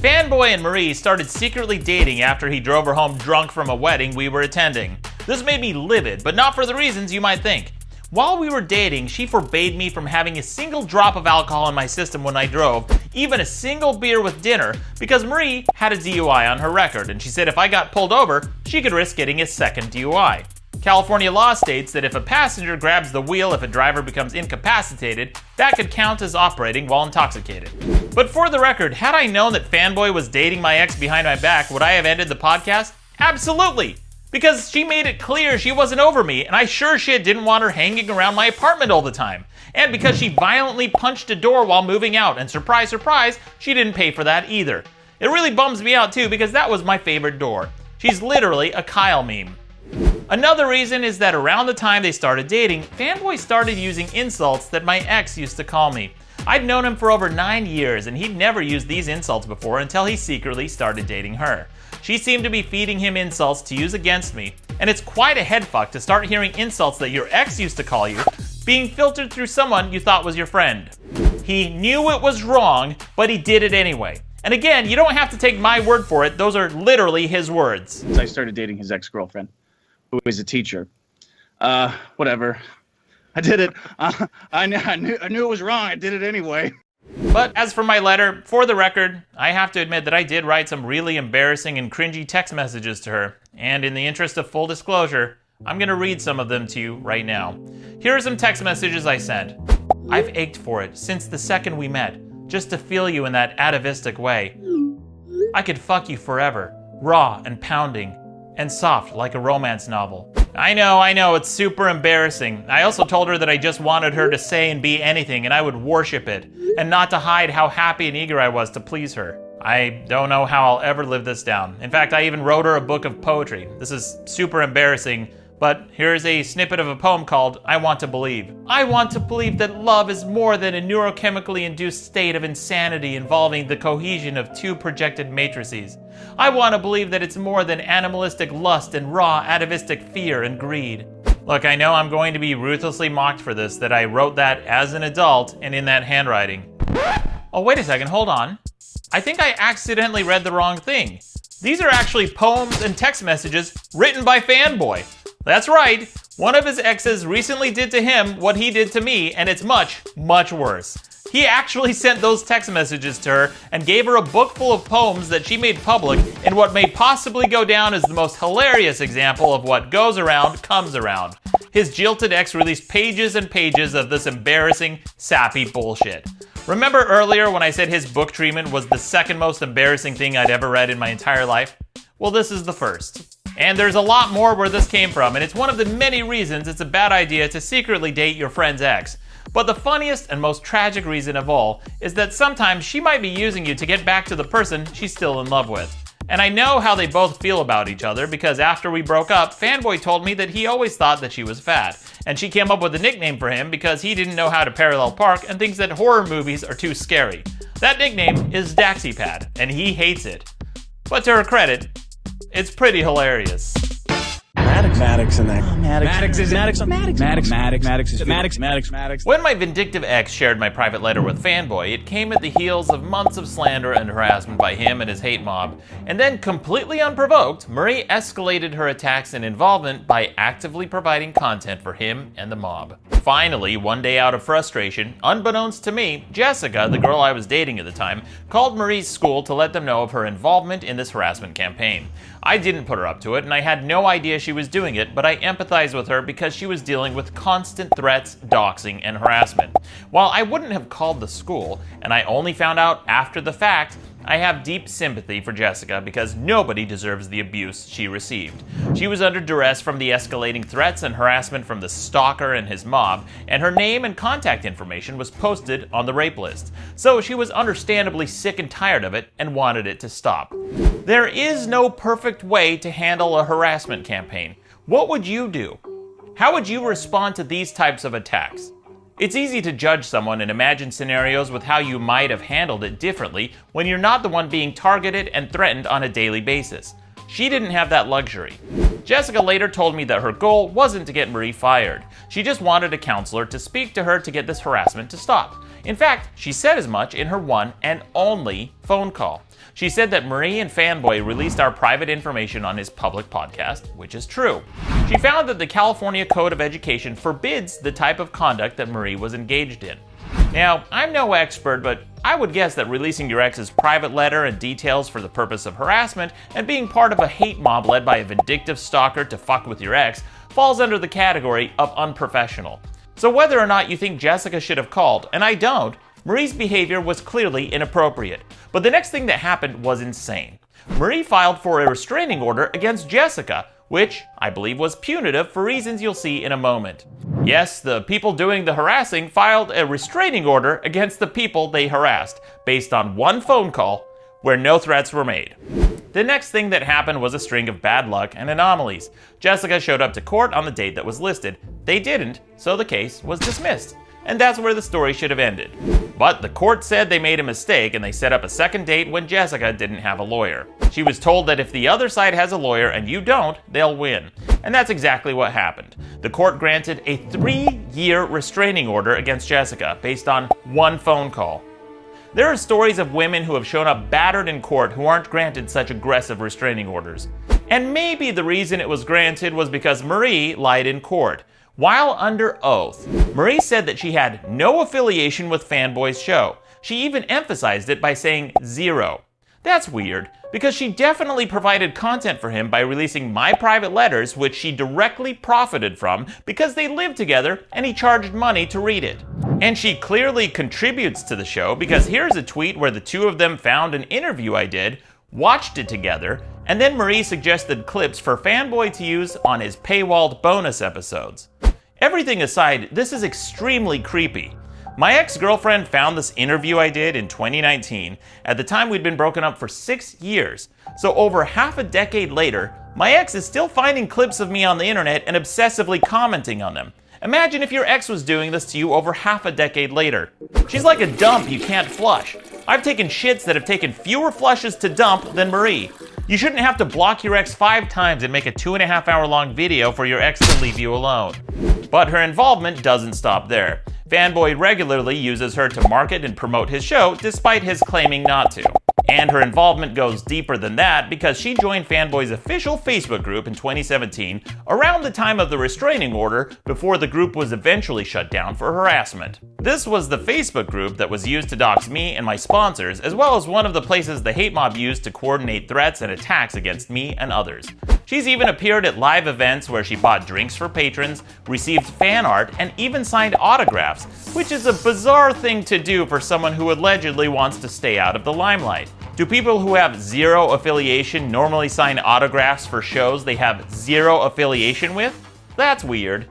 Fanboy and Marie started secretly dating after he drove her home drunk from a wedding we were attending. This made me livid, but not for the reasons you might think. While we were dating, she forbade me from having a single drop of alcohol in my system when I drove, even a single beer with dinner, because Marie had a DUI on her record, and she said if I got pulled over, she could risk getting a second DUI. California law states that if a passenger grabs the wheel if a driver becomes incapacitated, that could count as operating while intoxicated. But for the record, had I known that Fanboy was dating my ex behind my back, would I have ended the podcast? Absolutely! Because she made it clear she wasn't over me, and I sure shit didn't want her hanging around my apartment all the time. And because she violently punched a door while moving out, and surprise, surprise, she didn't pay for that either. It really bums me out too, because that was my favorite door. She's literally a Kyle meme. Another reason is that around the time they started dating, Fanboy started using insults that my ex used to call me. I'd known him for over 9 years, and he'd never used these insults before until he secretly started dating her. She seemed to be feeding him insults to use against me, and it's quite a headfuck to start hearing insults that your ex used to call you being filtered through someone you thought was your friend. He knew it was wrong, but he did it anyway. And again, you don't have to take my word for it, those are literally his words. I started dating his ex-girlfriend, who is a teacher. Whatever. I did it. I knew it was wrong. I did it anyway. But as for my letter, for the record, I have to admit that I did write some really embarrassing and cringy text messages to her. And in the interest of full disclosure, I'm going to read some of them to you right now. Here are some text messages I sent. I've ached for it since the second we met, just to feel you in that atavistic way. I could fuck you forever, raw and pounding, and soft like a romance novel. I know, it's super embarrassing. I also told her that I just wanted her to say and be anything, and I would worship it, and not to hide how happy and eager I was to please her. I don't know how I'll ever live this down. In fact, I even wrote her a book of poetry. This is super embarrassing, but here's a snippet of a poem called I Want to Believe. I want to believe that love is more than a neurochemically induced state of insanity involving the cohesion of two projected matrices. I want to believe that it's more than animalistic lust and raw atavistic fear and greed. Look, I know I'm going to be ruthlessly mocked for this, that I wrote that as an adult and in that handwriting. Oh, wait a second, hold on. I think I accidentally read the wrong thing. These are actually poems and text messages written by Fanboy. That's right, one of his exes recently did to him what he did to me, and it's much, much worse. He actually sent those text messages to her and gave her a book full of poems that she made public in what may possibly go down as the most hilarious example of what goes around comes around. His jilted ex released pages and pages of this embarrassing, sappy bullshit. Remember earlier when I said his book treatment was the second most embarrassing thing I'd ever read in my entire life? Well, this is the first. And there's a lot more where this came from, and it's one of the many reasons it's a bad idea to secretly date your friend's ex. But the funniest and most tragic reason of all is that sometimes she might be using you to get back to the person she's still in love with. And I know how they both feel about each other because after we broke up, Fanboy told me that he always thought that she was fat. And she came up with a nickname for him because he didn't know how to parallel park and thinks that horror movies are too scary. That nickname is Daxipad, and he hates it. But to her credit, it's pretty hilarious. Maddox in there. Maddox. When my vindictive ex shared my private letter with Fanboy, it came at the heels of months of slander and harassment by him and his hate mob. And then, completely unprovoked, Marie escalated her attacks and involvement by actively providing content for him and the mob. Finally, one day out of frustration, unbeknownst to me, Jessica, the girl I was dating at the time, called Marie's school to let them know of her involvement in this harassment campaign. I didn't put her up to it, and I had no idea she was doing it, but I empathized with her because she was dealing with constant threats, doxing, and harassment. While I wouldn't have called the school, and I only found out after the fact, I have deep sympathy for Jessica because nobody deserves the abuse she received. She was under duress from the escalating threats and harassment from the stalker and his mob, and her name and contact information was posted on the rape list. So she was understandably sick and tired of it and wanted it to stop. There is no perfect way to handle a harassment campaign. What would you do? How would you respond to these types of attacks? It's easy to judge someone and imagine scenarios with how you might have handled it differently when you're not the one being targeted and threatened on a daily basis. She didn't have that luxury. Jessica later told me that her goal wasn't to get Marie fired. She just wanted a counselor to speak to her to get this harassment to stop. In fact, she said as much in her one and only phone call. She said that Marie and Fanboy released our private information on his public podcast, which is true. She found that the California Code of Education forbids the type of conduct that Marie was engaged in. Now, I'm no expert, but I would guess that releasing your ex's private letter and details for the purpose of harassment and being part of a hate mob led by a vindictive stalker to fuck with your ex falls under the category of unprofessional. So whether or not you think Jessica should have called, and I don't, Marie's behavior was clearly inappropriate. But the next thing that happened was insane. Marie filed for a restraining order against Jessica, which I believe was punitive for reasons you'll see in a moment. Yes, the people doing the harassing filed a restraining order against the people they harassed, based on one phone call where no threats were made. The next thing that happened was a string of bad luck and anomalies. Jessica showed up to court on the date that was listed. They didn't, so the case was dismissed. And that's where the story should have ended. But the court said they made a mistake and they set up a second date when Jessica didn't have a lawyer. She was told that if the other side has a lawyer and you don't, they'll win. And that's exactly what happened. The court granted a 3-year restraining order against Jessica based on one phone call. There are stories of women who have shown up battered in court who aren't granted such aggressive restraining orders. And maybe the reason it was granted was because Marie lied in court. While under oath, Marie said that she had no affiliation with Fanboy's show. She even emphasized it by saying 0. That's weird, because she definitely provided content for him by releasing my private letters, which she directly profited from because they lived together and he charged money to read it. And she clearly contributes to the show because here's a tweet where the two of them found an interview I did, watched it together, and then Marie suggested clips for Fanboy to use on his paywalled bonus episodes. Everything aside, this is extremely creepy. My ex-girlfriend found this interview I did in 2019. At the time, we'd been broken up for 6 years. So over half a decade later, my ex is still finding clips of me on the internet and obsessively commenting on them. Imagine if your ex was doing this to you over half a decade later. She's like a dump you can't flush. I've taken shits that have taken fewer flushes to dump than Marie. You shouldn't have to block your ex 5 times and make a 2.5-hour long video for your ex to leave you alone. But her involvement doesn't stop there. Fanboy regularly uses her to market and promote his show, despite his claiming not to. And her involvement goes deeper than that because she joined Fanboy's official Facebook group in 2017 around the time of the restraining order before the group was eventually shut down for harassment. This was the Facebook group that was used to dox me and my sponsors, as well as one of the places the hate mob used to coordinate threats and attacks against me and others. She's even appeared at live events where she bought drinks for patrons, received fan art, and even signed autographs, which is a bizarre thing to do for someone who allegedly wants to stay out of the limelight. Do people who have zero affiliation normally sign autographs for shows they have zero affiliation with? That's weird.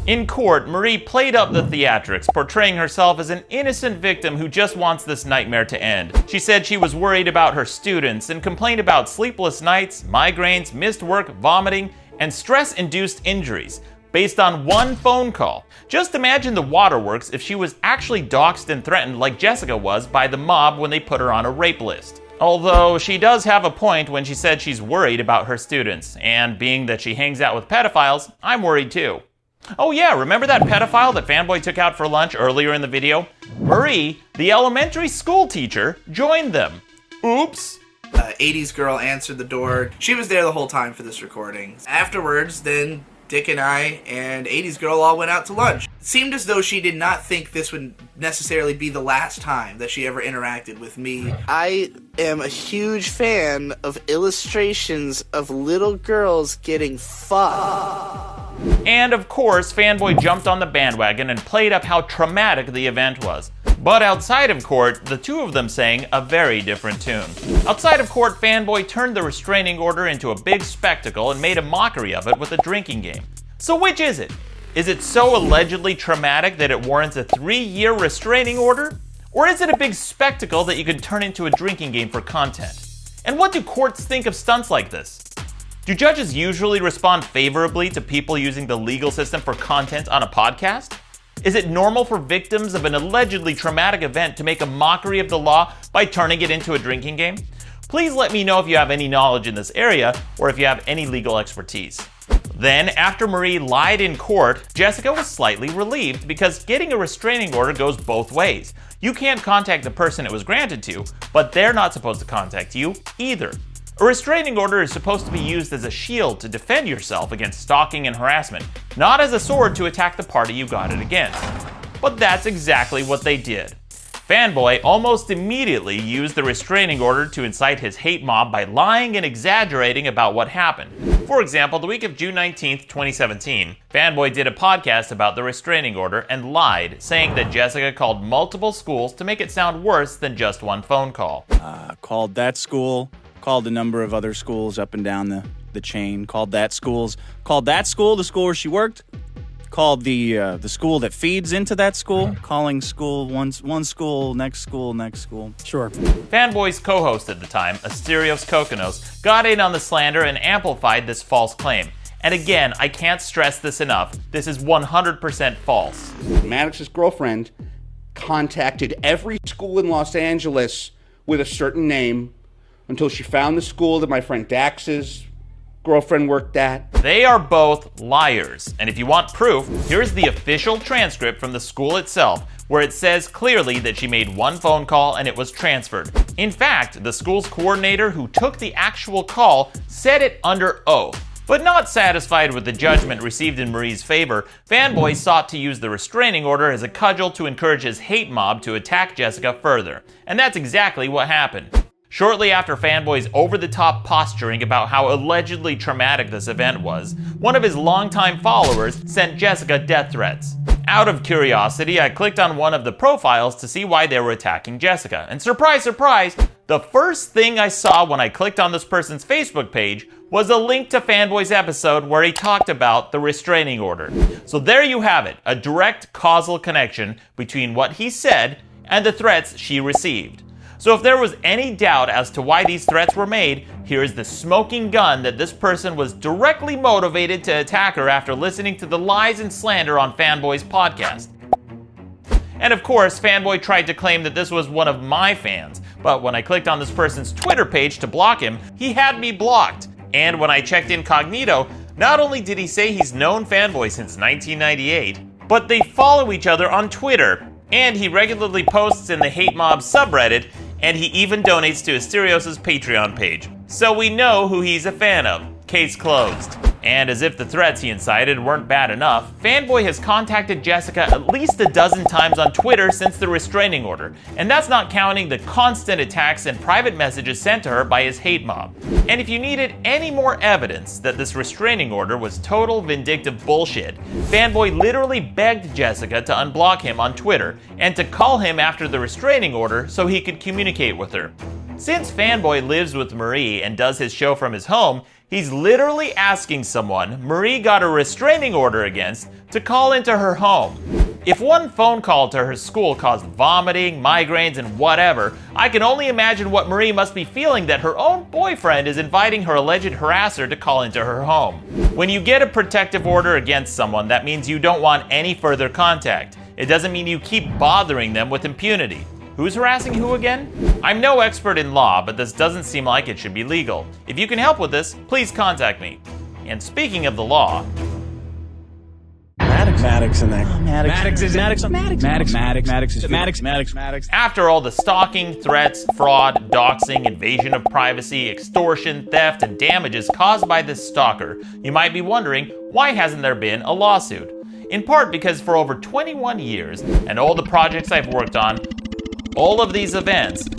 In court, Marie played up the theatrics, portraying herself as an innocent victim who just wants this nightmare to end. She said she was worried about her students and complained about sleepless nights, migraines, missed work, vomiting, and stress-induced injuries based on one phone call. Just imagine the waterworks if she was actually doxxed and threatened like Jessica was by the mob when they put her on a rape list. Although she does have a point when she said she's worried about her students, and being that she hangs out with pedophiles, I'm worried too. Oh yeah, remember that pedophile that Fanboy took out for lunch earlier in the video? Marie, the elementary school teacher, joined them. Oops. 80s girl answered the door. She was there the whole time for this recording. Afterwards, then Dick and I and 80s girl all went out to lunch. It seemed as though she did not think this would necessarily be the last time that she ever interacted with me. I am a huge fan of illustrations of little girls getting fucked. And of course, Fanboy jumped on the bandwagon and played up how traumatic the event was. But outside of court, the two of them sang a very different tune. Outside of court, Fanboy turned the restraining order into a big spectacle and made a mockery of it with a drinking game. So which is it? Is it so allegedly traumatic that it warrants a 3-year restraining order? Or is it a big spectacle that you can turn into a drinking game for content? And what do courts think of stunts like this? Do judges usually respond favorably to people using the legal system for content on a podcast? Is it normal for victims of an allegedly traumatic event to make a mockery of the law by turning it into a drinking game? Please let me know if you have any knowledge in this area or if you have any legal expertise. Then, after Marie lied in court, Jessica was slightly relieved because getting a restraining order goes both ways. You can't contact the person it was granted to, but they're not supposed to contact you either. A restraining order is supposed to be used as a shield to defend yourself against stalking and harassment, not as a sword to attack the party you got it against. But that's exactly what they did. Fanboy almost immediately used the restraining order to incite his hate mob by lying and exaggerating about what happened. For example, the week of June 19th, 2017, Fanboy did a podcast about the restraining order and lied, saying that Jessica called multiple schools to make it sound worse than just one phone call. Called that school. Called a number of other schools up and down the chain. Called that school, the school where she worked. Called the school that feeds into that school. Calling school, one school, next school. Sure. Fanboy's co-host at the time, Asterios Kokonos, got in on the slander and amplified this false claim. And again, I can't stress this enough. This is 100% false. Maddox's girlfriend contacted every school in Los Angeles with a certain name until she found the school that my friend Dax's girlfriend worked at. They are both liars. And if you want proof, here's the official transcript from the school itself, where it says clearly that she made one phone call and it was transferred. In fact, the school's coordinator who took the actual call said it under oath. But not satisfied with the judgment received in Marie's favor, Fanboy sought to use the restraining order as a cudgel to encourage his hate mob to attack Jessica further. And that's exactly what happened. Shortly after Fanboy's over-the-top posturing about how allegedly traumatic this event was, one of his longtime followers sent Jessica death threats. Out of curiosity, I clicked on one of the profiles to see why they were attacking Jessica. And surprise, surprise, the first thing I saw when I clicked on this person's Facebook page was a link to Fanboy's episode where he talked about the restraining order. So there you have it, a direct causal connection between what he said and the threats she received. So if there was any doubt as to why these threats were made, here is the smoking gun that this person was directly motivated to attack her after listening to the lies and slander on Fanboy's podcast. And of course, Fanboy tried to claim that this was one of my fans, but when I clicked on this person's Twitter page to block him, he had me blocked. And when I checked incognito, not only did he say he's known Fanboy since 1998, but they follow each other on Twitter, and he regularly posts in the Hate Mob subreddit, And he even donates to Asterios' Patreon page. So we know who he's a fan of. Case closed. And as if the threats he incited weren't bad enough, Fanboy has contacted Jessica at least a dozen times on Twitter since the restraining order, and that's not counting the constant attacks and private messages sent to her by his hate mob. And if you needed any more evidence that this restraining order was total vindictive bullshit, Fanboy literally begged Jessica to unblock him on Twitter and to call him after the restraining order so he could communicate with her. Since Fanboy lives with Marie and does his show from his home, he's literally asking someone Marie got a restraining order against to call into her home. If one phone call to her school caused vomiting, migraines, and whatever, I can only imagine what Marie must be feeling that her own boyfriend is inviting her alleged harasser to call into her home. When you get a protective order against someone, that means you don't want any further contact. It doesn't mean you keep bothering them with impunity. Who's harassing who again? I'm no expert in law, but this doesn't seem like it should be legal. If you can help with this, please contact me. And speaking of the law... Maddox in that. Maddox. After all the stalking, threats, fraud, doxing, invasion of privacy, extortion, theft, and damages caused by this stalker, you might be wondering, why hasn't there been a lawsuit? In part because for over 21 years, and all the projects I've worked on, all of these events,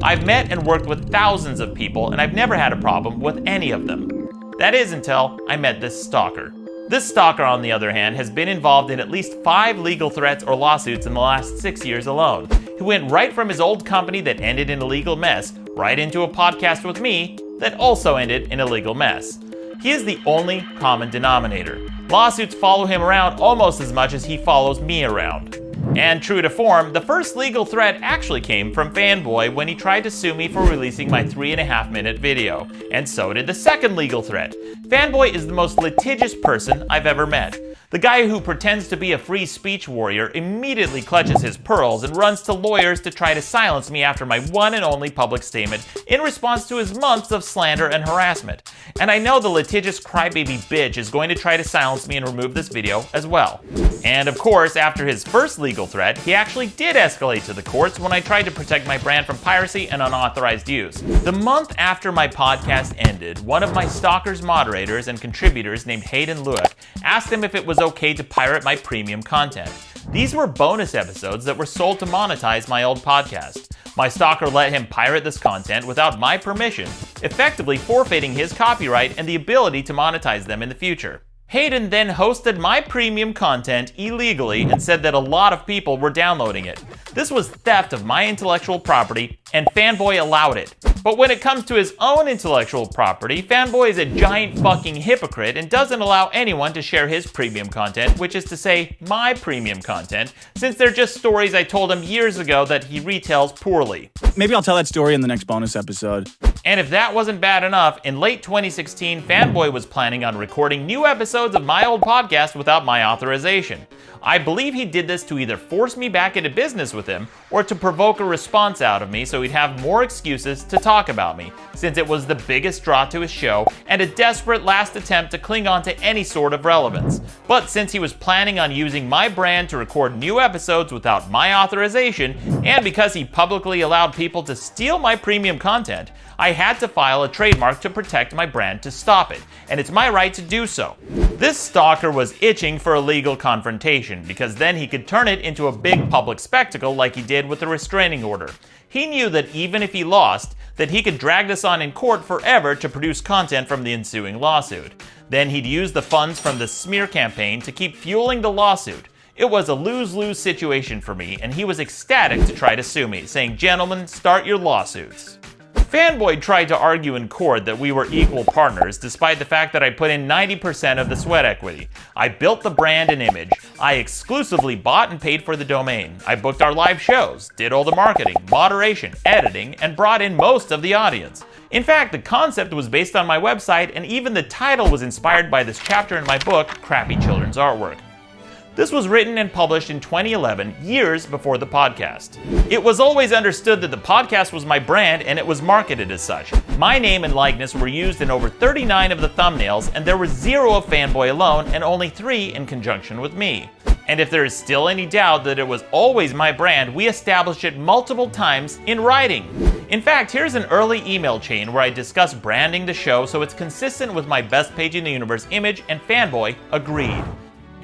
I've met and worked with thousands of people, and I've never had a problem with any of them. That is until I met this stalker. This stalker, on the other hand, has been involved in at least 5 legal threats or lawsuits in the last 6 years alone. He went right from his old company that ended in a legal mess, right into a podcast with me that also ended in a legal mess. He is the only common denominator. Lawsuits follow him around almost as much as he follows me around. And true to form, the first legal threat actually came from Fanboy when he tried to sue me for releasing my 3.5-minute video. And so did the second legal threat. Fanboy is the most litigious person I've ever met. The guy who pretends to be a free speech warrior immediately clutches his pearls and runs to lawyers to try to silence me after my one and only public statement in response to his months of slander and harassment. And I know the litigious crybaby bitch is going to try to silence me and remove this video as well. And of course, after his first legal threat, he actually did escalate to the courts when I tried to protect my brand from piracy and unauthorized use. The month after my podcast ended, one of my Stalkers moderators and contributors named Hayden Lueck asked him if it was okay to pirate my premium content. These were bonus episodes that were sold to monetize my old podcast. My stalker let him pirate this content without my permission, effectively forfeiting his copyright and the ability to monetize them in the future. Hayden then hosted my premium content illegally and said that a lot of people were downloading it. This was theft of my intellectual property, and Fanboy allowed it. But when it comes to his own intellectual property, Fanboy is a giant fucking hypocrite and doesn't allow anyone to share his premium content, which is to say, my premium content, since they're just stories I told him years ago that he retells poorly. Maybe I'll tell that story in the next bonus episode. And if that wasn't bad enough, in late 2016, Fanboy was planning on recording new episodes of my old podcast without my authorization. I believe he did this to either force me back into business with him or to provoke a response out of me so he'd have more excuses to talk about me, since it was the biggest draw to his show and a desperate last attempt to cling on to any sort of relevance. But since he was planning on using my brand to record new episodes without my authorization, and because he publicly allowed people to steal my premium content, I had to file a trademark to protect my brand to stop it, and it's my right to do so. This stalker was itching for a legal confrontation, because then he could turn it into a big public spectacle like he did with the restraining order. He knew that even if he lost, that he could drag this on in court forever to produce content from the ensuing lawsuit. Then he'd use the funds from the smear campaign to keep fueling the lawsuit. It was a lose-lose situation for me, and he was ecstatic to try to sue me, saying, "Gentlemen, start your lawsuits." Fanboy tried to argue in court that we were equal partners, despite the fact that I put in 90% of the sweat equity. I built the brand and image. I exclusively bought and paid for the domain. I booked our live shows, did all the marketing, moderation, editing, and brought in most of the audience. In fact, the concept was based on my website, and even the title was inspired by this chapter in my book, Crappy Children's Artwork. This was written and published in 2011, years before the podcast. It was always understood that the podcast was my brand and it was marketed as such. My name and likeness were used in over 39 of the thumbnails, and there were 0 of Fanboy alone and only 3 in conjunction with me. And if there is still any doubt that it was always my brand, we established it multiple times in writing. In fact, here's an early email chain where I discuss branding the show so it's consistent with my best page in the universe image, and Fanboy agreed.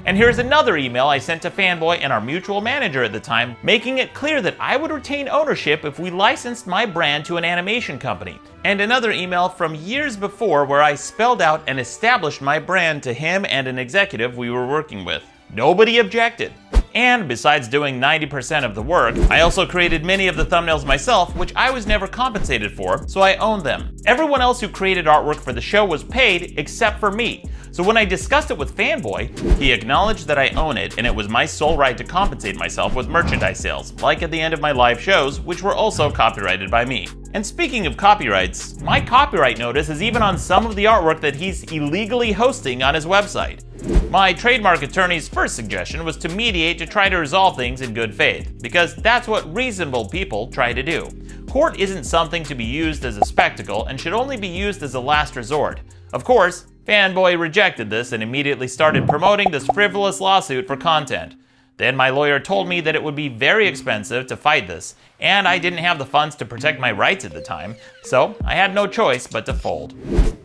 And here's another email I sent to Fanboy and our mutual manager at the time, making it clear that I would retain ownership if we licensed my brand to an animation company. And another email from years before where I spelled out and established my brand to him and an executive we were working with. Nobody objected. And besides doing 90% of the work, I also created many of the thumbnails myself, which I was never compensated for, so I owned them. Everyone else who created artwork for the show was paid except for me. So when I discussed it with Fanboy, he acknowledged that I own it and it was my sole right to compensate myself with merchandise sales, like at the end of my live shows, which were also copyrighted by me. And speaking of copyrights, my copyright notice is even on some of the artwork that he's illegally hosting on his website. My trademark attorney's first suggestion was to mediate to try to resolve things in good faith, because that's what reasonable people try to do. Court isn't something to be used as a spectacle and should only be used as a last resort. Of course, Fanboy rejected this and immediately started promoting this frivolous lawsuit for content. Then my lawyer told me that it would be very expensive to fight this, and I didn't have the funds to protect my rights at the time, so I had no choice but to fold.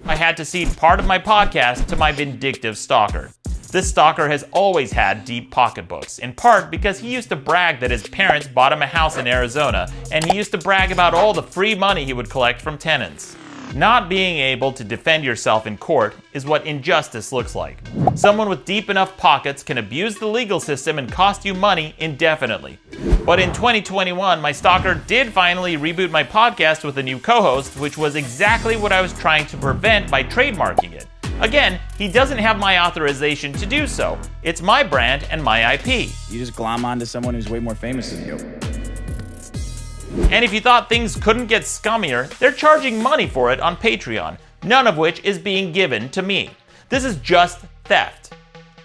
I had to cede part of my podcast to my vindictive stalker. This stalker has always had deep pocketbooks, in part because he used to brag that his parents bought him a house in Arizona, and he used to brag about all the free money he would collect from tenants. Not being able to defend yourself in court is what injustice looks like. Someone with deep enough pockets can abuse the legal system and cost you money indefinitely. But in 2021, my stalker did finally reboot my podcast with a new co-host, which was exactly what I was trying to prevent by trademarking it. Again, he doesn't have my authorization to do so. It's my brand and my IP. You just glom onto someone who's way more famous than you. And if you thought things couldn't get scummier, they're charging money for it on Patreon, none of which is being given to me. This is just theft.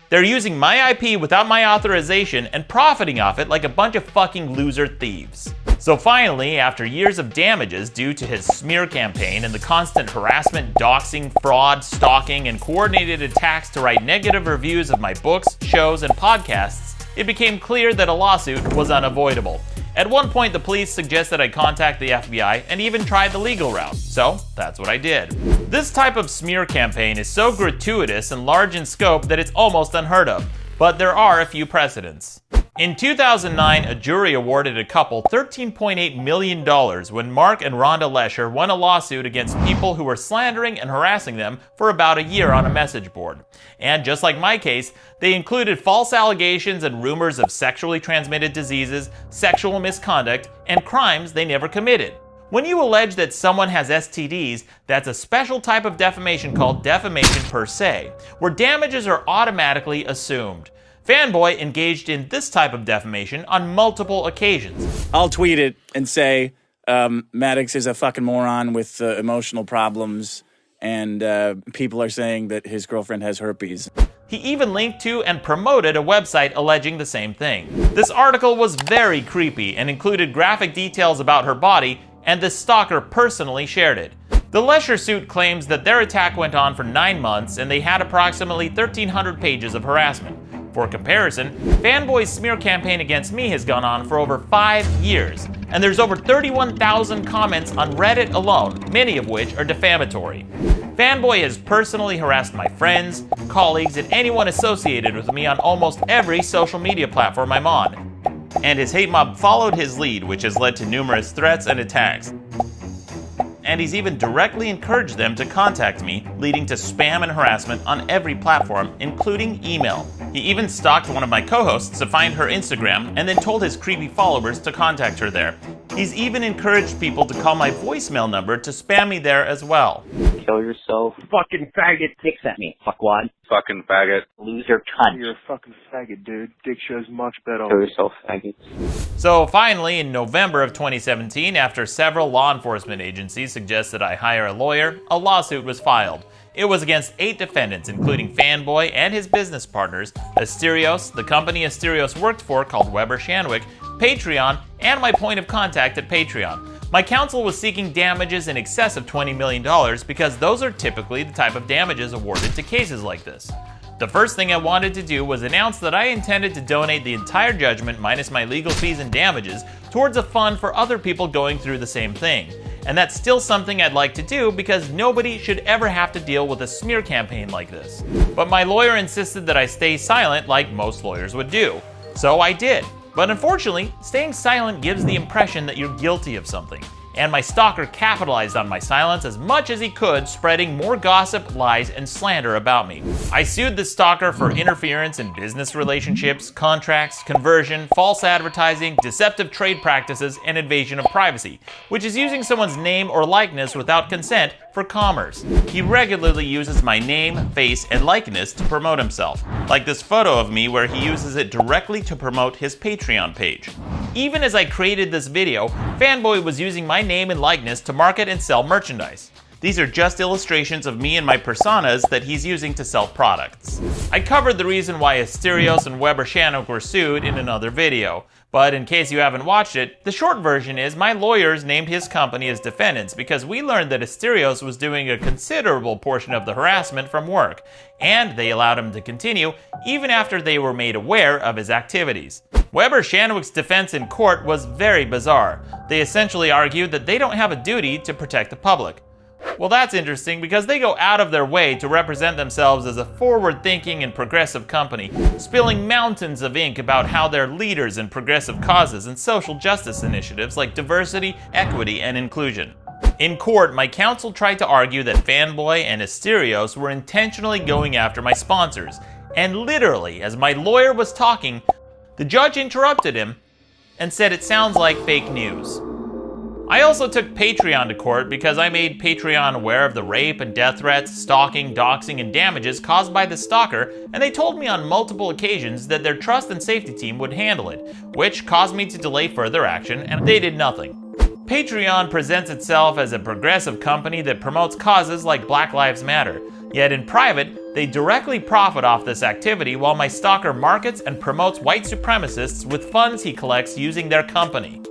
They're using my IP without my authorization and profiting off it like a bunch of fucking loser thieves. So finally, after years of damages due to his smear campaign and the constant harassment, doxing, fraud, stalking, and coordinated attacks to write negative reviews of my books, shows, and podcasts, it became clear that a lawsuit was unavoidable. At one point, the police suggested I contact the FBI and even tried the legal route, so that's what I did. This type of smear campaign is so gratuitous and large in scope that it's almost unheard of, but there are a few precedents. In 2009, a jury awarded a couple $13.8 million when Mark and Rhonda Lesher won a lawsuit against people who were slandering and harassing them for about a year on a message board. And just like my case, they included false allegations and rumors of sexually transmitted diseases, sexual misconduct, and crimes they never committed. When you allege that someone has STDs, that's a special type of defamation called defamation per se, where damages are automatically assumed. Fanboy engaged in this type of defamation on multiple occasions. I'll tweet it and say, Maddox is a fucking moron with emotional problems, and people are saying that his girlfriend has herpes. He even linked to and promoted a website alleging the same thing. This article was very creepy and included graphic details about her body, and the stalker personally shared it. The Lesher suit claims that their attack went on for 9 months and they had approximately 1,300 pages of harassment. For comparison, Fanboy's smear campaign against me has gone on for over 5 years, and there's over 31,000 comments on Reddit alone, many of which are defamatory. Fanboy has personally harassed my friends, colleagues, and anyone associated with me on almost every social media platform I'm on. And his hate mob followed his lead, which has led to numerous threats and attacks. And he's even directly encouraged them to contact me, leading to spam and harassment on every platform, including email. He even stalked one of my co-hosts to find her Instagram and then told his creepy followers to contact her there. He's even encouraged people to call my voicemail number to spam me there as well. Kill yourself. Fucking faggot. Dick sent me. Fuckwad. Fucking faggot. Loser cunt. You're a fucking faggot, dude. Dick shows much better. Kill yourself, faggot. So finally, in November of 2017, after several law enforcement agencies suggested I hire a lawyer, a lawsuit was filed. It was against 8 defendants, including Fanboy and his business partners, Asterios, the company Asterios worked for called Weber Shandwick, Patreon, and my point of contact at Patreon. My counsel was seeking damages in excess of $20 million because those are typically the type of damages awarded to cases like this. The first thing I wanted to do was announce that I intended to donate the entire judgment minus my legal fees and damages towards a fund for other people going through the same thing. And that's still something I'd like to do because nobody should ever have to deal with a smear campaign like this. But my lawyer insisted that I stay silent like most lawyers would do. So I did. But unfortunately, staying silent gives the impression that you're guilty of something. And my stalker capitalized on my silence as much as he could, spreading more gossip, lies, and slander about me. I sued the stalker for interference in business relationships, contracts, conversion, false advertising, deceptive trade practices, and invasion of privacy, which is using someone's name or likeness without consent for commerce. He regularly uses my name, face, and likeness to promote himself, like this photo of me where he uses it directly to promote his Patreon page. Even as I created this video, Fanboy was using my name and likeness to market and sell merchandise. These are just illustrations of me and my personas that he's using to sell products. I covered the reason why Asterios and Weber Shannock were sued in another video, but in case you haven't watched it, the short version is my lawyers named his company as defendants because we learned that Asterios was doing a considerable portion of the harassment from work, and they allowed him to continue even after they were made aware of his activities. Weber Shannock's defense in court was very bizarre. They essentially argued that they don't have a duty to protect the public. Well, that's interesting because they go out of their way to represent themselves as a forward-thinking and progressive company, spilling mountains of ink about how they're leaders in progressive causes and social justice initiatives like diversity, equity, and inclusion. In court, my counsel tried to argue that Fanboy and Asterios were intentionally going after my sponsors, and literally, as my lawyer was talking, the judge interrupted him and said it sounds like fake news. I also took Patreon to court because I made Patreon aware of the rape and death threats, stalking, doxing, and damages caused by the stalker, and they told me on multiple occasions that their trust and safety team would handle it, which caused me to delay further action, and they did nothing. Patreon presents itself as a progressive company that promotes causes like Black Lives Matter, yet in private, they directly profit off this activity while my stalker markets and promotes white supremacists with funds he collects using their company.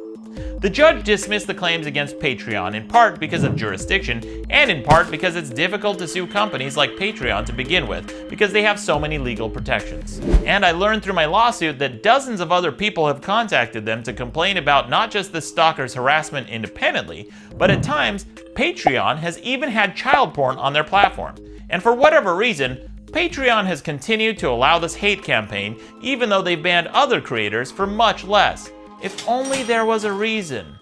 The judge dismissed the claims against Patreon in part because of jurisdiction and in part because it's difficult to sue companies like Patreon to begin with because they have so many legal protections. And I learned through my lawsuit that dozens of other people have contacted them to complain about not just the stalker's harassment independently, but at times, Patreon has even had child porn on their platform. And for whatever reason, Patreon has continued to allow this hate campaign even though they've banned other creators for much less. If only there was a reason.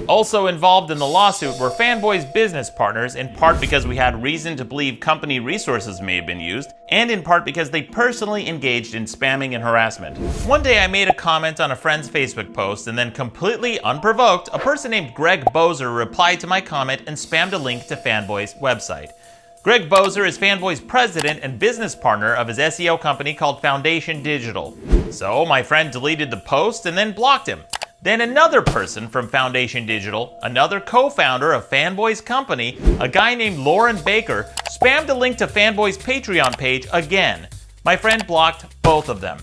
Also involved in the lawsuit were Fanboy's business partners, in part because we had reason to believe company resources may have been used, and in part because they personally engaged in spamming and harassment. One day I made a comment on a friend's Facebook post, and then completely unprovoked, a person named Greg Bozer replied to my comment and spammed a link to Fanboy's website. Greg Bozer is Fanboy's president and business partner of his SEO company called Foundation Digital. So my friend deleted the post and then blocked him. Then another person from Foundation Digital, another co-founder of Fanboy's company, a guy named Lauren Baker, spammed a link to Fanboy's Patreon page again. My friend blocked both of them.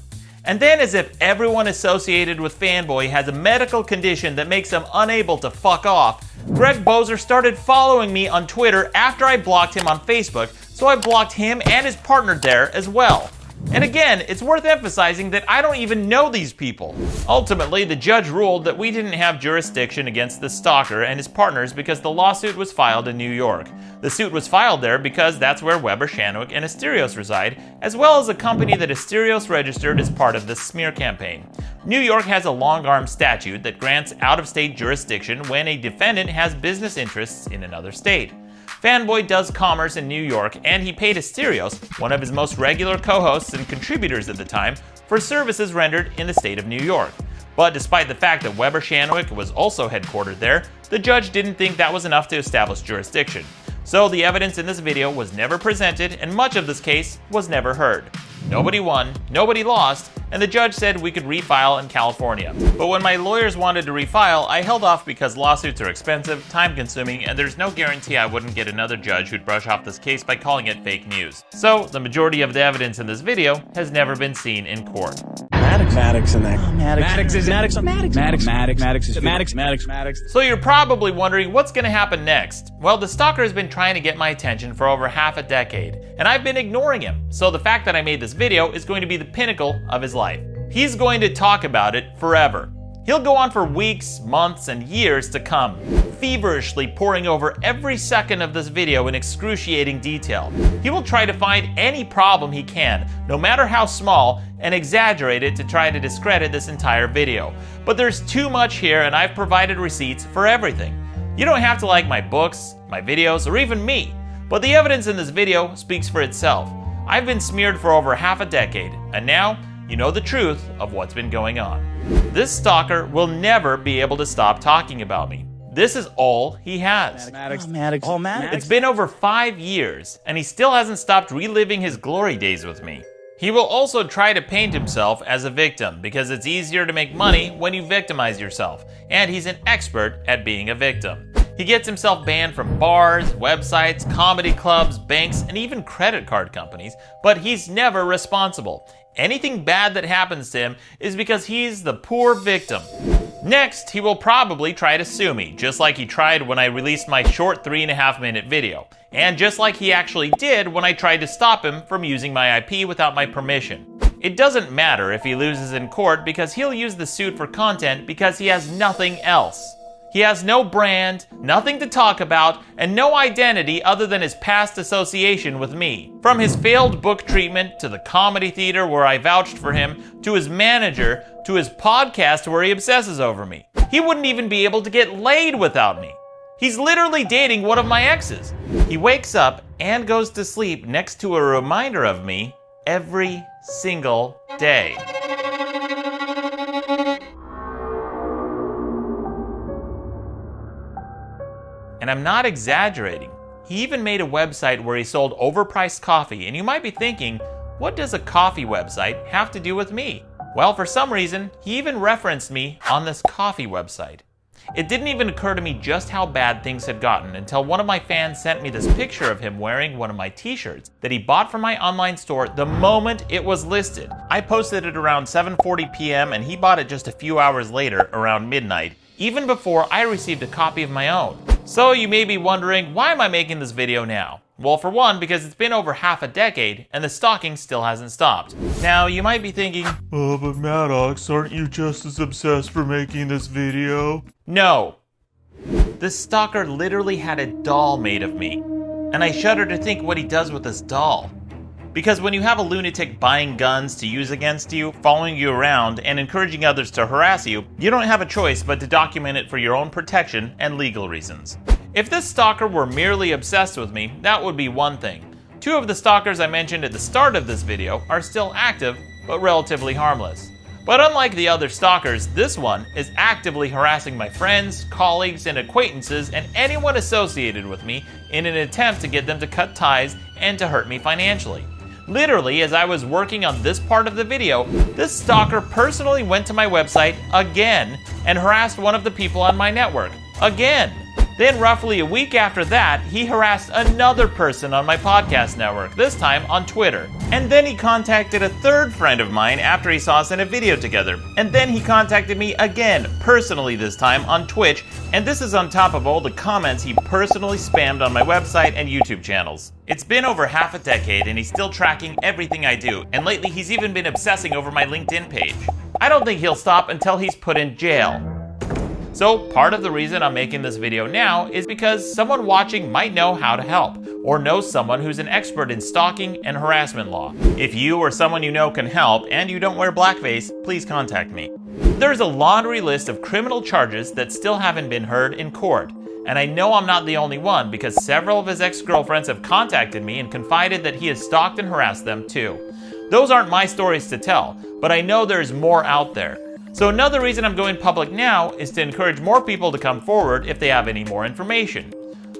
And then, as if everyone associated with Fanboy has a medical condition that makes them unable to fuck off, Greg Bozer started following me on Twitter after I blocked him on Facebook, so I blocked him and his partner there as well. And again, it's worth emphasizing that I don't even know these people. Ultimately, the judge ruled that we didn't have jurisdiction against the stalker and his partners because the lawsuit was filed in New York. The suit was filed there because that's where Weber Shannock and Asterios reside, as well as a company that Asterios registered as part of the smear campaign. New York has a long-arm statute that grants out-of-state jurisdiction when a defendant has business interests in another state. Fanboy does commerce in New York, and he paid Asterios, one of his most regular co-hosts and contributors at the time, for services rendered in the state of New York. But despite the fact that Weber Shannock was also headquartered there, the judge didn't think that was enough to establish jurisdiction. So the evidence in this video was never presented, and much of this case was never heard. Nobody won, nobody lost, and the judge said we could refile in California. But when my lawyers wanted to refile, I held off because lawsuits are expensive, time-consuming, and there's no guarantee I wouldn't get another judge who'd brush off this case by calling it fake news. So the majority of the evidence in this video has never been seen in court. Maddox in there. Maddox. So you're probably wondering what's going to happen next. Well, the stalker has been trying to get my attention for over half a decade, and I've been ignoring him, so the fact that I made this video is going to be the pinnacle of his life. He's going to talk about it forever. He'll go on for weeks, months, and years to come, feverishly poring over every second of this video in excruciating detail. He will try to find any problem he can, no matter how small, and exaggerate it to try to discredit this entire video. But there's too much here, and I've provided receipts for everything. You don't have to like my books, my videos, or even me, but the evidence in this video speaks for itself. I've been smeared for over half a decade, and now you know the truth of what's been going on. This stalker will never be able to stop talking about me. This is all he has. Maddox. It's been over 5 years, and he still hasn't stopped reliving his glory days with me. He will also try to paint himself as a victim, because it's easier to make money when you victimize yourself, and he's an expert at being a victim. He gets himself banned from bars, websites, comedy clubs, banks, and even credit card companies, but he's never responsible. Anything bad that happens to him is because he's the poor victim. Next, he will probably try to sue me, just like he tried when I released my short 3.5-minute video, and just like he actually did when I tried to stop him from using my IP without my permission. It doesn't matter if he loses in court, because he'll use the suit for content because he has nothing else. He has no brand, nothing to talk about, and no identity other than his past association with me. From his failed book treatment, to the comedy theater where I vouched for him, to his manager, to his podcast where he obsesses over me. He wouldn't even be able to get laid without me. He's literally dating one of my exes. He wakes up and goes to sleep next to a reminder of me every single day. And I'm not exaggerating. He even made a website where he sold overpriced coffee, and you might be thinking, what does a coffee website have to do with me? Well, for some reason, he even referenced me on this coffee website. It didn't even occur to me just how bad things had gotten until one of my fans sent me this picture of him wearing one of my t-shirts that he bought from my online store the moment it was listed. I posted it around 7:40 p.m. and he bought it just a few hours later, around midnight, even before I received a copy of my own. So you may be wondering, why am I making this video now? Well, for one, because it's been over half a decade and the stalking still hasn't stopped. Now, you might be thinking, oh, but Maddox, aren't you just as obsessed for making this video? No. This stalker literally had a doll made of me, and I shudder to think what he does with this doll. Because when you have a lunatic buying guns to use against you, following you around, and encouraging others to harass you, you don't have a choice but to document it for your own protection and legal reasons. If this stalker were merely obsessed with me, that would be one thing. 2 of the stalkers I mentioned at the start of this video are still active, but relatively harmless. But unlike the other stalkers, this one is actively harassing my friends, colleagues, and acquaintances, and anyone associated with me in an attempt to get them to cut ties and to hurt me financially. Literally, as I was working on this part of the video, this stalker personally went to my website again and harassed one of the people on my network again. Then roughly a week after that, he harassed another person on my podcast network, this time on Twitter. And then he contacted a third friend of mine after he saw us in a video together. And then he contacted me again, personally this time, on Twitch. And this is on top of all the comments he personally spammed on my website and YouTube channels. It's been over half a decade and he's still tracking everything I do. And lately he's even been obsessing over my LinkedIn page. I don't think he'll stop until he's put in jail. So part of the reason I'm making this video now is because someone watching might know how to help, or knows someone who's an expert in stalking and harassment law. If you or someone you know can help and you don't wear blackface, please contact me. There's a laundry list of criminal charges that still haven't been heard in court. And I know I'm not the only one, because several of his ex-girlfriends have contacted me and confided that he has stalked and harassed them too. Those aren't my stories to tell, but I know there's more out there. So another reason I'm going public now is to encourage more people to come forward if they have any more information.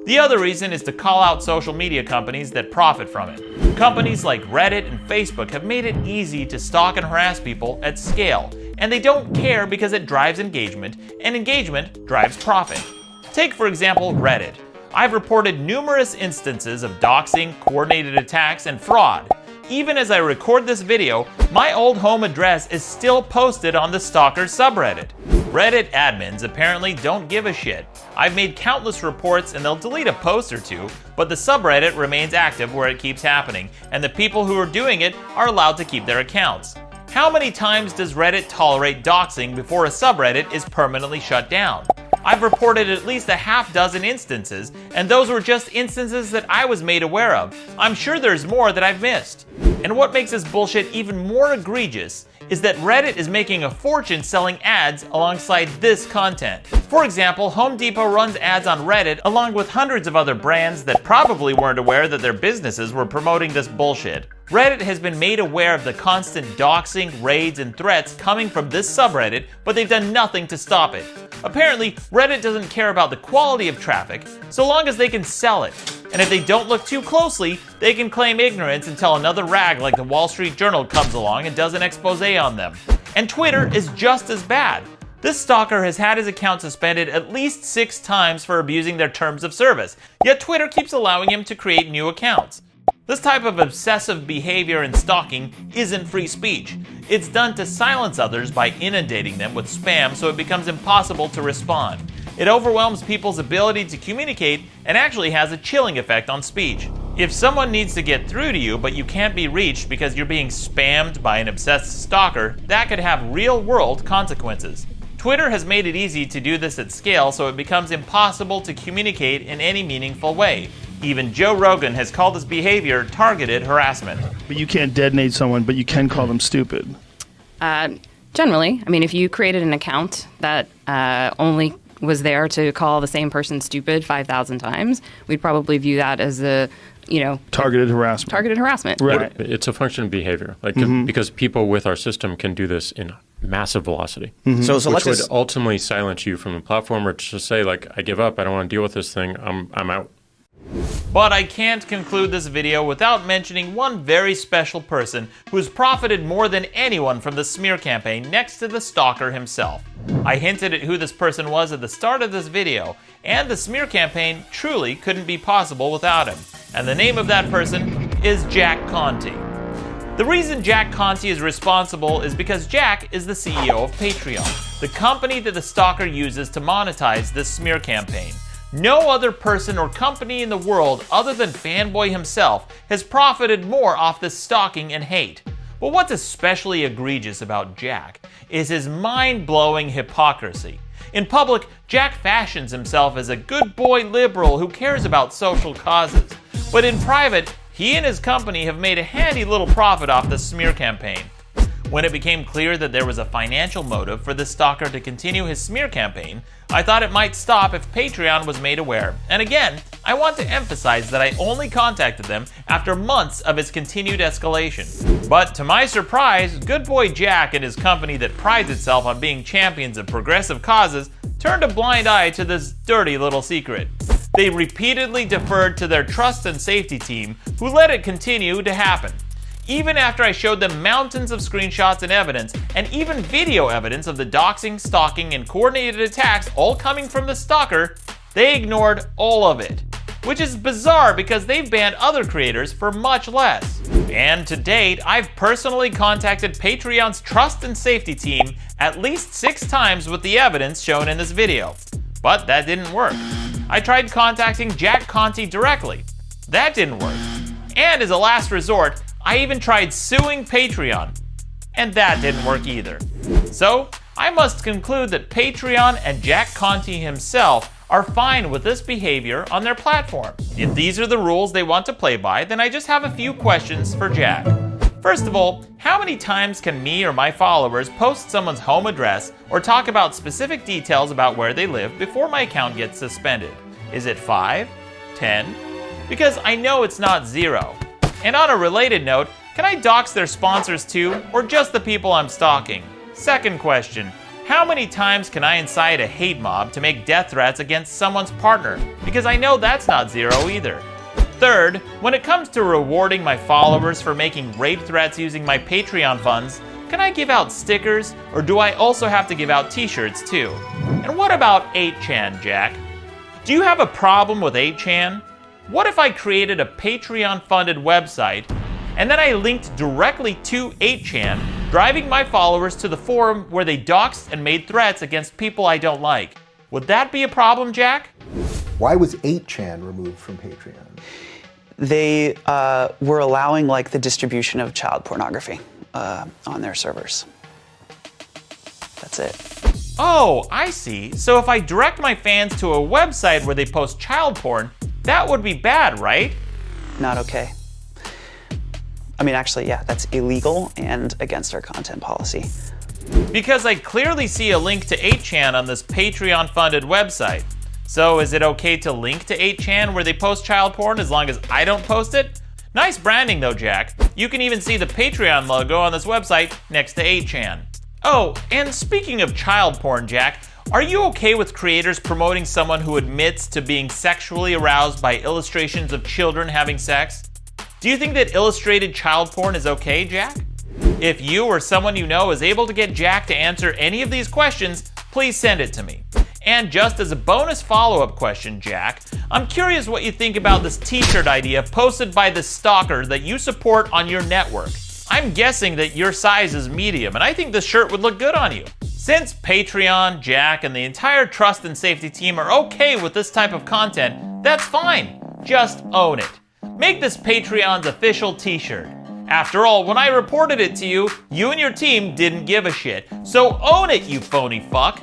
The other reason is to call out social media companies that profit from it. Companies like Reddit and Facebook have made it easy to stalk and harass people at scale, and they don't care because it drives engagement, and engagement drives profit. Take, for example, Reddit. I've reported numerous instances of doxing, coordinated attacks, and fraud. Even as I record this video, my old home address is still posted on the Stalkers subreddit. Reddit admins apparently don't give a shit. I've made countless reports and they'll delete a post or two, but the subreddit remains active where it keeps happening, and the people who are doing it are allowed to keep their accounts. How many times does Reddit tolerate doxing before a subreddit is permanently shut down? I've reported at least a half dozen instances, and those were just instances that I was made aware of. I'm sure there's more that I've missed. And what makes this bullshit even more egregious is that Reddit is making a fortune selling ads alongside this content. For example, Home Depot runs ads on Reddit along with hundreds of other brands that probably weren't aware that their businesses were promoting this bullshit. Reddit has been made aware of the constant doxing, raids, and threats coming from this subreddit, but they've done nothing to stop it. Apparently, Reddit doesn't care about the quality of traffic, so long as they can sell it. And if they don't look too closely, they can claim ignorance until another rag like the Wall Street Journal comes along and does an expose on them. And Twitter is just as bad. This stalker has had his account suspended at least 6 times for abusing their terms of service, yet Twitter keeps allowing him to create new accounts. This type of obsessive behavior and stalking isn't free speech. It's done to silence others by inundating them with spam so it becomes impossible to respond. It overwhelms people's ability to communicate and actually has a chilling effect on speech. If someone needs to get through to you but you can't be reached because you're being spammed by an obsessed stalker, that could have real-world consequences. Twitter has made it easy to do this at scale so it becomes impossible to communicate in any meaningful way. Even Joe Rogan has called this behavior targeted harassment. But you can't detonate someone, but you can call them stupid. Generally, I mean, if you created an account that only was there to call the same person stupid 5,000 times, we'd probably view that as targeted harassment. Targeted harassment. Right. It's a function of behavior, because people with our system can do this in massive velocity, So which let's would ultimately silence you from the platform, or just say I give up, I don't want to deal with this thing, I'm out. But I can't conclude this video without mentioning one very special person who's profited more than anyone from the smear campaign next to the stalker himself. I hinted at who this person was at the start of this video, and the smear campaign truly couldn't be possible without him. And the name of that person is Jack Conte. The reason Jack Conte is responsible is because Jack is the CEO of Patreon, the company that the stalker uses to monetize this smear campaign. No other person or company in the world other than Fanboy himself has profited more off this stalking and hate. But what's especially egregious about Jack is his mind-blowing hypocrisy. In public, Jack fashions himself as a good boy liberal who cares about social causes. But in private, he and his company have made a handy little profit off the smear campaign. When it became clear that there was a financial motive for the stalker to continue his smear campaign, I thought it might stop if Patreon was made aware. And again, I want to emphasize that I only contacted them after months of its continued escalation. But to my surprise, good boy Jack and his company that prides itself on being champions of progressive causes turned a blind eye to this dirty little secret. They repeatedly deferred to their trust and safety team, who let it continue to happen. Even after I showed them mountains of screenshots and evidence, and even video evidence of the doxing, stalking, and coordinated attacks all coming from the stalker, they ignored all of it. Which is bizarre because they've banned other creators for much less. And to date, I've personally contacted Patreon's trust and safety team at least 6 times with the evidence shown in this video. But that didn't work. I tried contacting Jack Conte directly. That didn't work. And as a last resort, I even tried suing Patreon, and that didn't work either. So, I must conclude that Patreon and Jack Conte himself are fine with this behavior on their platform. If these are the rules they want to play by, then I just have a few questions for Jack. First of all, how many times can me or my followers post someone's home address or talk about specific details about where they live before my account gets suspended? Is it 5? 10? Because I know it's not 0. And on a related note, can I dox their sponsors too, or just the people I'm stalking? Second question, how many times can I incite a hate mob to make death threats against someone's partner? Because I know that's not 0 either. Third, when it comes to rewarding my followers for making rape threats using my Patreon funds, can I give out stickers, or do I also have to give out t-shirts too? And what about 8chan, Jack? Do you have a problem with 8chan? What if I created a Patreon-funded website, and then I linked directly to 8chan, driving my followers to the forum where they doxed and made threats against people I don't like. Would that be a problem, Jack? Why was 8chan removed from Patreon? They were allowing like the distribution of child pornography on their servers. That's it. Oh, I see. So if I direct my fans to a website where they post child porn, that would be bad, right? Not okay. I mean, actually, yeah, that's illegal and against our content policy. Because I clearly see a link to 8chan on this Patreon-funded website. So is it okay to link to 8chan where they post child porn as long as I don't post it? Nice branding though, Jack. You can even see the Patreon logo on this website next to 8chan. Oh, and speaking of child porn, Jack, are you okay with creators promoting someone who admits to being sexually aroused by illustrations of children having sex? Do you think that illustrated child porn is okay, Jack? If you or someone you know is able to get Jack to answer any of these questions, please send it to me. And just as a bonus follow-up question, Jack, I'm curious what you think about this t-shirt idea posted by the Stalker that you support on your network. I'm guessing that your size is medium, and I think this shirt would look good on you. Since Patreon, Jack, and the entire Trust and Safety team are okay with this type of content, that's fine. Just own it. Make this Patreon's official t-shirt. After all, when I reported it to you, you and your team didn't give a shit. So own it, you phony fuck.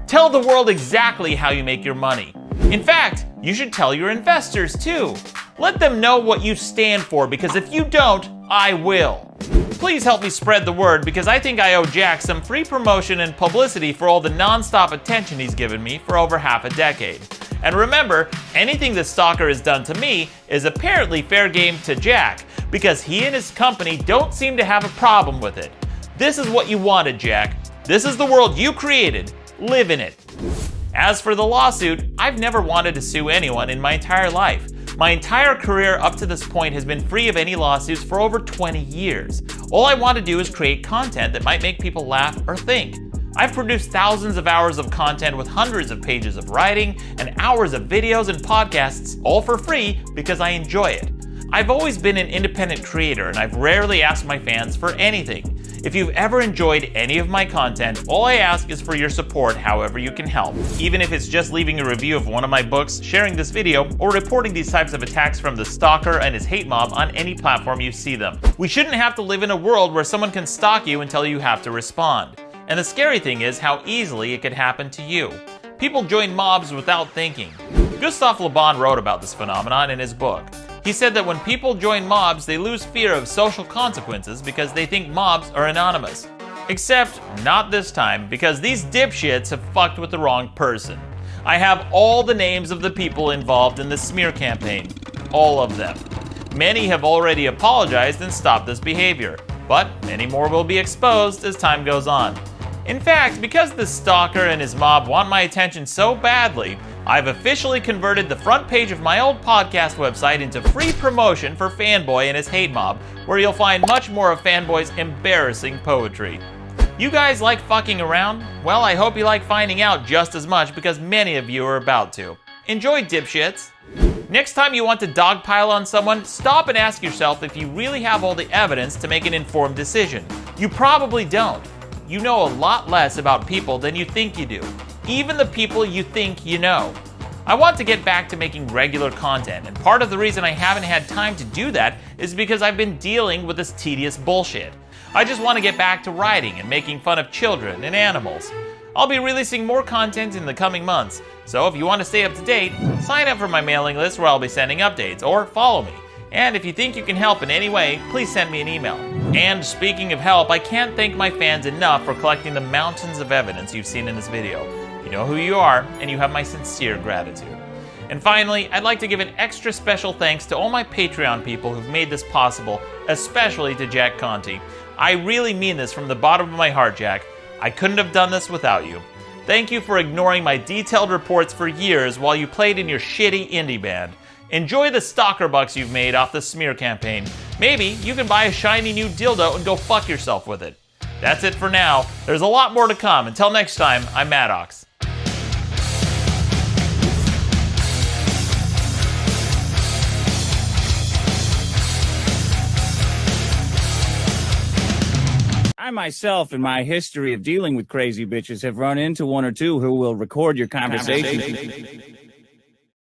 Tell the world exactly how you make your money. In fact, you should tell your investors too. Let them know what you stand for, because if you don't, I will. Please help me spread the word, because I think I owe Jack some free promotion and publicity for all the non-stop attention he's given me for over half a decade. And remember, anything the Stalker has done to me is apparently fair game to Jack, because he and his company don't seem to have a problem with it. This is what you wanted, Jack. This is the world you created. Live in it. As for the lawsuit, I've never wanted to sue anyone in my entire life. My entire career up to this point has been free of any lawsuits for over 20 years. All I want to do is create content that might make people laugh or think. I've produced thousands of hours of content with hundreds of pages of writing and hours of videos and podcasts, all for free because I enjoy it. I've always been an independent creator, and I've rarely asked my fans for anything. If you've ever enjoyed any of my content, all I ask is for your support however you can help. Even if it's just leaving a review of one of my books, sharing this video, or reporting these types of attacks from the Stalker and his hate mob on any platform you see them. We shouldn't have to live in a world where someone can stalk you until you have to respond. And the scary thing is how easily it could happen to you. People join mobs without thinking. Gustav Le Bon wrote about this phenomenon in his book. He said that when people join mobs, they lose fear of social consequences because they think mobs are anonymous. Except not this time, because these dipshits have fucked with the wrong person. I have all the names of the people involved in the smear campaign. All of them. Many have already apologized and stopped this behavior, but many more will be exposed as time goes on. In fact, because the Stalker and his mob want my attention so badly, I've officially converted the front page of my old podcast website into free promotion for Fanboy and his hate mob, where you'll find much more of Fanboy's embarrassing poetry. You guys like fucking around? Well, I hope you like finding out just as much, because many of you are about to. Enjoy, dipshits! Next time you want to dogpile on someone, stop and ask yourself if you really have all the evidence to make an informed decision. You probably don't. You know a lot less about people than you think you do. Even the people you think you know. I want to get back to making regular content, and part of the reason I haven't had time to do that is because I've been dealing with this tedious bullshit. I just want to get back to writing and making fun of children and animals. I'll be releasing more content in the coming months, so if you want to stay up to date, sign up for my mailing list where I'll be sending updates, or follow me. And if you think you can help in any way, please send me an email. And speaking of help, I can't thank my fans enough for collecting the mountains of evidence you've seen in this video. You know who you are, and you have my sincere gratitude. And finally, I'd like to give an extra special thanks to all my Patreon people who've made this possible, especially to Jack Conte. I really mean this from the bottom of my heart, Jack. I couldn't have done this without you. Thank you for ignoring my detailed reports for years while you played in your shitty indie band. Enjoy the stalker bucks you've made off the smear campaign. Maybe you can buy a shiny new dildo and go fuck yourself with it. That's it for now. There's a lot more to come. Until next time, I'm Maddox. I myself, in my history of dealing with crazy bitches, have run into one or two who will record your conversation.